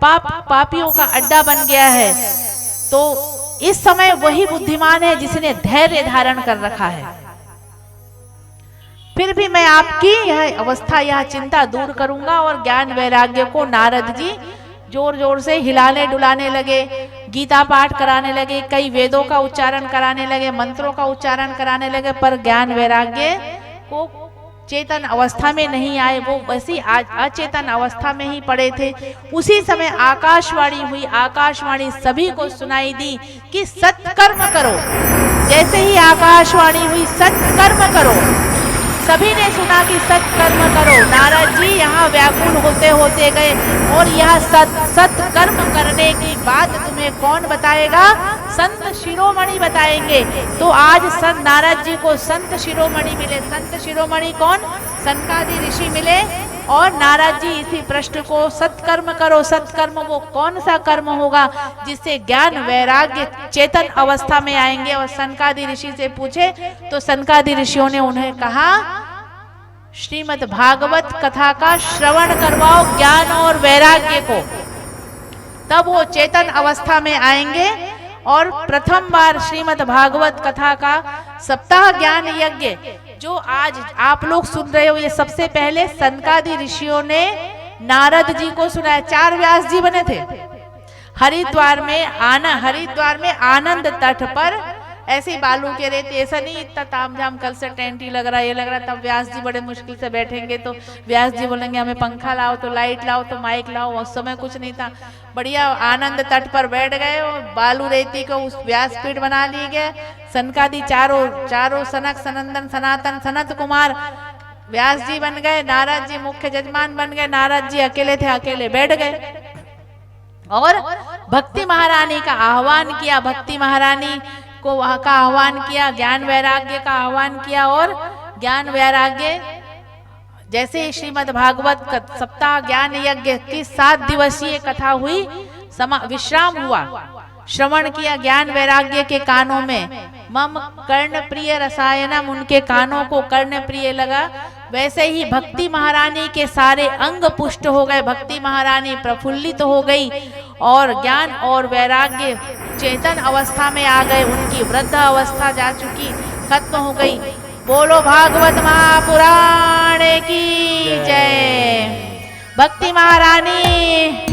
पापियों का अड्डा बन गया है। तो इस समय वही बुद्धिमान है जिसने धैर्य धारण कर रखा है। फिर भी मैं आपकी यह अवस्था, यह चिंता दूर करूंगा। और ज्ञान वैराग्य को नारद जी जोर जोर से हिलाने डुलाने लगे, गीता पाठ कराने लगे, कई वेदों का उच्चारण कराने लगे, मंत्रों का उच्चारण कराने लगे, पर ज्ञान वैराग्य को चेतन अवस्था में नहीं आए, वो वैसी अचेतन अवस्था में ही पड़े थे। उसी समय आकाशवाणी हुई, आकाशवाणी सभी को सुनाई दी कि सत्कर्म करो। जैसे ही आकाशवाणी हुई सत्कर्म करो, सभी ने सुना कि सत्कर्म करो। नारद जी यहाँ व्याकुल होते होते गए, और यह सत्कर्म करने की बात तुम्हें कौन बताएगा? संत शिरोमणि बताएंगे। तो आज संत नारद जी को संत शिरोमणि मिले। संत शिरोमणि कौन? सनकादि ऋषि मिले, और नारद जी इसी प्रश्न को, सत्कर्म करो, सत्कर्म वो कौन सा कर्म होगा जिससे ज्ञान वैराग्य चेतन अवस्था में आएंगे? और सनकादि ऋषि से पूछे तो सनकादि ऋषियों ने उन्हें कहा, श्रीमद् भागवत कथा का श्रवण करवाओ ज्ञान और वैराग्य को, तब वो चेतन अवस्था में आएंगे। और प्रथम बार श्रीमद् भागवत कथा का सप्ताह ज्ञान यज्ञ जो आज आप लोग सुन रहे हो, ये सबसे पहले सनकादि ऋषियों ने नारद जी को सुनाया। 4 व्यास जी बने थे। हरिद्वार में आनंद तट पर ऐसे बालू के रेत, ऐसा नहीं इतना तामझाम कल से टेंट ही लग रहा है, ये लग रहा है। तब व्यास जी बड़े मुश्किल से बैठेंगे, तो व्यास जी बोलेंगे हमें पंखा लाओ, तो लाइट लाओ, तो माइक लाओ। उस समय कुछ नहीं था, बढ़िया आनंद तट पर बैठ गए और बालू रेती को उस व्यासपीठ बना लिए गए। सनकादि चारों सनक सनंदन सनातन सनत कुमार व्यास जी बन गए, नारद जी मुख्य जजमान बन गए। नारद जी अकेले थे, अकेले बैठ गए और भक्ति महारानी का आह्वान किया। भक्ति महारानी को वहां का आह्वान किया, ज्ञान वैराग्य का आह्वान किया। और ज्ञान वैराग्य जैसे श्रीमद् भागवत सप्ताह ज्ञान यज्ञ की 7 दिवसीय कथा हुई, विश्राम हुआ, श्रवण किया ज्ञान वैराग्य के कानों में। मम कर्ण प्रिय रसायनम, उनके कानों को कर्ण प्रिय लगा। वैसे ही भक्ति महारानी के सारे अंग पुष्ट हो गए, भक्ति महारानी प्रफुल्लित हो गई और ज्ञान और वैराग्य चेतन अवस्था में आ गए। उनकी वृद्ध अवस्था जा चुकी, खत्म हो गई। बोलो भागवत महापुराण की जय। भक्ति महारानी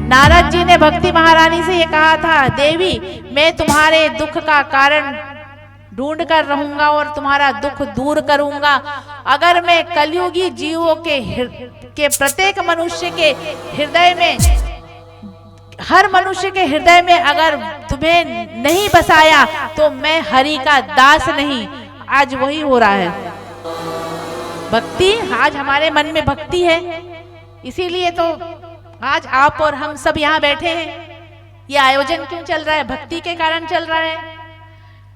नारद जी ने भक्ति महारानी से ये कहा था, देवी मैं तुम्हारे दुख का कारण ढूंढ कर रहूंगा और तुम्हारा दुख दूर करूंगा। अगर मैं कलयुगी जीवों के प्रत्येक मनुष्य के हृदय में, हर मनुष्य के हृदय में अगर तुम्हें नहीं बसाया तो मैं हरि का दास नहीं। आज वही हो रहा है। भक्ति, आज हमारे मन में भक्ति है, इसीलिए तो आज आप और हम सब यहाँ बैठे हैं। ये आयोजन क्यों चल रहा है? भक्ति के कारण चल रहा है।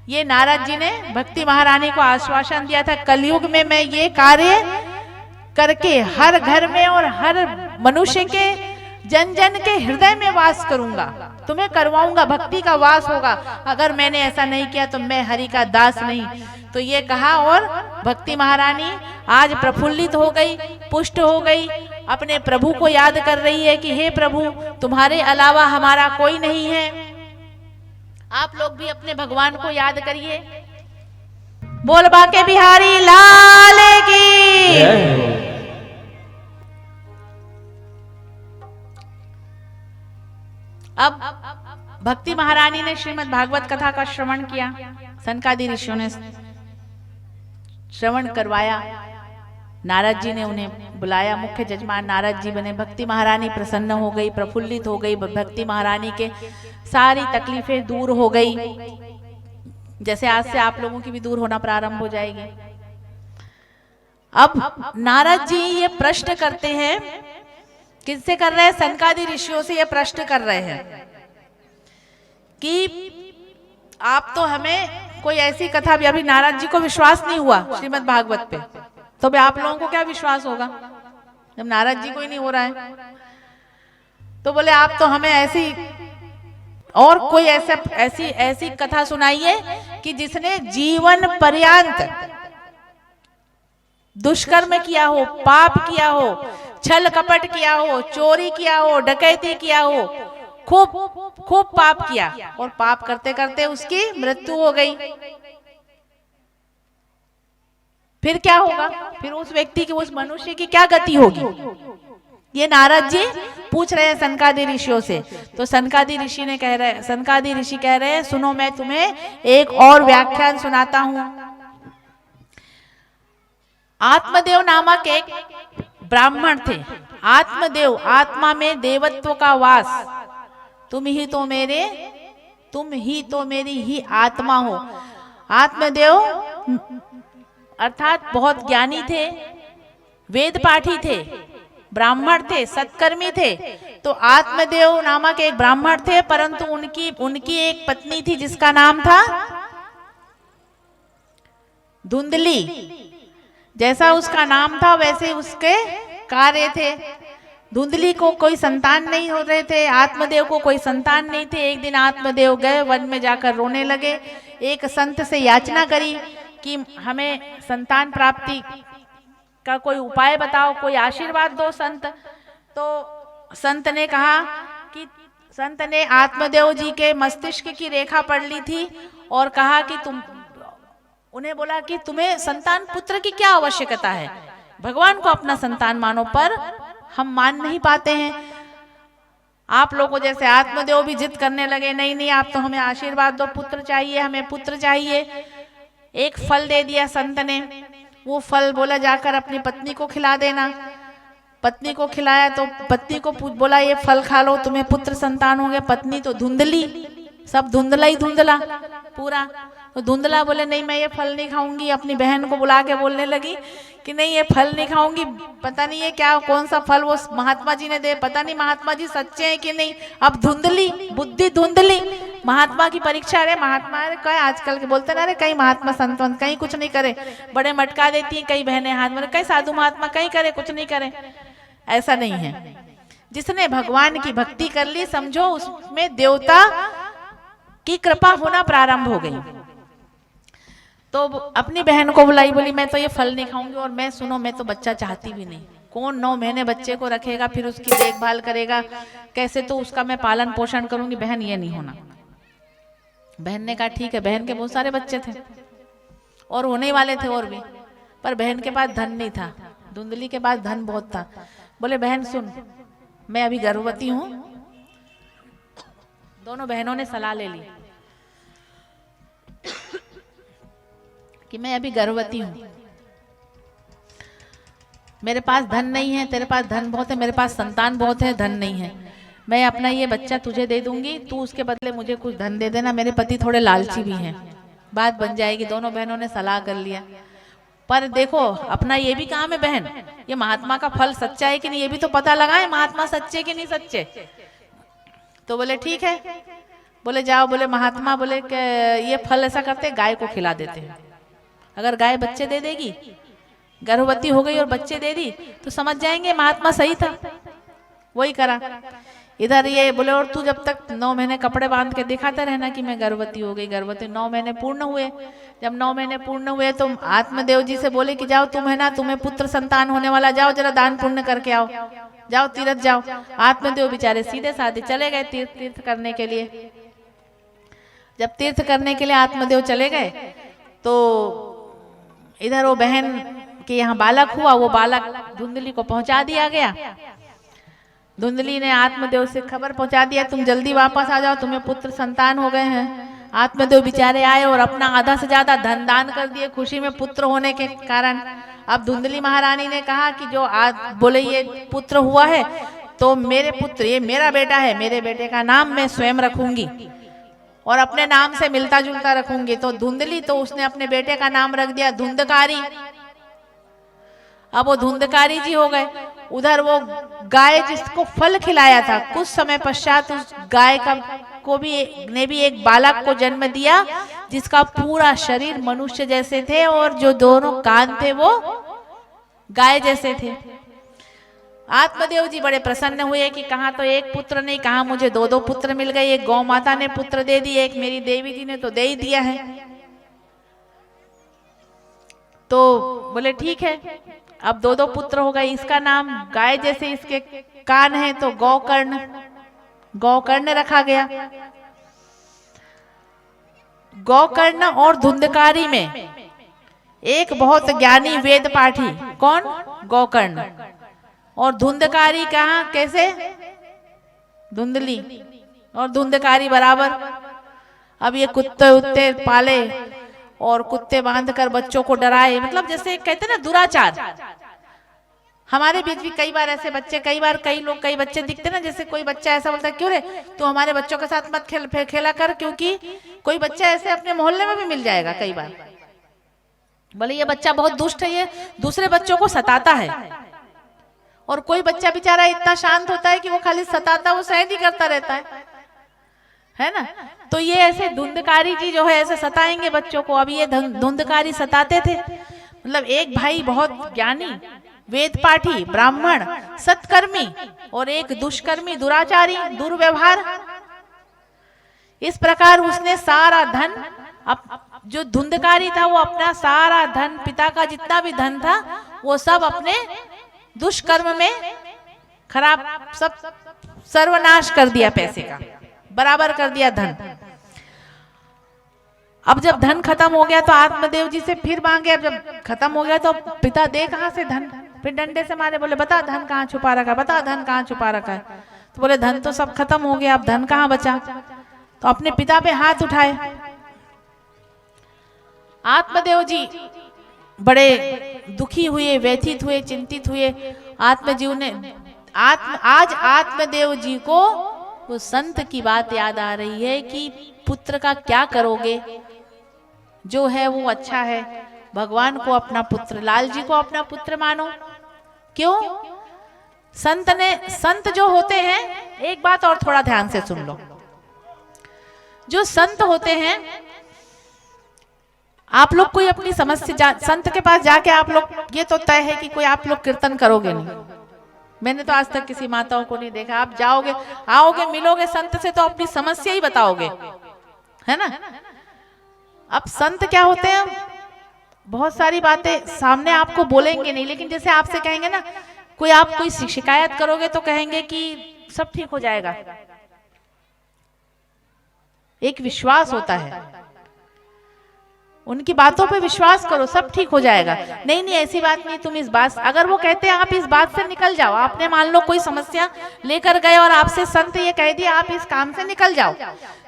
ये नारद जी ने भक्ति महारानी को आश्वासन दिया था, कलयुग में मैं ये कार्य करके हर घर में और हर मनुष्य के जन जन के हृदय में वास करूंगा, तुम्हें करवाऊंगा, भक्ति का वास होगा। अगर मैंने ऐसा नहीं किया तो मैं हरि का दास नहीं। तो ये कहा और भक्ति महारानी आज प्रफुल्लित हो गई, पुष्ट हो गई, अपने प्रभु को याद कर रही है कि हे प्रभु तुम्हारे अलावा हमारा कोई नहीं है। आप लोग भी अपने भगवान को याद करिए। बोल बाके बिहारी लाल की। अब भक्ति महारानी ने श्रीमद् भागवत कथा का श्रवण किया, सनकादि ऋषियों ने श्रवण करवाया, नारद जी ने उन्हें बुलाया, मुख्य जजमान नारद जी बने। भक्ति महारानी प्रसन्न हो गई, प्रफुल्लित हो गई, भक्ति महारानी के सारी तकलीफें दूर हो गई, जैसे आज से आप लोगों की भी दूर होना प्रारंभ हो जाएगी। अब नारद जी ये प्रश्न करते हैं, किससे कर रहे हैं? सनकादि ऋषियों से ये प्रश्न कर रहे हैं कि आप तो हमें कोई ऐसी कथा भी, अभी नारद जी को विश्वास नहीं हुआ श्रीमद् भागवत पे, तो भी आप लोगों को क्या विश्वास होगा जब नारद जी को ही नहीं हो रहा है? तो बोले आप तो हमें ऐसी और कोई ऐसी कथा सुनाइए कि जिसने जीवन पर्यंत दुष्कर्म किया हो, पाप किया हो, छल कपट किया हो, चोरी किया हो, डकैती किया हो, खूब पाप किया और पाप करते करते उसकी मृत्यु हो गई। फिर क्या होगा? फिर उस व्यक्ति की, उस मनुष्य की क्या गति होगी? ये नारद जी पूछ रहे हैं सनकादि ऋषियों से। तो सनकादि ऋषि कह रहे हैं सुनो, मैं तुम्हें एक और व्याख्यान सुनाता हूं। आत्मदेव नामक एक ब्राह्मण थे। आत्मदेव, आत्मा में देवत्व का वास, तुम ही तो मेरी ही आत्मा हो। आत्मदेव अर्थात बहुत ज्ञानी थे, वेद पाठी थे, ब्राह्मण थे, सत्कर्मी थे। तो आत्मदेव नामक एक ब्राह्मण थे, परंतु उनकी एक पत्नी थी जिसका नाम था धुंधली। जैसा उसका नाम था वैसे उसके कार्य थे। धुंधली को कोई संतान नहीं हो रहे थे, आत्मदेव को कोई संतान नहीं थे। एक दिन आत्मदेव गए, वन में जाकर रोने लगे, एक संत से याचना करी कि हमें संतान प्राप्ति का कोई उपाय बताओ, कोई आशीर्वाद दो संत। तो संत ने कहा कि संत ने आत्मदेव जी के मस्तिष्क की रेखा पढ़ ली थी और कहा कि उन्हें बोला कि तुम्हें संतान पुत्र की क्या आवश्यकता है, भगवान को अपना संतान मानो, पर हम मान नहीं पाते हैं। आप लोगों जैसे आत्मदेव भी जिद करने लगे, नहीं नहीं आप तो हमें आशीर्वाद दो, पुत्र चाहिए, हमें पुत्र चाहिए। एक फल दे दिया संत ने, वो फल बोला जाकर अपनी पत्नी को खिला देना। पत्नी को खिलाया तो पत्नी को बोला ये फल खा लो, तुम्हें पुत्र संतान होंगे। पत्नी तो धुंधली, सब धुंधला ही धुंधला पूरा। तो धुंधला बोले नहीं मैं ये फल नहीं खाऊंगी। अपनी बहन को बुला के बोलने लगी कि नहीं ये फल नहीं खाऊंगी, पता नहीं ये क्या, कौन सा फल वो महात्मा जी ने दे, पता नहीं महात्मा जी सच्चे हैं कि नहीं। अब धुंधली, बुद्धि धुंधली, महात्मा की परीक्षा। अरे महात्मा कहीं आजकल के बोलते ना, अरे कहीं महात्मा संतवंत कहीं कुछ नहीं करे, बड़े मटका देती हैं कई बहनें हाथ में, कहीं साधु महात्मा कहीं करे कुछ नहीं करे। ऐसा नहीं है। जिसने भगवान की भक्ति कर ली समझो उसमें देवता की कृपा होना प्रारंभ हो गई। तो अपनी बहन को बुलाई, बोली मैं तो ये फल नहीं खाऊंगी और मैं सुनो मैं तो बच्चा चाहती भी नहीं। कौन 9 महीने बच्चे को रखेगा, फिर उसकी देखभाल करेगा कैसे, तो उसका मैं पालन पोषण करूंगी। बहन ये नहीं होना। बहन ने कहा ठीक है। बहन के बहुत सारे बच्चे थे और होने वाले थे और भी, पर बहन के पास धन नहीं था। धुंधली के पास धन बहुत था। बोले बहन सुन, मैं अभी गर्भवती हूँ दोनों बहनों ने सलाह ले ली कि मैं अभी गर्भवती हूँ, मेरे पास धन नहीं है, तेरे पास धन बहुत है, मेरे पास संतान बहुत है, धन नहीं है। मैं अपना ये बच्चा तुझे दे दूंगी, तू उसके बदले मुझे कुछ धन दे देना, मेरे पति थोड़े लालची भी हैं, बात बन जाएगी। दोनों बहनों ने सलाह कर लिया। पर देखो अपना ये भी काम है बहन, ये महात्मा का फल सच्चा है कि नहीं ये भी तो पता लगाए, महात्मा सच्चे कि नहीं सच्चे। तो बोले ठीक है, बोले जाओ, बोले महात्मा बोले ये फल ऐसा करते गाय को खिला देते हैं, अगर गाय बच्चे दे देगी, गर्भवती हो गई और बच्चे दे दी तो समझ जाएंगे महात्मा सही था। वही करा। इधर ये बोले और तू जब तक 9 महीने कपड़े बांध के दिखाता रहना कि मैं गर्भवती हो गई, गर्भवती। 9 महीने पूर्ण हुए, जब 9 महीने पूर्ण हुए तो आत्मदेव जी से बोले कि जाओ तुम है ना, तुम्हें पुत्र संतान होने वाला, जाओ जरा दान पुण्य करके आओ, जाओ तीर्थ जाओ। आत्मदेव बेचारे सीधे साधे चले गए तीर्थ करने के लिए। जब तीर्थ करने के लिए आत्मदेव चले गए तो इधर वो बहन के यहाँ बालक हुआ, वो बालक धुंधली को पहुंचा दिया गया। धुंधली ने आत्मदेव से खबर पहुंचा दिया तुम जल्दी वापस आ जाओ, तुम्हें पुत्र संतान हो गए हैं। आत्मदेव बेचारे आए और अपना आधा से ज्यादा धन दान कर दिए खुशी में पुत्र होने के कारण। अब धुंधली महारानी ने कहा कि जो बोले ये पुत्र हुआ है तो मेरे पुत्र, ये मेरा बेटा है, मेरे बेटे का नाम मैं स्वयं रखूंगी और अपने नाम से मिलता जुलता रखूंगी। तो धुंधली तो उसने अपने बेटे का नाम रख दिया धुंधकारी। अब वो धुंधकारी जी हो गए। उधर वो गाय जिसको फल खिलाया था, कुछ समय पश्चात उस गाय का ने भी एक बालक को जन्म दिया जिसका पूरा शरीर मनुष्य जैसे थे और जो दोनों कान थे वो गाय जैसे थे। आत्मदेव जी बड़े प्रसन्न हुए कि कहाँ तो एक पुत्र नहीं, कहाँ मुझे 2-2 पुत्र मिल गए। एक गौ माता ने पुत्र दे दी, एक मेरी देवी जी ने तो दे ही दिया है। तो बोले ठीक है, अब 2-2 पुत्र हो गए। इसका नाम गाय जैसे इसके कान है तो गौकर्ण, गौकर्ण रखा गया। गौकर्ण और धुंधकारी में एक बहुत ज्ञानी वेद पाठी, कौन? गौकर्ण। और धुंधकारी कहाँ कैसे? धुंधली और धुंधकारी बराबर। अब ये कुत्ते उत्ते पाले और कुत्ते बांधकर बच्चों को डराए, मतलब जैसे कहते ना दुराचार। हमारे बीच भी कई बार ऐसे बच्चे, कई बच्चे दिखते ना, जैसे कोई बच्चा ऐसा बोलता है क्यों रे तू हमारे बच्चों के साथ मत खेला कर, क्योंकि कोई बच्चा ऐसे अपने मोहल्ले में भी मिल जाएगा कई बार। बोले ये बच्चा बहुत दुष्ट है, ये दूसरे बच्चों को सताता है। और कोई बच्चा बेचारा इतना शांत होता है कि वो खाली सताता, वो सहन ही करता रहता है ना। तो ये ऐसे धुंधकारी जी जो है ऐसे सताएंगे बच्चों को। अभी ये धुंधकारी सताते थे। मतलब एक भाई बहुत ज्ञानी वेद पाठी ब्राह्मण सत्कर्मी और एक दुष्कर्मी दुराचारी दुर्व्यवहार। इस प्रकार उसने सारा धन, जो धुंधकारी था वो अपना सारा धन, पिता का जितना भी धन था वो सब अपने दुष्कर्म में खराब, सब सर्वनाश कर दिया, पैसे का बराबर कर दिया धन। अब जब धन खत्म हो गया तो आत्मदेव जी से फिर मांगे। अब जब खत्म हो गया तो पिता दे कहां से धन? फिर डंडे से मारे, बोले बता धन कहाँ छुपा रखा है, बता धन कहाँ छुपा रखा है। तो बोले धन तो सब खत्म हो गया, अब धन कहाँ बचा? तो अपने पिता पे हाथ उठाए। आत्मदेव जी बड़े दुखी हुए, व्यथित हुए, चिंतित हुए। आज आत्मदेव जी को वो संत की बात याद आ रही है कि पुत्र का क्या करोगे, जो है वो अच्छा है, भगवान को अपना पुत्र, लाल जी को अपना पुत्र मानो। क्यों? संत जो होते हैं, एक बात और थोड़ा ध्यान से सुन लो। जो संत होते हैं, आप लोग कोई अपनी समस्या संत के पास जाके आप लोग, ये तो तय है कि कोई आप लोग कीर्तन करोगे नहीं। मैंने तो आज तक किसी माताओं को नहीं देखा। आप जाओगे, आओगे, मिलोगे संत से तो अपनी समस्या ही बताओगे, है ना। अब संत क्या होते हैं, बहुत सारी बातें सामने आपको बोलेंगे नहीं, लेकिन जैसे आपसे कहेंगे ना, आप कोई शिकायत करोगे तो कहेंगे कि सब ठीक हो जाएगा। एक विश्वास होता है। उनकी बातों पे विश्वास करो, सब ठीक हो जाएगा। नहीं नहीं ऐसी बात नहीं, तुम इस बात, अगर वो कहते हैं आप इस बात से निकल जाओ, आपने मान लो कोई समस्या लेकर गए और आपसे संत ये कह दिया आप इस काम से निकल जाओ,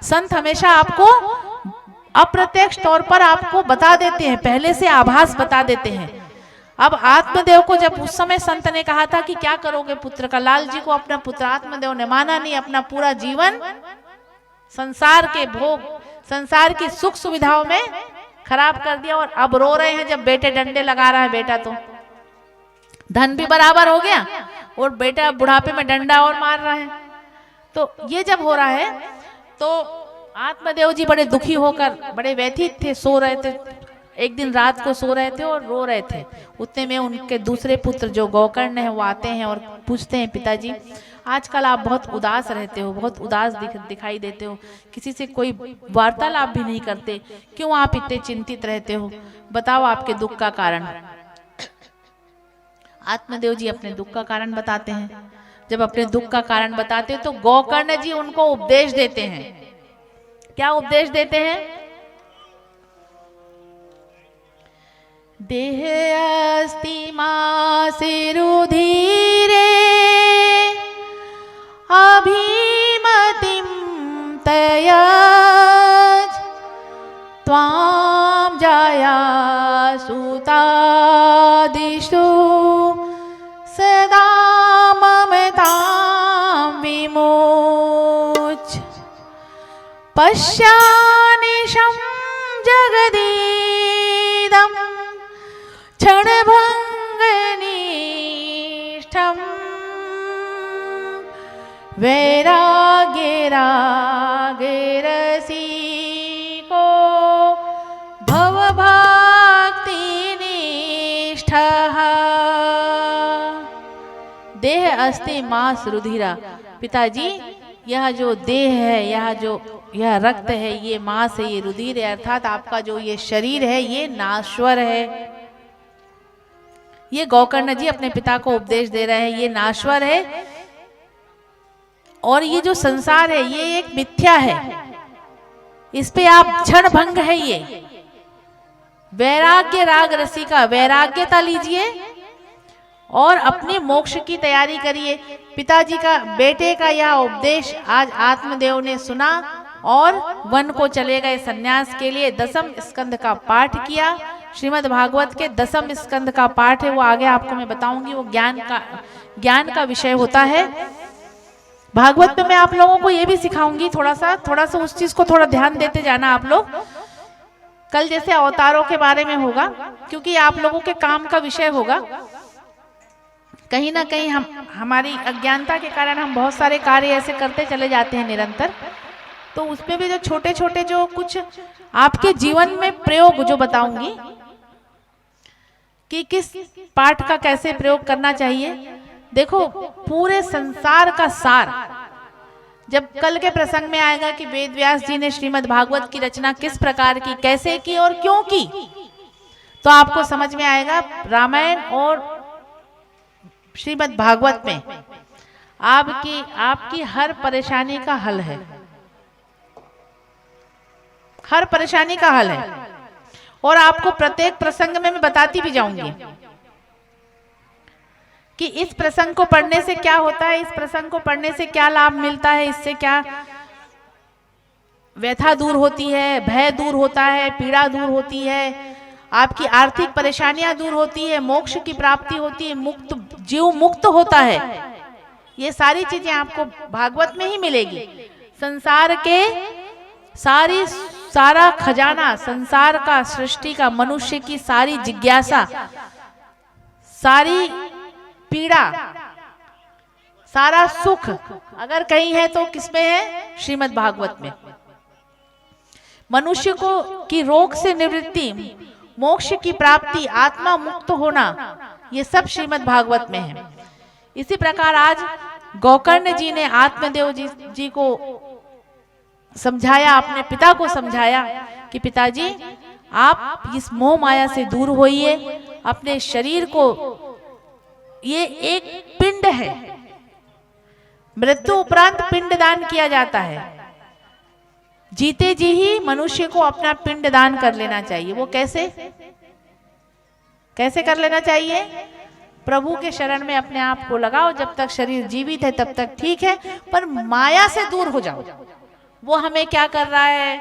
संत हमेशा आपको अप्रत्यक्ष तौर पर आपको बता देते हैं, पहले से आभास बता देते हैं। अब आत्मदेव को जब उस समय संत ने कहा था कि क्या करोगे पुत्र का, लाल जी को अपना पुत्र, आत्मदेव ने माना नहीं, अपना पूरा जीवन संसार के भोग, संसार की सुख सुविधाओं में खराब कर दिया। और अब रो रहे हैं जब बेटे डंडे लगा रहा है बेटा, तो धन भी बराबर हो गया और बेटा बुढ़ापे में डंडा और मार रहा है। तो ये जब हो रहा है तो आत्मदेव जी बड़े दुखी होकर, बड़े व्यथित थे, सो रहे थे, एक दिन रात को सो रहे थे और रो रहे थे। उतने में उनके दूसरे पुत्र जो गोकर्ण है वो आते हैं और पूछते हैं पिताजी आजकल आप बहुत उदास रहते हो, बहुत उदास दिखाई देते हो, किसी से कोई वार्तालाप भी नहीं करते, क्यों आप इतने चिंतित रहते हो, बताओ आपके दुख का कारण। आत्मदेव जी अपने दुख का कारण बताते हैं। जब अपने दुख का कारण बताते हैं तो गोकर्ण जी उनको उपदेश देते हैं। क्या उपदेश देते हैं? देह अस्ति मासे रुधिरे अभिमतिं तयज त्वां जाया सुतादिषु सदा ममतां विमोच पश्यानिशं जगदीदं क्षणभङ्गनिष्ठं वैराग्ये रागेरसिको भवभक्तिनिष्ठः। देह अस्ति मास रुधिरा, पिताजी यह जो देह है, यह रक्त है, ये मांस है, ये रुधिर है, अर्थात आपका जो ये शरीर है ये नाश्वर है। ये गोकर्ण जी अपने पिता को उपदेश दे रहे हैं, ये नाश्वर है और ये जो संसार है ये एक मिथ्या है, इस पे आप क्षण भंग है। ये वैराग्य राग रसिका, वैराग्यता लीजिए और अपने मोक्ष की तैयारी करिए। पिताजी का, बेटे का यह उपदेश आज आत्मदेव ने सुना और वन को चले गए सन्यास के लिए। दसम स्कंद का पाठ किया, श्रीमद् भागवत के दसम स्कंद का पाठ है, वो आगे आपको मैं बताऊंगी। वो ज्ञान का विषय होता है। भागवत में मैं आप लोगों को ये भी सिखाऊंगी, थोड़ा सा उस चीज को थोड़ा ध्यान देते जाना आप लोग। कल जैसे अवतारों के बारे में होगा, क्योंकि आप लोगों के काम का विषय होगा। कहीं ना कहीं हमारी अज्ञानता के कारण हम बहुत सारे कार्य ऐसे करते चले जाते हैं निरंतर, तो उसमें भी जो छोटे छोटे जो कुछ आपके जीवन में प्रयोग जो बताऊंगी कि किस पाठ का कैसे प्रयोग करना चाहिए। देखो पूरे संसार का सार जब कल के प्रसंग में आएगा कि वेद व्यास जी ने श्रीमद् भागवत की रचना किस प्रकार की, कैसे की और क्यों की, तो आपको समझ में आएगा। रामायण और श्रीमद् भागवत में आपकी हर परेशानी का हल है, हर परेशानी का हल है। और आपको प्रत्येक प्रसंग में मैं बताती भी जाऊंगी कि इस प्रसंग को पढ़ने से क्या होता है, इस प्रसंग को पढ़ने से क्या लाभ मिलता है, इससे क्या व्यथा दूर होती है, भय दूर होता है, पीड़ा दूर होती है, आपकी आर्थिक परेशानियां दूर होती है, मोक्ष की प्राप्ति होती है, जीव मुक्त होता है। ये सारी चीजें आपको भागवत में ही मिलेगी। संसार के सारा खजाना, संसार का, सृष्टि का, मनुष्य की सारी जिज्ञासा, सारी पीड़ा, सारा सुख अगर कहीं है तो किसमें है? श्रीमद् भागवत में। मनुष्य को की रोग से निवृत्ति, मोक्ष की प्राप्ति, आत्मा मुक्त होना, ये सब श्रीमद् भागवत में है। इसी प्रकार आज गोकर्ण जी ने आत्मदेव जी को समझाया, अपने पिता को समझाया कि पिताजी आप इस मोह माया से दूर होइए, अपने शरीर को, ये एक पिंड है, मृत्यु उपरांत पिंड दान किया जाता है। जीते जी ही मनुष्य को अपना पिंड दान कर लेना चाहिए। वो कैसे कैसे कर लेना चाहिए? प्रभु के शरण में अपने आप को लगाओ। जब तक शरीर जीवित है तब तक ठीक है, पर माया से दूर हो जाओ। वो हमें क्या कर रहा है,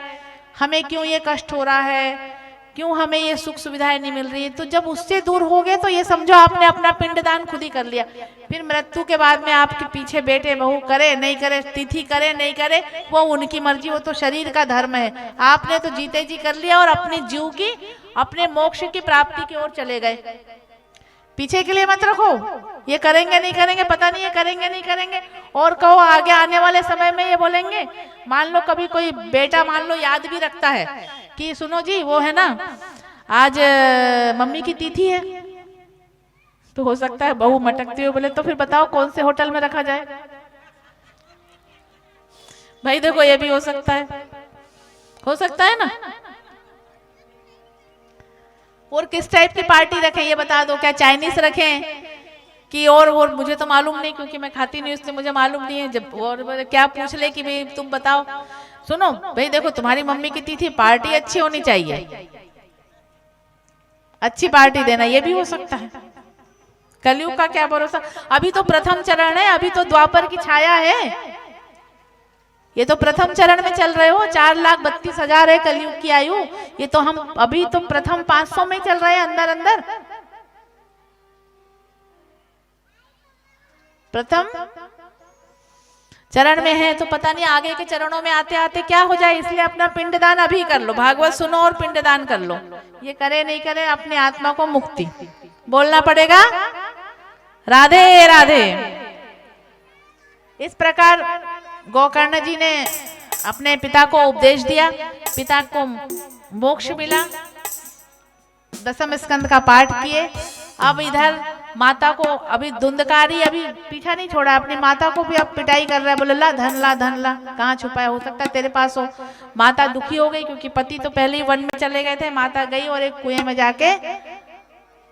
हमें क्यों ये कष्ट हो रहा है, क्यों हमें ये सुख सुविधाएं नहीं मिल रही है, तो जब उससे दूर हो गए तो ये समझो आपने अपना पिंडदान खुद ही कर लिया। फिर मृत्यु के बाद में आपके पीछे बेटे बहू करे नहीं करे, तिथि करे नहीं करे, वो उनकी मर्जी, वो तो शरीर का धर्म है। आपने तो जीते जी कर लिया और अपने जीव की, अपने मोक्ष की प्राप्ति की ओर चले गए। पीछे के लिए मत रखो, ये करेंगे नहीं करेंगे पता नहीं, ये करेंगे नहीं करेंगे, और कहो आगे आने वाले समय में ये बोलेंगे। मान लो कभी कोई बेटा मान लो याद भी रखता है कि सुनो जी वो है ना आज मम्मी की तिथि है, तो हो सकता है बहू मटकती हुई बोले तो फिर बताओ कौन से होटल में रखा जाए। भाई देखो ये भी हो सकता है ना। और किस टाइप की पार्टी रखें ये बता दो, क्या चाइनीज रखें कि और मुझे तो मालूम नहीं क्योंकि मैं खाती नहीं इसलिए मुझे मालूम नहीं है। जब और क्या पूछ ले कि भाई तुम बताओ, सुनो भाई देखो तुम्हारी मम्मी की तिथि, पार्टी अच्छी होनी चाहिए, अच्छी पार्टी देना, ये भी हो सकता है। कलयुग का क्या भरोसा, अभी तो प्रथम चरण है, अभी तो द्वापर की छाया है, ये तो प्रथम चरण में चल रहे हो। 4,32,000 है कलयुग की आयु, ये तो हम अभी तो प्रथम 500 में चल रहे हैं, अंदर अंदर प्रथम चरण में है, तो पता नहीं आगे के चरणों में आते आते क्या हो जाए। इसलिए अपना पिंडदान अभी कर लो, भागवत सुनो और पिंडदान कर लो। ये करे नहीं करे अपने आत्मा को मुक्ति बोलना पड़ेगा। राधे राधे। इस प्रकार गोकर्ण जी ने अपने पिता को उपदेश दिया, पिता को मोक्ष मिला, दसम स्कंद का पाठ किए। अब इधर माता को अभी धुंधकारी अभी पीछा नहीं छोड़ा, अपनी माता को भी अब पिटाई कर रहा है, बोले ला धन ला धन ला, कहाँ छुपाया, हो सकता है तेरे पास हो। माता दुखी हो गई क्योंकि पति तो पहले ही वन में चले गए थे। माता गई और एक कुएं में जाके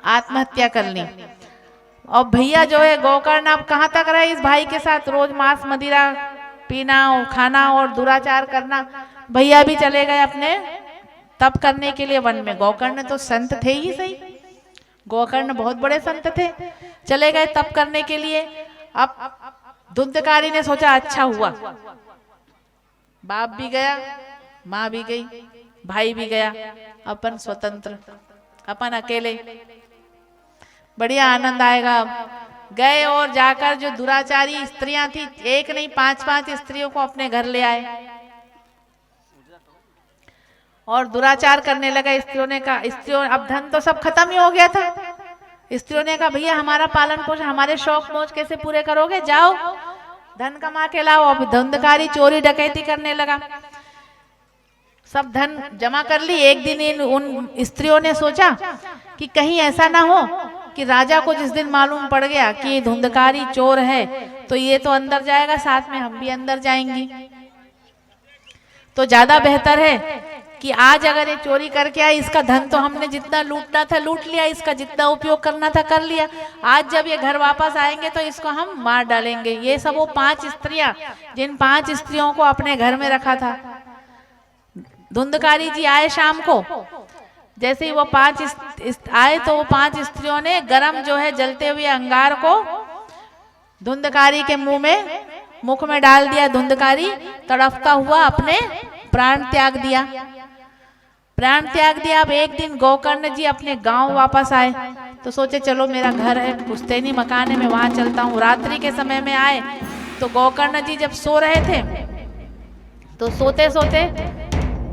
आत्महत्या कर ली। और भैया जो है गोकर्ण अब कहाँ तक रहे इस भाई के साथ, रोज मांस मदिरा पीना और खाना और दुराचार करना। भैया भी चले गए अपने तप करने के लिए वन में। गोकर्ण तो संत थे ही सही, गोकर्ण बहुत बड़े संत थे, चले गए तप करने के लिए। अब धुंधकारी ने सोचा अच्छा हुआ, बाप भी गया, माँ भी गई, भाई भी गया, अपन स्वतंत्र, अपन अकेले, बढ़िया आनंद आएगा। गए और जाकर जो दुराचारी स्त्रियां थी, एक नहीं 5-5 स्त्रियों को अपने घर ले आए और दुराचार करने लगा। स्त्रियों ने कहा, स्त्रियों अब धन तो सब खत्म ही हो गया था, स्त्रियों ने कहा भैया हमारा पालन पोषण, हमारे शौक मौज कैसे पूरे करोगे, जाओ धन कमा के लाओ। अब धुंधकारी चोरी डकैती करने लगा, सब धन जमा कर ली। एक दिन उन स्त्रियों ने सोचा कि कहीं ऐसा ना हो कि राजा को जिस दिन मालूम पड़ गया कि धुंधकारी चोर है तो ये तो अंदर जाएगा, साथ में हम भी अंदर जाएंगी, तो ज्यादा बेहतर है कि आज अगर ये चोरी करके आए, इसका धन तो हमने जितना लूटना था लूट लिया, इसका जितना उपयोग करना था कर लिया, आज जब ये घर वापस आएंगे तो इसको हम मार डालेंगे। ये सब वो 5 स्त्रियां, जिन 5 स्त्रियों को अपने घर में रखा था। धुंधकारी जी आए शाम को, जैसे ही वो 5 आए तो वो 5 स्त्रियों ने गरम जो है जलते हुए अंगार को धुंधकारी के मुख में डाल दिया। धुंधकारी तड़पता हुआ अपने प्राण त्याग दिया। अब एक दिन गोकर्ण जी अपने गांव वापस आए तो सोचे चलो मेरा घर है पुश्तैनी मकान है, मैं वहां चलता हूँ। रात्रि के समय में आए तो गोकर्ण जी जब सो रहे थे तो सोते सोते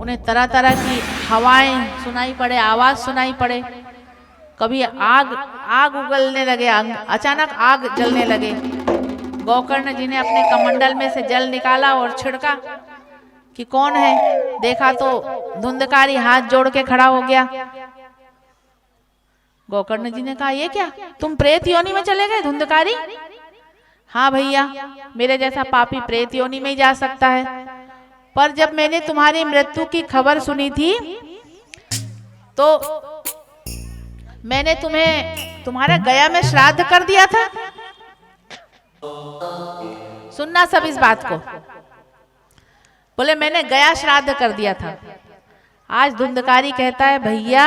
उन्हें तरह तरह की हवाएं सुनाई पड़े, आवाज सुनाई पड़े। कभी आग उगलने लगे, अचानक आग जलने लगे। गोकर्ण जी ने अपने कमंडल में से जल निकाला और छिड़का कि कौन है। देखा तो धुंधकारी हाथ जोड़ के खड़ा हो गया। गोकर्ण जी ने कहा ये क्या, तुम प्रेत योनि में चले गए धुंधकारी? हाँ भैया, मेरे जैसा पापी प्रेत योनि में ही जा सकता है, पर जब मैंने तुम्हारी मृत्यु की खबर सुनी थी तो मैंने तुम्हारा गया में श्राद्ध कर दिया था। सुनना सब इस बात को। बोले मैंने गया श्राद्ध कर दिया था। आज धुंधकारी कहता है भैया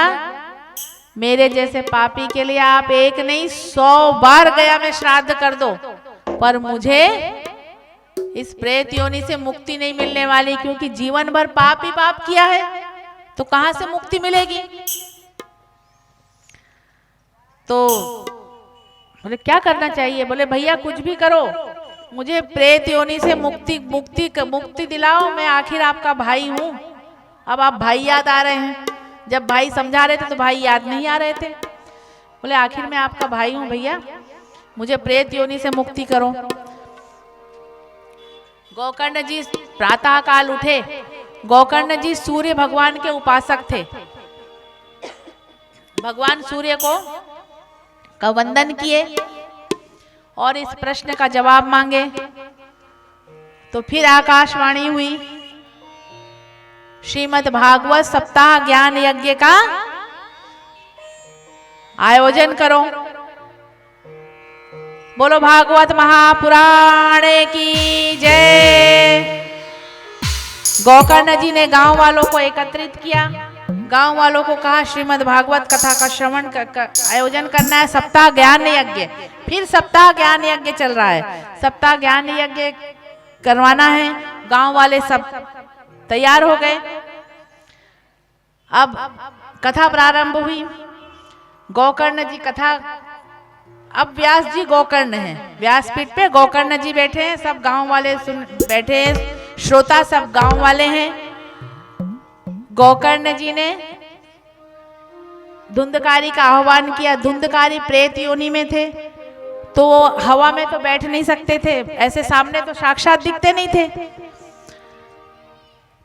मेरे जैसे पापी के लिए आप एक नहीं 100 बार गया में श्राद्ध कर दो, पर मुझे इस प्रेत योनि से मुक्ति नहीं मिलने वाली, क्योंकि जीवन भर पाप ही पाप किया है, तो कहां से मुक्ति मिलेगी। तो बोले क्या करना चाहिए। बोले भैया कुछ भी करो, मुझे प्रेत योनि से मुक्ति दिलाओ, मैं आखिर आपका भाई हूं। अब आप भाई याद आ रहे हैं, जब भाई समझा रहे थे तो भाई याद नहीं आ रहे थे। बोले आखिर मैं आपका भाई हूं भैया, मुझे प्रेत योनि से मुक्ति करो। गोकर्ण जी प्रातः काल उठे। गोकर्ण जी सूर्य भगवान के उपासक थे। भगवान सूर्य का वंदन किए और इस प्रश्न का जवाब मांगे। तो फिर आकाशवाणी हुई, श्रीमद् भागवत सप्ताह ज्ञान यज्ञ का आयोजन करो। बोलो भागवत महापुराण की जय। गोकर्ण जी ने गांव वालों को एकत्रित किया। गांव वालों को कहा श्रीमद् भागवत कथा का श्रवण आयोजन करना है, सप्ताह ज्ञान यज्ञ। फिर सप्ताह ज्ञान यज्ञ चल रहा है, सप्ताह ज्ञान यज्ञ करवाना है। गांव वाले सब तैयार हो गए। अब कथा प्रारंभ हुई। गोकर्ण जी कथा, अब व्यास जी गोकर्ण हैं, व्यासपीठ पे गोकर्ण जी बैठे हैं, सब गांव वाले बैठे हैं, श्रोता सब गांव वाले हैं। गोकर्ण जी ने धुंधकारी का आह्वान किया। धुंधकारी प्रेत योनि में थे, तो हवा में तो बैठ नहीं सकते थे, ऐसे सामने तो साक्षात दिखते नहीं थे।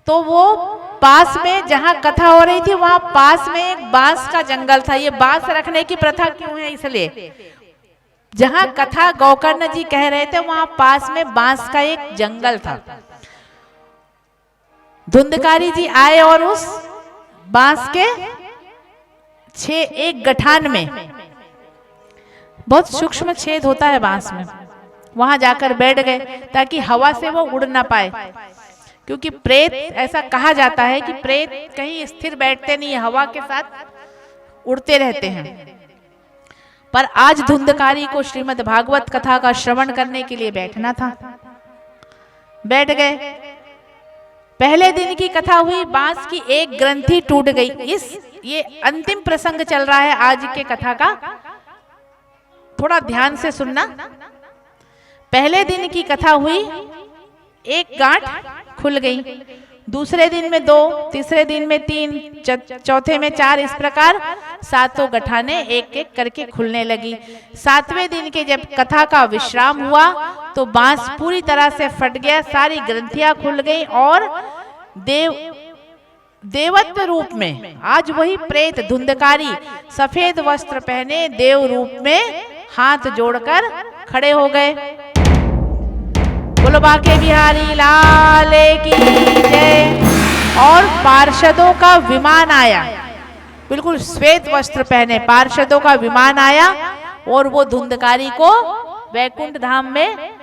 तो वो पास में जहां कथा हो रही थी वहां पास में एक बांस का जंगल था। ये बांस रखने की प्रथा क्यों है, इसलिए जहां कथा गोकर्ण जी कह रहे थे वहां पास में बांस का एक जंगल था। धुंधकारी जी आए और उस बांस के एक गठान में, बहुत सूक्ष्म छेद होता है बांस में, वहां जाकर बैठ गए ताकि हवा से वो उड़ ना पाए। क्योंकि प्रेत, ऐसा कहा जाता है कि प्रेत कहीं स्थिर बैठते नहीं, हवा के साथ उड़ते रहते हैं। पर आज धुंधकारी को श्रीमद् भागवत कथा का श्रवण करने के लिए बैठना था, बैठ गए। पहले दिन की कथा हुई, बांस की एक ग्रंथि टूट गई। ये अंतिम प्रसंग चल रहा है आज के कथा का, थोड़ा ध्यान से सुनना। पहले दिन की कथा हुई, एक गांठ खुल गई, दूसरे दिन में 2, तीसरे दिन में 3, चौथे में 4, इस प्रकार 7 गठाने एक एक करके खुलने लगी। 7वें दिन के जब कथा का विश्राम हुआ तो बांस पूरी तरह से फट गया, सारी ग्रंथियां खुल गई और देवत्व रूप में आज वही प्रेत धुंधकारी सफेद वस्त्र पहने देव रूप में हाथ जोड़कर खड़े हो गए। बोलो बांके बिहारी लाल की जय। और पार्षदों का विमान आया, बिल्कुल श्वेत वस्त्र पहने पार्षदों का विमान आया और वो धुंधकारी को वैकुंठ धाम में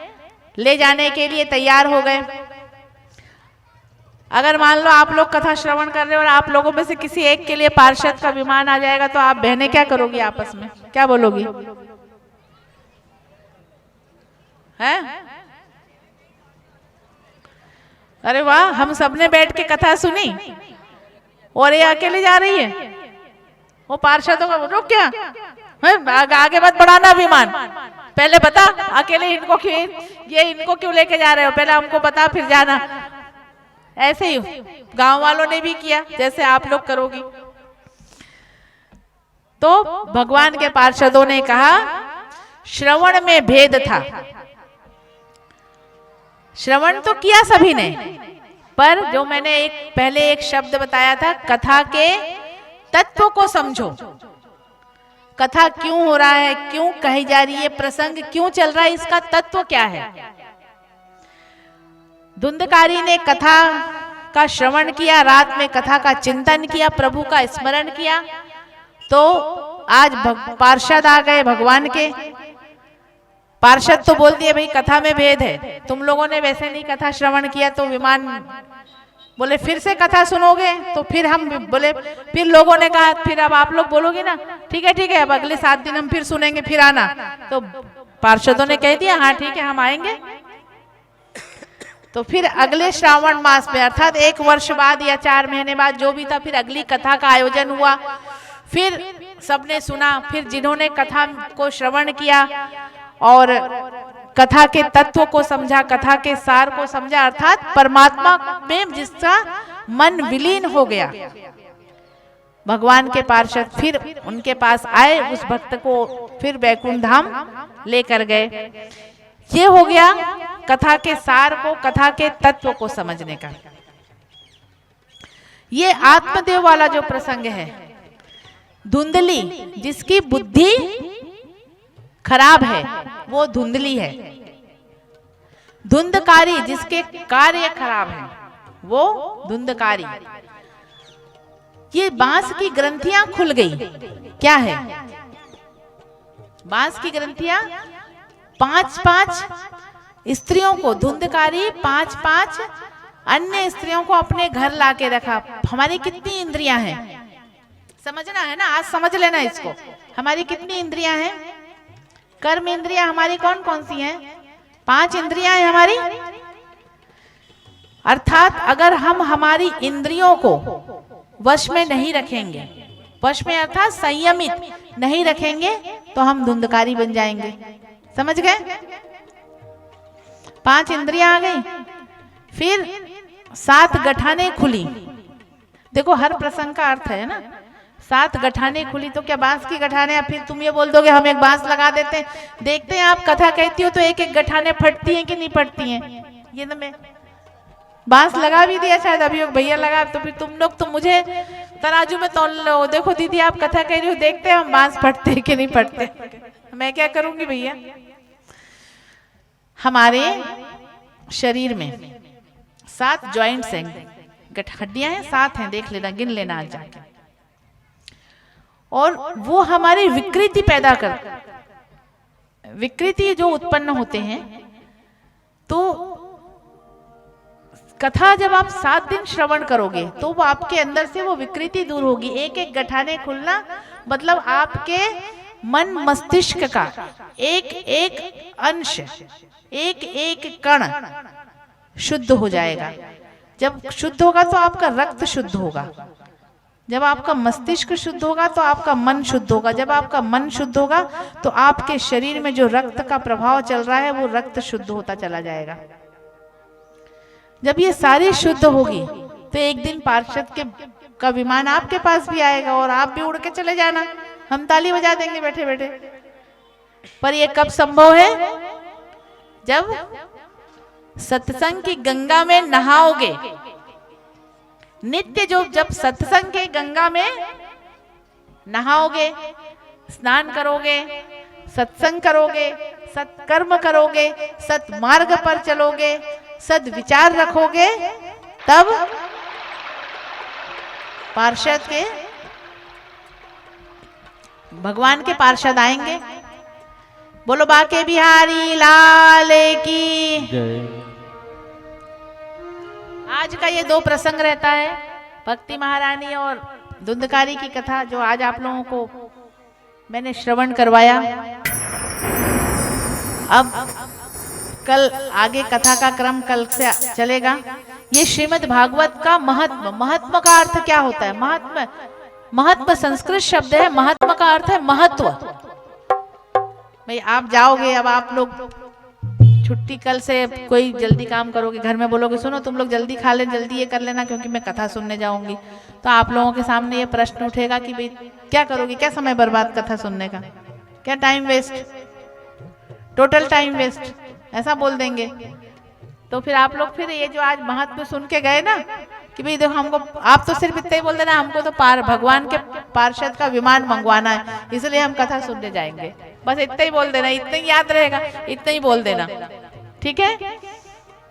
ले जाने के लिए तैयार हो गए। अगर मान लो आप लोग कथा श्रवण कर रहे हो और आप लोगों में से किसी एक के लिए पार्षद का विमान आ जाएगा तो आप बहनें क्या करोगी, आपस में क्या बोलोगी? हैं? अरे वाह, हम सबने बैठ के कथा सुनी और ये अकेले जा रही है। वो पार्षदों का रुक क्या है, आगे मत बढ़ाना विमान, पहले बता अकेले इनको क्यों लेके जा रहे हो, पहले हमको बता फिर जाना। ऐसे ही गांव वालों ने भी किया जैसे आप लोग करोगी। तो भगवान के पार्षदों ने कहा श्रवण में भेद था। श्रवण तो किया सभी ने, पर जो मैंने पहले एक शब्द बताया था, कथा के तत्व को समझो। कथा क्यों हो रहा है, क्यों कही जा रही है, प्रसंग क्यों चल रहा है, इसका तत्व क्या है। धुंधकारी ने कथा का श्रवण किया, रात में कथा का चिंतन किया, प्रभु का स्मरण किया, तो आज पार्षद आ गए भगवान के। पार्षद तो बोल दिए भाई कथा में भेद है, तुम लोगों ने वैसे नहीं कथा श्रवण किया तो विमान बोले फिर से कथा सुनोगे? तो फिर हम बोले, फिर लोगों ने कहा फिर अब आप लोग बोलोगे ना, ठीक है अब अगले 7 दिन हम फिर सुनेंगे, फिर आना। तो पार्षदों ने कह दिया हाँ ठीक है हम आएंगे। तो फिर अगले श्रावण मास में अर्थात 1 वर्ष बाद या 4 महीने बाद जो भी था, फिर अगली कथा का आयोजन हुआ। फिर सबने सुना, फिर जिन्होंने कथा को श्रवण किया और कथा के तत्व को समझा, कथा के सार को समझा, अर्थात परमात्मा में जिसका मन विलीन हो गया, भगवान के पार्षद फिर उनके पास आए, उस भक्त को फिर वैकुंठ धाम लेकर गए। ये हो गया कथा के सार को, कथा के तत्व को समझने का। ये आत्मदेव वाला जो प्रसंग है, धुंधली जिसकी बुद्धि खराब है वो धुंधली है, धुंधकारी जिसके कार्य खराब है वो धुंधकारी। ये बांस की ग्रंथियां खुल गई, क्या है? बांस की ग्रंथियां 5-5 स्त्रियों को, धुंधकारी 5-5 अन्य स्त्रियों को अपने घर लाके रखा। हमारी कितनी इंद्रियां हैं समझना है ना, आज समझ लेना इसको। हमारी कितनी इंद्रियां हैं? कर्म इंद्रियां हमारी कौन कौन सी हैं? 5 इंद्रियां हैं हमारी। अर्थात अगर हम हमारी इंद्रियों को वश में नहीं रखेंगे, वश में अर्थात संयमित नहीं रखेंगे, तो हम धुंधकारी बन जाएंगे। समझ गए? 5 इंद्रियां आ गई, फिर 7 गठाने खुली। देखो हर प्रसंग का अर्थ है ना। 7 गठाने खुली, तो क्या बांस की गठाने? फिर तुम ये बोल दोगे हम एक बांस लगा देते हैं। देखते हैं आप कथा कहती हो तो एक एक गठाने फटती हैं कि नहीं फटती हैं? ये तो मैं बांस लगा भी दिया, शायद अभी भैया लगा, तो फिर तुम लोग तो मुझे तराजू में तौल लो। देखो दीदी आप कथा कह रही हो, देखते हैं हम बांस फटते हैं कि नहीं फटते। मैं क्या करूंगी भैया? हमारे शरीर में 7 जॉइंट्स हैं, हड्डियां हैं 7 हैं, देख लेना, गिन लेना आज जाके। और वो हमारी विकृति पैदा कर, विकृति जो उत्पन्न होते हैं। तो कथा जब आप 7 दिन श्रवण करोगे तो वो आपके अंदर से वो विकृति दूर होगी। एक एक गठाने खुलना मतलब आपके मन मस्तिष्क का एक एक अंश, एक एक कण शुद्ध हो जाएगा। जब शुद्ध होगा तो आपका रक्त शुद्ध होगा, जब आपका मस्तिष्क शुद्ध होगा तो आपका मन शुद्ध होगा, जब आपका मन शुद्ध होगा तो आपके शरीर में जो रक्त का प्रभाव चल रहा है वो रक्त शुद्ध होता चला जाएगा। जब ये सारी शुद्ध होगी तो एक दिन पार्षद का विमान आपके पास भी आएगा और आप भी उड़ के चले जाना, हम ताली बजा देंगे बैठे बैठे। पर ये कब संभव है? जब सत्संग की गंगा में नहाओगे। नित्य जो जब सत्संग के गंगा में नहाओगे, स्नान करोगे, सत्संग करोगे, सत्कर्म करोगे, सत्मार्ग पर चलोगे, सद्विचार रखोगे, तब पार्षद के भगवान के पार्षद आएंगे। बोलो बाके बिहारी लाल की जय। आज का ये 2 प्रसंग रहता है, भक्ति महारानी और धुंधकारी की कथा, जो आज आप लोगों को मैंने श्रवण करवाया। अब कल आगे कथा का क्रम कल से चलेगा। ये श्रीमद् भागवत का महत्व, महत्व का अर्थ क्या होता है? महत्व, महत्व संस्कृत शब्द है, महत्व का अर्थ है महत्व। भाई आप जाओगे, अब आप लोग छुट्टी कल से कोई जल्दी काम करोगे, घर में बोलोगे सुनो तुम लोग जल्दी खा ले, जल्दी ये कर लेना क्योंकि मैं कथा सुनने जाऊंगी, तो आप लोगों के सामने ये प्रश्न उठेगा कि भाई क्या करोगे, क्या समय बर्बाद कथा सुनने का, क्या time waste, total time waste, ऐसा बोल देंगे। तो फिर आप लोग फिर ये जो आज महत्व सुन के गए ना कि भाई देखो हमको, आप तो सिर्फ इतना ही बोल देना हमको तो भगवान के पार्षद का विमान मंगवाना है इसलिए हम कथा सुनने जाएंगे, बस इतना ही बोल देना, इतना ही याद रहेगा, इतना ही बोल देना, ठीक है।